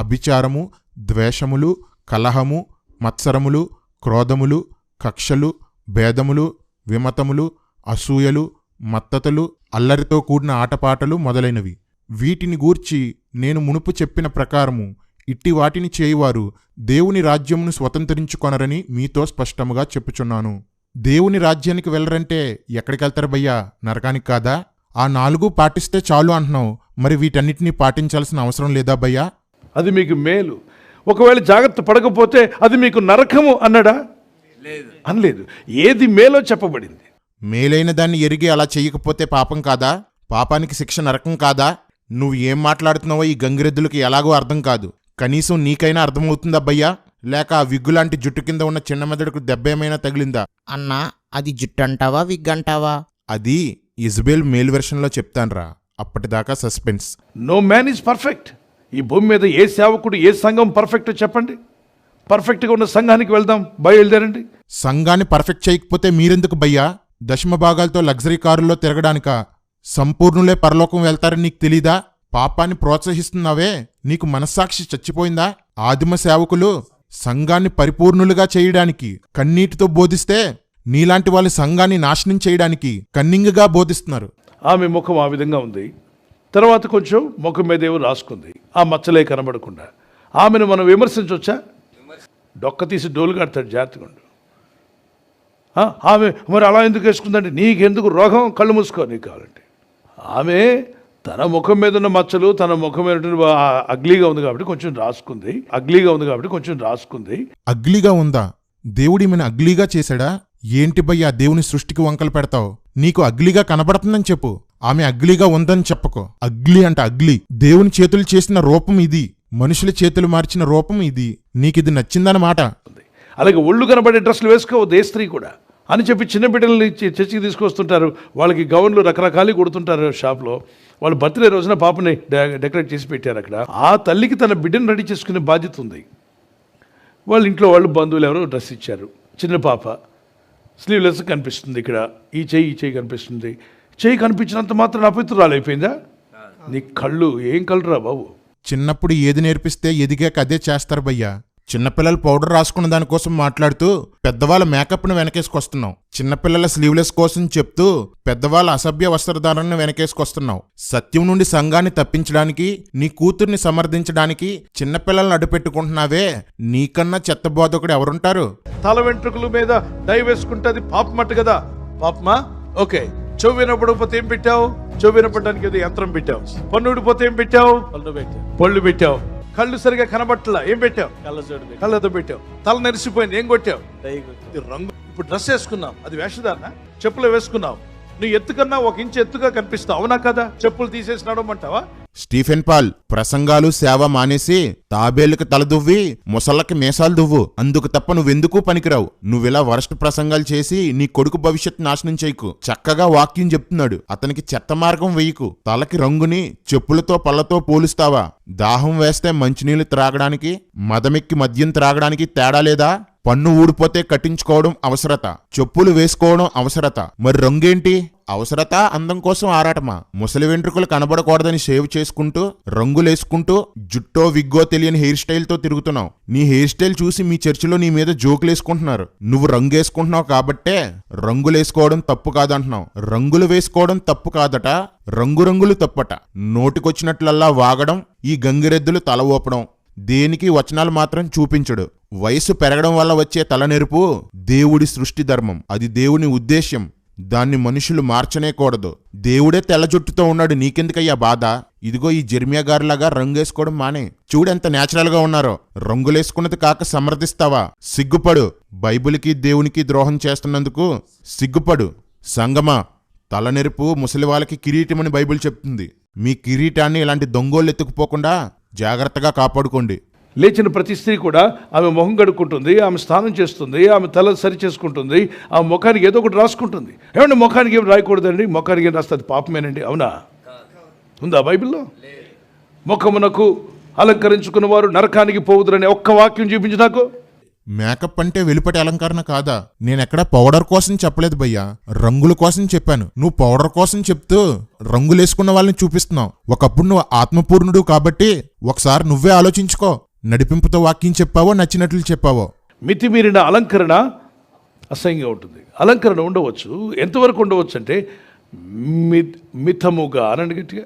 అభిచారము, ద్వేషములు, కలహము, మత్సరములు, క్రోధములు, కక్షలు, భేదములు, విమతములు, అసూయలు, మత్తతలు, అల్లరితో కూడిన ఆటపాటలు మొదలైనవి. వీటిని గూర్చి నేను మునుపు చెప్పిన ప్రకారము ఇట్టి వాటిని చేయువారు దేవుని రాజ్యమును స్వతంత్రించుకొనరని మీతో స్పష్టముగా చెప్పుచున్నాను. దేవుని రాజ్యానికి వెళ్ళరంటే ఎక్కడికెళ్తారు భయ్యా? నరకానికి కాదా? ఆ 4 పాటిస్తే చాలు అంటున్నావు, మరి వీటన్నిటినీ పాటించాల్సిన అవసరం లేదా భయ్యా? అది మీకు మేలు. ఒకవేళ జాగ్రత్త పడకపోతే అది మీకు నరకము అన్నాడా? అనలేదు. ఏది మేలో చెప్పబడింది. మేలైన దాన్ని ఎరిగి అలా చెయ్యకపోతే పాపం కాదా? పాపానికి శిక్ష నరకం కాదా? నువ్వు ఏం మాట్లాడుతున్నావో ఈ గంగిరెద్దులకి ఎలాగో అర్థం కాదు. కనీసం నీకైనా అర్థమవుతుందబ్బయ్యా? లేక ఆ విగ్గులాంటి జుట్టు కింద ఉన్న చిన్న మెదడుకు దెబ్బ ఏమైనా తగిలిందా? అన్నా, అది జుట్టు అంటావా, విగ్ అంటావా? అది ఇజబెల్ మేల్ వెర్షన్లో చెప్తాన్రా, అప్పటిదాకా suspense. No man is perfect. ఈ భూమి మీద ఏ సేవకుడు, ఏ సంఘం పర్ఫెక్ట్ చెప్పండి. పర్ఫెక్ట్గా ఉన్న సంఘానికి వెళ్దాం, బయలుదేరండి. సంఘాన్ని పర్ఫెక్ట్ చేయకపోతే మీరెందుకు భయ్యా? దశమ భాగాలతో లగ్జరీ కారుల్లో తిరగడానిక? సంపూర్ణులే పరలోకం వెళ్తారని నీకు తెలీదా? పాపాన్ని ప్రోత్సహిస్తున్నావే, నీకు మనస్సాక్షి చచ్చిపోయిందా? ఆదిమ సేవకులు సంఘాన్ని పరిపూర్ణులుగా చేయడానికి కన్నీటితో బోధిస్తే, నీలాంటి వాళ్ళు సంఘాన్ని నాశనం చేయడానికి కన్నింగ్గా బోధిస్తున్నారు. ఆమె ముఖం ఆ విధంగా ఉంది. తర్వాత కొంచెం ముఖం మీద ఏమో రాసుకుంది, ఆ మచ్చలే కనబడకుండా. ఆమెను మనం విమర్శించవచ్చా? డొక్క తీసి డోలు కడతాడు, జాగ్రత్తగా ఉండు. ఆమె మరి అలా ఎందుకు వేసుకుందంటే, నీకెందుకు రోగం, కళ్ళు మూసుకో నీకు కావాలంటే. ఆమె తన ముఖం మీద ఉన్న మచ్చలు, తన ముఖం మీద అగ్లీగా ఉంది కాబట్టి కొంచెం రాసుకుంది. అగ్లీగా ఉందా? దేవుడి మన అగ్లీగా చేశాడా? ఏంటి భయ్యా దేవుని సృష్టికి వంకలు పెడతావు? నీకు అగ్లీగా కనబడుతుందని చెప్పు, ఆమె అగ్లీగా ఉందని చెప్పకో. అగ్లీ అంట అగ్లీ. దేవుని చేతులు చేసిన రూపం ఇది. మనుషుల చేతులు మార్చిన రూపం ఇది. నీకిది నచ్చిందన్నమాట. అలాగే ఒళ్ళు కనబడే డ్రెస్సులు వేసుకోవద్దు ఏ స్త్రీ కూడా అని చెప్పి చిన్న బిడ్డల్ని చర్చికి తీసుకొస్తుంటారు. వాళ్ళకి గౌన్లు రకరకాలు కొడుతుంటారు షాప్లో. వాళ్ళు బర్త్డే రోజున పాపని డెకరేట్ చేసి పెట్టారు అక్కడ. ఆ తల్లికి తన బిడ్డను రెడీ చేసుకునే బాధ్యత ఉంది. వాళ్ళ ఇంట్లో వాళ్ళు బంధువులు ఎవరో డ్రెస్ ఇచ్చారు. చిన్న పాప స్లీవ్లెస్ కనిపిస్తుంది. ఇక్కడ ఈ చెయ్యి కనిపిస్తుంది. చెయ్యి కనిపించినంత మాత్రం అపవిత్రురాలు అయిపోయిందా? నీ కళ్ళు ఏం కళ్ళురా బాబు. చిన్నప్పుడు ఏది నేర్పిస్తే ఎదిగాక అదే చేస్తారు భయ్యా. చిన్నపిల్లలు పౌడర్ రాసుకున్న దానికోసం మాట్లాడుతూ పెద్దవాళ్ళ మేకప్ను వెనకేసుకొస్తున్నావు. చిన్నపిల్లల స్లీవ్లెస్ కోసం చెప్తూ పెద్దవాళ్ళ అసభ్య వస్త్రధారణను వెనకేసుకొస్తున్నావు. సత్యం నుండి సంఘాన్ని తప్పించడానికి, నీ కూతుర్ని సమర్థించడానికి చిన్నపిల్లలను అడ్డుపెట్టుకుంటున్నావే. నీకన్నా చెత్త బోధకుడు ఎవరుంటారు? తల వెంట్రుకల మీద డై వేసుకుంటే పాపమట్టు కదా. పాపమా? ఓకే. చెవు వినపడకపోతే ఏం పెట్టావు? చెవు వినపడడానికి ఏదో యంత్రం పెట్టావు. పన్ను ఊడిపోతే ఏం పెట్టావు? పళ్ళు పెట్టావు. కళ్ళు సరిగా కనబట్టలా ఏం పెట్టావు? కళ్ళతో పెట్టావు. తల నెరిసిపోయింది ఏం కొట్టావు? రంగు. ఇప్పుడు డ్రెస్ వేసుకున్నావు, అది వేషధారణ. చెప్పులు వేసుకున్నావు, నువ్వు ఎత్తుకన్నా 1 ఇంచు ఎత్తుగా కనిపిస్తావు. అవునా కదా? చెప్పులు తీసేసి నడవమంటావా? స్టీఫెన్ పాల్ ప్రసంగాలు సేవ మానేసి తాబేళ్లకు తలదువ్వి ముసళ్ళకి మేసాలు దువ్వు. అందుకు తప్ప నువ్వెందుకు పనికిరావు. నువ్విలా వరస్ట్ ప్రసంగాలు చేసి నీ కొడుకు భవిష్యత్తు నాశనం చేయకు. చక్కగా వాక్యం చెప్తున్నాడు, అతనికి చెత్త మార్గం వెయ్యకు. తలకి రంగుని చెప్పులతో పళ్ళతో పోలుస్తావా? దాహం వేస్తే మంచినీళ్లు త్రాగడానికి, మదమెక్కి మద్యం త్రాగడానికి తేడా లేదా? పన్ను ఊడిపోతే కట్టించుకోవడం అవసరత, చెప్పులు వేసుకోవడం అవసరత. మరి రంగేంటి? అవసరత, అందం కోసం ఆరాటమా? ముసలి వెంట్రుకలు కనబడకూడదని షేవ్ చేసుకుంటూ, రంగులేసుకుంటూ, జుట్టో విగ్గో తెలియని హెయిర్ స్టైల్తో తిరుగుతున్నావు. నీ హెయిర్ స్టైల్ చూసి మీ చర్చిలో నీ మీద జోకులేసుకుంటున్నారు. నువ్వు రంగేసుకుంటున్నావు కాబట్టే రంగులేసుకోవడం తప్పు కాదంటున్నావు. రంగులు వేసుకోవడం తప్పు కాదట, రంగురంగులు తప్పట. నోటికొచ్చినట్లల్లా వాగడం, ఈ గంగిరెద్దులు తల ఊపడం, దేనికి వచనాలు మాత్రం చూపించడు. వయసు పెరగడం వల్ల వచ్చే తలనెరుపు దేవుడి సృష్టి ధర్మం. అది దేవుని ఉద్దేశ్యం. దాన్ని మనుషులు మార్చనేకూడదు. దేవుడే తెల్ల జుట్టుతో ఉన్నాడు, నీకెందుకయ్యా బాధ? ఇదిగో ఈ జెర్మియా గారిలాగా రంగేసుకోవడం మానే. చూడెంత నేచురల్ గా ఉన్నారో. రంగులేసుకున్నది కాక సమర్థిస్తావా? సిగ్గుపడు. బైబిల్కి దేవునికి ద్రోహం చేస్తున్నందుకు సిగ్గుపడు. సంగమా, తలనెరుపు ముసలి వాళ్ళకి కిరీటమని బైబిల్ చెప్తుంది. మీ కిరీటాన్ని ఇలాంటి దొంగోళ్ళు ఎత్తుకుపోకుండా జాగ్రత్తగా కాపాడుకోండి. లేచిన ప్రతి స్త్రీ కూడా ఆమె మొహం కడుక్కుంటుంది, ఆమె స్నానం చేస్తుంది, ఆమె తల సరి చేసుకుంటుంది, ఆమె ముఖానికి ఏదో ఒకటి రాసుకుంటుంది. ఏమంటే ముఖానికి ఏం రాయకూడదండి? ముఖానికి ఏం రాస్తుంది? పాపమేనండి. అవునా? ఉందా బైబిల్లో? ముఖమునకు అలంకరించుకున్న వారు నరకానికి పోవుదురనే ఒక్క వాక్యం చూపించు నాకు. మేకప్ అంటే వెలుపటి అలంకరణ కాదా? నేనెక్కడా పౌడర్ కోసం చెప్పలేదు భయ్యా, రంగుల కోసం చెప్పాను. నువ్వు పౌడర్ కోసం చెప్తూ రంగులేసుకున్న వాళ్ళని చూపిస్తున్నావు. ఒకప్పుడు నువ్వు ఆత్మపూర్ణుడు కాబట్టి ఒకసారి నువ్వే ఆలోచించుకో. నడిపింపుతో వాక్యం చెప్పావో, నచ్చినట్లు చెప్పావో. మితిమీరిన అలంకరణ అసహ్యంగా ఉంటుంది. అలంకరణ ఉండవచ్చు. ఎంతవరకు ఉండవచ్చు అంటే మితముగా అనండి గట్టిగా.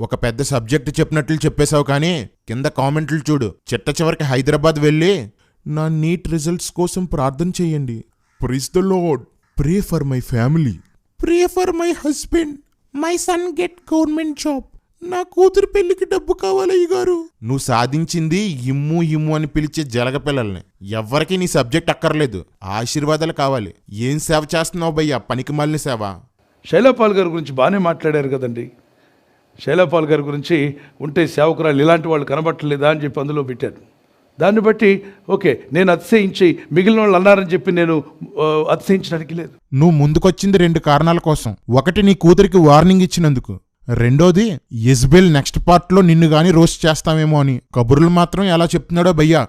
ఒక పెద్ద సబ్జెక్ట్ చెప్పినట్లు చెప్పేశావు కానీ కింద కామెంట్లు చూడు. చిట్ట చివరికి హైదరాబాద్ వెళ్ళి నా నీట్ రిజల్ట్స్ కోసం ప్రార్థన చేయండి. Praise the lord. Pray for my family. Pray for my husband. My son get government job. నా కూతురు పెళ్లికి డబ్బు కావాలి అయ్యగారు. నువ్వు సాధించింది ఇమ్ము ఇమ్ము అని పిలిచే జలగ పిల్లల్ని. ఎవ్వరికి నీ సబ్జెక్ట్ అక్కర్లేదు, ఆశీర్వాదాలు కావాలి. ఏం సేవ చేస్తున్నావు భయ్యా? పనికి మాలిన సేవ. శైలపాల్ గారి గురించి బాగానే మాట్లాడారు కదండి. శైలపాల్ గారి గురించి ఉంటే సేవకురాలు ఇలాంటి వాళ్ళు కనబట్టలేదా అని చెప్పి అందులో పెట్టారు. దాన్ని బట్టి ఓకే, నేను అతిశయించి మిగిలిన వాళ్ళు అన్నారని చెప్పి నేను అతిశయించడానికి లేదు. నువ్వు ముందుకొచ్చింది 2 కారణాల కోసం. ఒకటి, నీ కూతురికి వార్నింగ్ ఇచ్చినందుకు. రెండోది, యెజబెల్ నెక్స్ట్ పార్ట్ లో నిన్ను గాని రోస్ట్ చేస్తామేమో అని. కబుర్లు మాత్రం ఎలా చెప్తున్నాడో భయ్యా.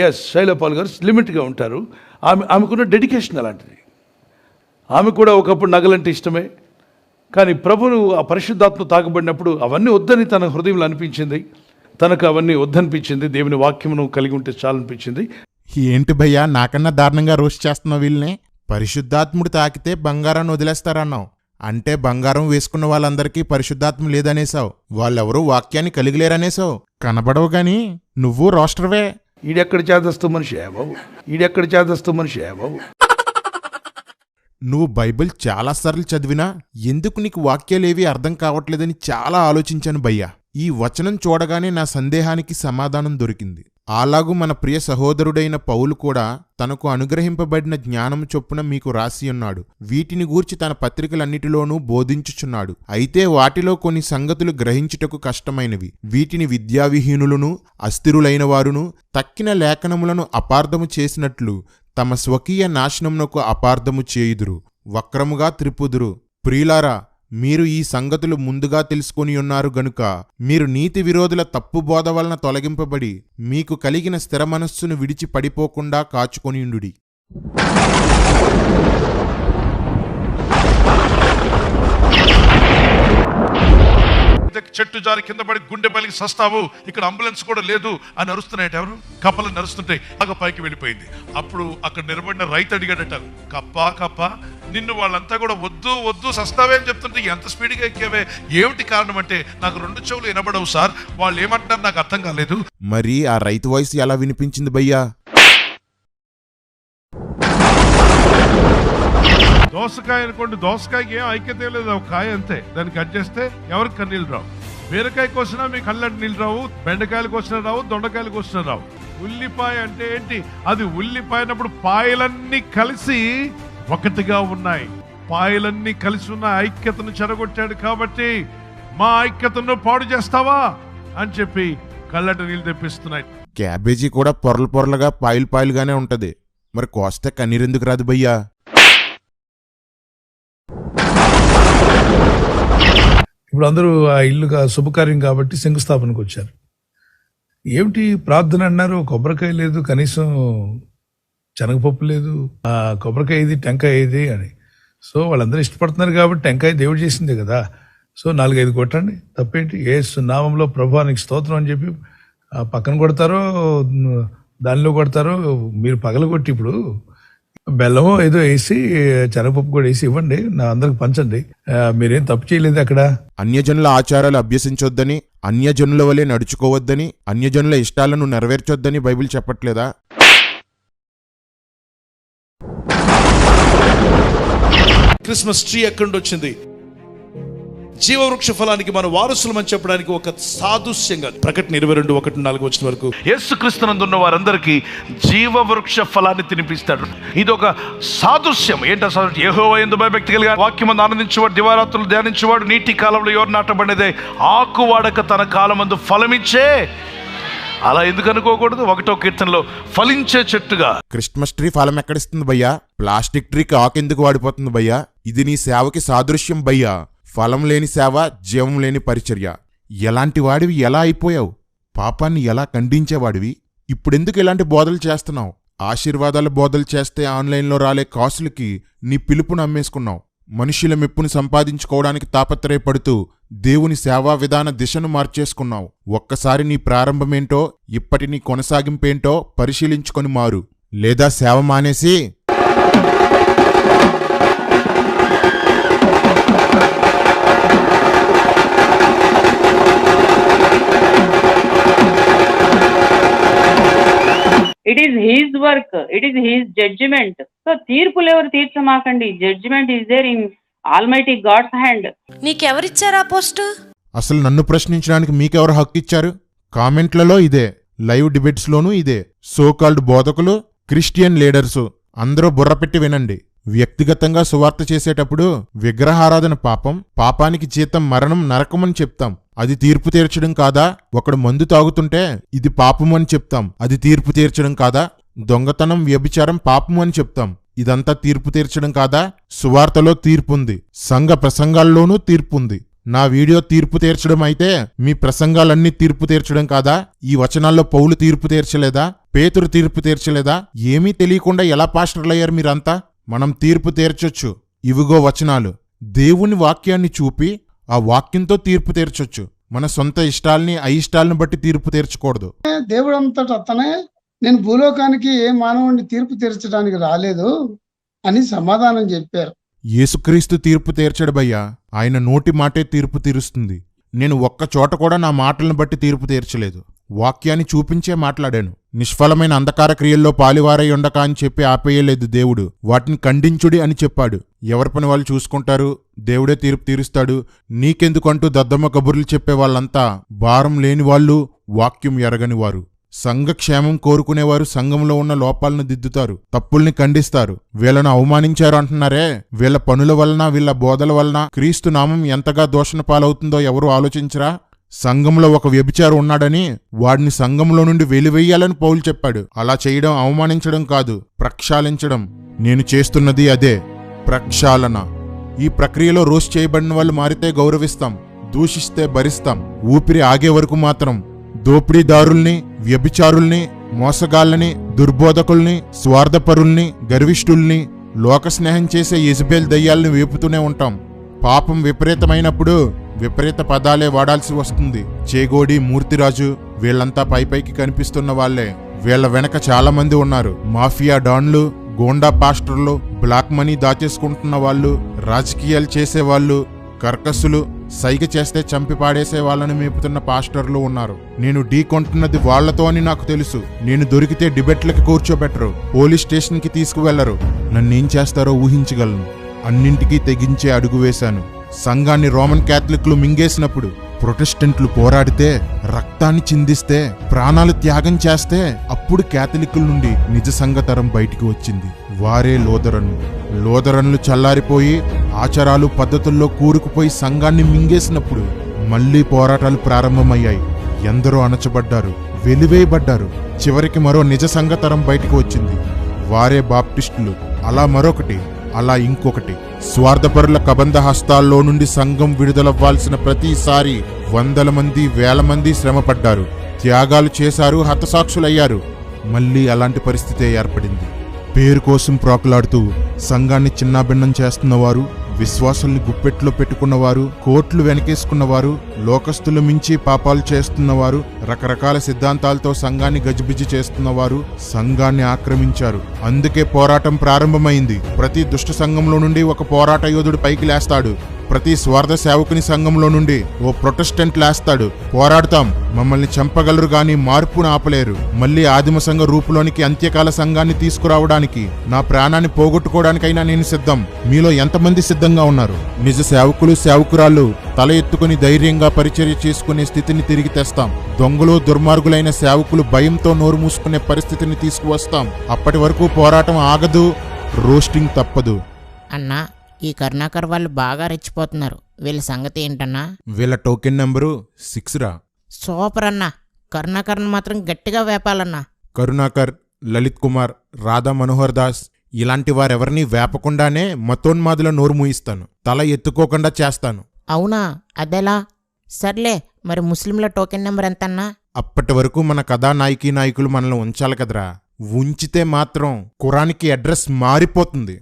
ఎస్, శైలపాల్ గారు లిమిట్గా ఉంటారు. ఆమెకున్న డెడికేషన్ అలాంటిది. ఆమె కూడా ఒకప్పుడు నగలంటే ఇష్టమే, కానీ ప్రభువు ఆ పరిశుద్ధాత్మ తాకబడినప్పుడు అవన్నీ వద్దని తన హృదయంలో అనిపించింది. తనకు అవన్నీ వద్దనిపించింది. దేవుని వాక్యమును కలిగి ఉంటే చాలనిపించింది. ఏంటి భయ్యా, నాకన్నా దారుణంగా రోస్ట్ చేస్తున్నావు వీళ్ళని? పరిశుద్ధాత్ముడు తాకితే బంగారాన్ని వదిలేస్తారన్నావు. అంటే బంగారం వేసుకున్న వాళ్ళందరికీ పరిశుద్ధాత్మ లేదనేసావు. వాళ్ళెవరూ వాక్యాన్ని కలిగిలేరనేసావు. కనబడవు గాని నువ్వు రోస్టర్వే. ఈడెక్కడ చేదస్తూ మనిషి బాబు, ఈడెక్కడ చేదస్తూ మనిషి బాబు. నువ్వు బైబిల్ చాలాసార్లు చదివినా ఎందుకు నీకు వాక్యాలేవి అర్థం కావట్లేదని చాలా ఆలోచించాను భయ్యా. ఈ వచనం చూడగానే నా సందేహానికి సమాధానం దొరికింది. అలాగూ మన ప్రియ సహోదరుడైన పౌలు కూడా తనకు అనుగ్రహింపబడిన జ్ఞానం చొప్పున మీకు రాసియున్నాడు. వీటిని గూర్చి తన పత్రికలన్నిటిలోనూ బోధించుచున్నాడు. అయితే వాటిలో కొన్ని సంగతులు గ్రహించుటకు కష్టమైనవి. వీటిని విద్యావిహీనులను అస్థిరులైన వారును తక్కిన లేఖనములను అపార్థము చేసినట్లు తమ స్వకీయ నాశనమునకు అపార్థము చేయుదురు, వక్రముగా త్రిప్పుదురు. ప్రియులారా, మీరు ఈ సంగతులు ముందుగా తెలుసుకొని ఉన్నారు గనుక మీరు నీతి విరోధుల తప్పు బోధ వలన తొలగింపబడి మీకు కలిగిన స్థిర మనస్సును విడిచి పడిపోకుండా కాచుకొనియుండుడి. చెట్టు జారి కింద పడి గుండె పలికి సస్తావు, ఇక్కడ అంబులెన్స్ కూడా లేదు అని అరుస్తున్నాయట. ఎవరు? కప్పలు నరుస్తుంటాయి. బాగా పైకి వెళ్ళిపోయింది. అప్పుడు అక్కడ నిలబడిన రైతు అడిగాడట, కప్ప నిన్ను వాళ్ళంతా కూడా వద్దు వద్దు సస్తావే అని చెప్తుంటే ఎంత స్పీడ్గా ఎక్కేవే, ఏమిటి కారణం అంటే, నాకు 2 చెవులు వినబడవు సార్, వాళ్ళు ఏమంటారు నాకు అర్థం కాలేదు. మరి ఆ రైతు వాయిస్ ఎలా వినిపించింది భయ్యా? దోసకాయ అనుకోండి, దోసకాయకి ఏం ఐక్యత లేదు, ఒక కాయ అంతే. దాన్ని కట్ చేస్తే ఎవరికి కన్నీళ్ళు రావు. బీరకాయ కోసినా మీకు కళ్ళంటి నీళ్ళు రావు, బెండకాయలు కోసినా రావు, దొండకాయలు కోసినా రావు. ఉల్లిపాయ అంటే ఏంటి? అది ఉల్లిపాయనప్పుడు పాయలన్నీ కలిసి ఒకటిగా ఉన్నాయి. పాయలన్నీ కలిసి ఉన్న ఐక్యతను చెడగొట్టాడు. కాబట్టి మా ఐక్యతను పాడు చేస్తావా అని చెప్పి కళ్ళంటి నీళ్ళు తెప్పిస్తున్నాయి. క్యాబేజీ కూడా పొరలు పొరలుగా పాయలు పాయలుగానే ఉంటది, మరి కోస్తే కన్నీరెందుకు రాదు భయ్యా? ఇప్పుడు అందరూ ఆ ఇల్లుగా శుభకార్యం కాబట్టి శంకుస్థాపనకు వచ్చారు. ఏమిటి ప్రార్థన అన్నారు, కొబ్బరికాయ లేదు, కనీసం శనగపప్పు లేదు, ఆ కొబ్బరికాయ ఇది టెంకాయ ఇది అని. సో వాళ్ళందరూ ఇష్టపడుతున్నారు కాబట్టి టెంకాయ దేవుడు చేసిందే కదా, సో 4-5 కొట్టండి, తప్పేంటి? యేసు నామంలో ప్రభువానికి స్తోత్రం అని చెప్పి పక్కన కొడతారో దానిలో కొడతారో, మీరు పగలగొట్టి ఇప్పుడు బెల్లమో ఏదో వేసి శనగపప్పు కూడా వేసి ఇవ్వండి, నా అందరికి పంచండి, మీరేం తప్పు చేయలేదు అక్కడ. అన్యజనుల ఆచారాలు అభ్యసించొద్దని, అన్యజనుల వలె నడుచుకోవద్దని, అన్యజనుల ఇష్టాలను నెరవేర్చొద్దని బైబిల్ చెప్పట్లేదా? క్రిస్మస్ ట్రీ ఎక్కడి నుండి వచ్చింది? జీవవృక్ష ఫలానికి మన వారసులమని చెప్పడానికి ఒక సాదృశ్యంగా ప్రకటన 22:1-4 వరకు యేసుక్రీస్తునందున్న వారందరికీ జీవవృక్ష ఫలాన్ని తినిపిస్తాడు. ఇది ఒక సాదృశ్యం. ఏంటో సాదృశ్యం? యెహోవా యందు భయభక్తి కలిగి వాక్యమందు ఆనందించేవాడు, దివారాత్రులు ధ్యానించేవాడు, నీటి కాలంలో ఎవరు నాటబడినదే ఆకు వాడక తన కాలమందు ఫలమిచ్చే. అలా ఎందుకు అనుకోకూడదు? 1వ కీర్తనలో ఫలించే చెట్టుగా. క్రిస్మస్ ట్రీ ఫలం ఎక్కడిస్తుంది భయ్యా? ప్లాస్టిక్ ట్రీకి ఆకెందుకు వాడిపోతుంది భయ్యా? ఇది నీ సేవకి సాదృశ్యం భయ్యా. ఫలం లేని సేవ, జీవం లేని పరిచర్య. ఎలాంటి వాడివి ఎలా అయిపోయావు? పాపాన్ని ఎలా ఖండించేవాడివి? ఇప్పుడెందుకు ఇలాంటి బోధలు చేస్తున్నావు? ఆశీర్వాదాల బోధలు చేస్తే ఆన్లైన్లో రాలే కాసులకి నీ పిలుపును అమ్మేసుకున్నావు. మనుషుల మెప్పును సంపాదించుకోవడానికి తాపత్రయపడుతూ దేవుని సేవా విధాన దిశను మార్చేసుకున్నావు. ఒక్కసారి నీ ప్రారంభమేంటో, ఇప్పటి నీ కొనసాగింపేంటో పరిశీలించుకొని మారు, లేదా సేవ మానేసి it is his work, it is his judgement. So తీర్పులు ఎవరు తీర్చమాకండి. Judgement is there in almighty God's hand. నీకెవరిచ్చారా పోస్ట్? అసలు నన్ను ప్రశ్నించడానికి మీకెవరు హక్కు ఇచ్చారు? కామెంట్లలో ఇదే, లైవ్ డిబేట్స్లోనూ ఇదే. సోకాల్డ్ బోధకులు, క్రిస్టియన్ లీడర్సు అందరూ బుర్రపెట్టి వినండి. వ్యక్తిగతంగా సువార్త చేసేటప్పుడు విగ్రహారాధన పాపం, పాపానికి జీతం మరణం, నరకమని చెప్తాం. అది తీర్పు తీర్చడం కాదా? ఒకడు మందు తాగుతుంటే ఇది పాపము అని చెప్తాం. అది తీర్పు తీర్చడం కాదా? దొంగతనం, వ్యభిచారం పాపము అని చెప్తాం. ఇదంతా తీర్పు తీర్చడం కాదా? సువార్తలో తీర్పుంది, సంఘ ప్రసంగాల్లోనూ తీర్పుంది. నా వీడియో తీర్పు తీర్చడం అయితే మీ ప్రసంగాలన్నీ తీర్పు తీర్చడం కాదా? ఈ వచనాల్లో పౌలు తీర్పు తీర్చలేదా? పేతురు తీర్పు తీర్చలేదా? ఏమీ తెలియకుండా ఎలా పాస్టర్లయ్యారు మీరంతా? మనం తీర్పు తీర్చొచ్చు. ఇవిగో వచనాలు. దేవుని వాక్యాన్ని చూపి ఆ వాక్యంతో తీర్పు తీర్చొచ్చు. మన సొంత ఇష్టాల్ని, అయిష్టాలను బట్టి తీర్పు తీర్చకూడదు. దేవుడు అంతటా అతనే, నేను భూలోకానికి ఏ మానవుడిని తీర్పు తీర్చడానికి రాలేదు అని సమాధానం చెప్పారు. యేసుక్రీస్తు తీర్పు తీర్చడు భయ్యా, ఆయన నోటి మాటే తీర్పు తీరుస్తుంది. నేను ఒక్క చోట కూడా నా మాటలను బట్టి తీర్పు తీర్చలేదు. వాక్యాన్ని చూపించే మాట్లాడాను. నిష్ఫలమైన అంధకార క్రియల్లో పాలివారై ఉండక అని చెప్పి ఆపేయలేదు దేవుడు. వాటిని ఖండించుడి అని చెప్పాడు. ఎవరి పని వాళ్ళు చూసుకుంటారు, దేవుడే తీర్పు తీరుస్తాడు, నీకెందుకంటూ దద్దమ్మ కబుర్లు చెప్పే వాళ్ళంతా భారం లేని వాళ్ళు, వాక్యం ఎరగని వారు. సంఘక్షేమం కోరుకునేవారు సంఘంలో ఉన్న లోపాలను దిద్దుతారు, తప్పుల్ని ఖండిస్తారు. వీళ్ళను అవమానించారు అంటున్నారే, వీళ్ళ పనుల వలన వీళ్ళ బోధల వలన క్రీస్తు నామం ఎంతగా దోషణ పాలవుతుందో ఎవరు ఆలోచించరా? సంఘంలో ఒక వ్యభిచారు ఉన్నాడని వాడిని సంఘంలో నుండి వెలివేయాలని పౌలు చెప్పాడు. అలా చేయడం అవమానించడం కాదు, ప్రక్షాళించడం. నేను చేస్తున్నది అదే, ప్రక్షాళన. ఈ ప్రక్రియలో రోస్ట్ చేయబడిన వాళ్ళు మారితే గౌరవిస్తాం, దూషిస్తే భరిస్తాం. ఊపిరి ఆగే వరకు మాత్రం దోపిడీదారుల్ని, వ్యభిచారుల్ని, మోసగాళ్ళని, దుర్బోధకుల్ని, స్వార్థపరుల్ని, గర్విష్ఠుల్ని, లోకస్నేహం చేసే యెజబెల్ దయ్యాల్ని వేపుతూనే ఉంటాం. పాపం విపరీతమైనప్పుడు విపరీత పదాలే వాడాల్సి వస్తుంది. చేగోడి, మూర్తిరాజు వీళ్లంతా పైపైకి కనిపిస్తున్న వాళ్లే. వీళ్ల వెనక చాలా మంది ఉన్నారు. మాఫియా డాన్లు, గోండా పాస్టర్లు, బ్లాక్ మనీ దాచేసుకుంటున్న వాళ్ళు, రాజకీయాలు చేసేవాళ్ళు, కర్కస్సులు, సైగ చేస్తే చంపి పాడేసే వాళ్ళని మేపుతున్న పాస్టర్లు ఉన్నారు. నేను ఢీ కొంటున్నది వాళ్లతో అని నాకు తెలుసు. నేను దొరికితే డిబేట్లకి కూర్చోబెట్టరు, పోలీస్ స్టేషన్కి తీసుకువెళ్లరు. నన్నేం చేస్తారో ఊహించగలను. అన్నింటికీ తెగించే అడుగు వేశాను. సంఘాన్ని రోమన్ క్యాథలిక్లు మింగేసినప్పుడు, ప్రొటెస్టెంట్లు పోరాడితే, రక్తాన్ని చిందిస్తే, ప్రాణాలు త్యాగం చేస్తే, అప్పుడు క్యాథలిక్కుల నుండి నిజ సంఘతరం బయటికి వచ్చింది. వారే లోదరన్లు. లోదరన్లు చల్లారిపోయి ఆచారాలు పద్ధతుల్లో కూరుకుపోయి సంఘాన్ని మింగేసినప్పుడు మళ్లీ పోరాటాలు ప్రారంభమయ్యాయి. ఎందరో అణచబడ్డారు, వెలివేయబడ్డారు. చివరికి మరో నిజ సంఘతరం బయటికి వచ్చింది. వారే బాప్టిస్టులు. అలా మరొకటి, అలా ఇంకొకటి. స్వార్థపరుల కబంధ హస్తాల్లో నుండి సంఘం విడుదలవ్వాల్సిన ప్రతిసారి వందల మంది, వేల మంది శ్రమపడ్డారు, త్యాగాలు చేశారు, హతసాక్షులయ్యారు. మళ్లీ అలాంటి పరిస్థితే ఏర్పడింది. పేరు కోసం ప్రోకలాడుతూ సంఘాన్ని చిన్నాభిన్నం చేస్తున్నవారు, విశ్వాసుల్ని గుప్పెట్లో పెట్టుకున్నవారు, కోట్లు వెనకేసుకున్నవారు, లోకస్తులు మించి పాపాలు చేస్తున్నవారు, రకరకాల సిద్ధాంతాలతో సంఘాన్ని గజిబిజి చేస్తున్నవారు సంఘాన్ని ఆక్రమించారు. అందుకే పోరాటం ప్రారంభమైంది. ప్రతి దుష్ట సంఘంలో నుండి ఒక పోరాట యోధుడు పైకి లేస్తాడు. ప్రతి స్వార్థ సేవకుని సంఘంలో నుండి ఓ ప్రొటెస్టెంట్ లేస్తాడు. పోరాడతాం, మమ్మల్ని చంపగలరు గాని మార్పును ఆపలేరు. మళ్లీ ఆదిమ సంఘ రూపులోనికి అంత్యకాల సంఘాన్ని తీసుకురావడానికి, నా ప్రాణాన్ని పోగొట్టుకోవడానికైనా నేను సిద్ధం. మీలో ఎంతమంది సిద్ధంగా ఉన్నారు? నిజ సేవకులు, సేవకురాళ్ళు తల ఎత్తుకుని ధైర్యంగా పరిచర్య చేసుకునే స్థితిని తిరిగి తెస్తాం. దొంగలు, దుర్మార్గులైన సేవకులు భయంతో నోరు మూసుకునే పరిస్థితిని తీసుకువస్తాం. అప్పటి వరకు పోరాటం ఆగదు, రోస్టింగ్ తప్పదు. అన్నా, ఈ కరుణాకర్ వాళ్ళు బాగా రెచ్చిపోతున్నారు. వీళ్ళ సంగతి ఏంటన్నా? వీళ్ళ టోకెన్ నెంబరు 6 రా. సూపర్ అన్నా. కరుణాకర్ని మాత్రం గట్టిగా వేపాలన్నా. కరుణాకర్, లలిత్ కుమార్, రాధా మనోహర్ దాస్ ఇలాంటి వారెవరినీ వేపకుండానే మతోన్మాదుల నోరు మూయిస్తాను. తల ఎత్తుకోకుండా చేస్తాను. అవునా? అదెలా? సర్లే, మరి ముస్లింల టోకెన్ నెంబర్ ఎంతన్నా? అప్పటి వరకు మన కథానాయకీ నాయకులు మనల్ని ఉంచాలి కదరా. ఉంచితే మాత్రం ఖురాన్కి అడ్రస్ మారిపోతుంది.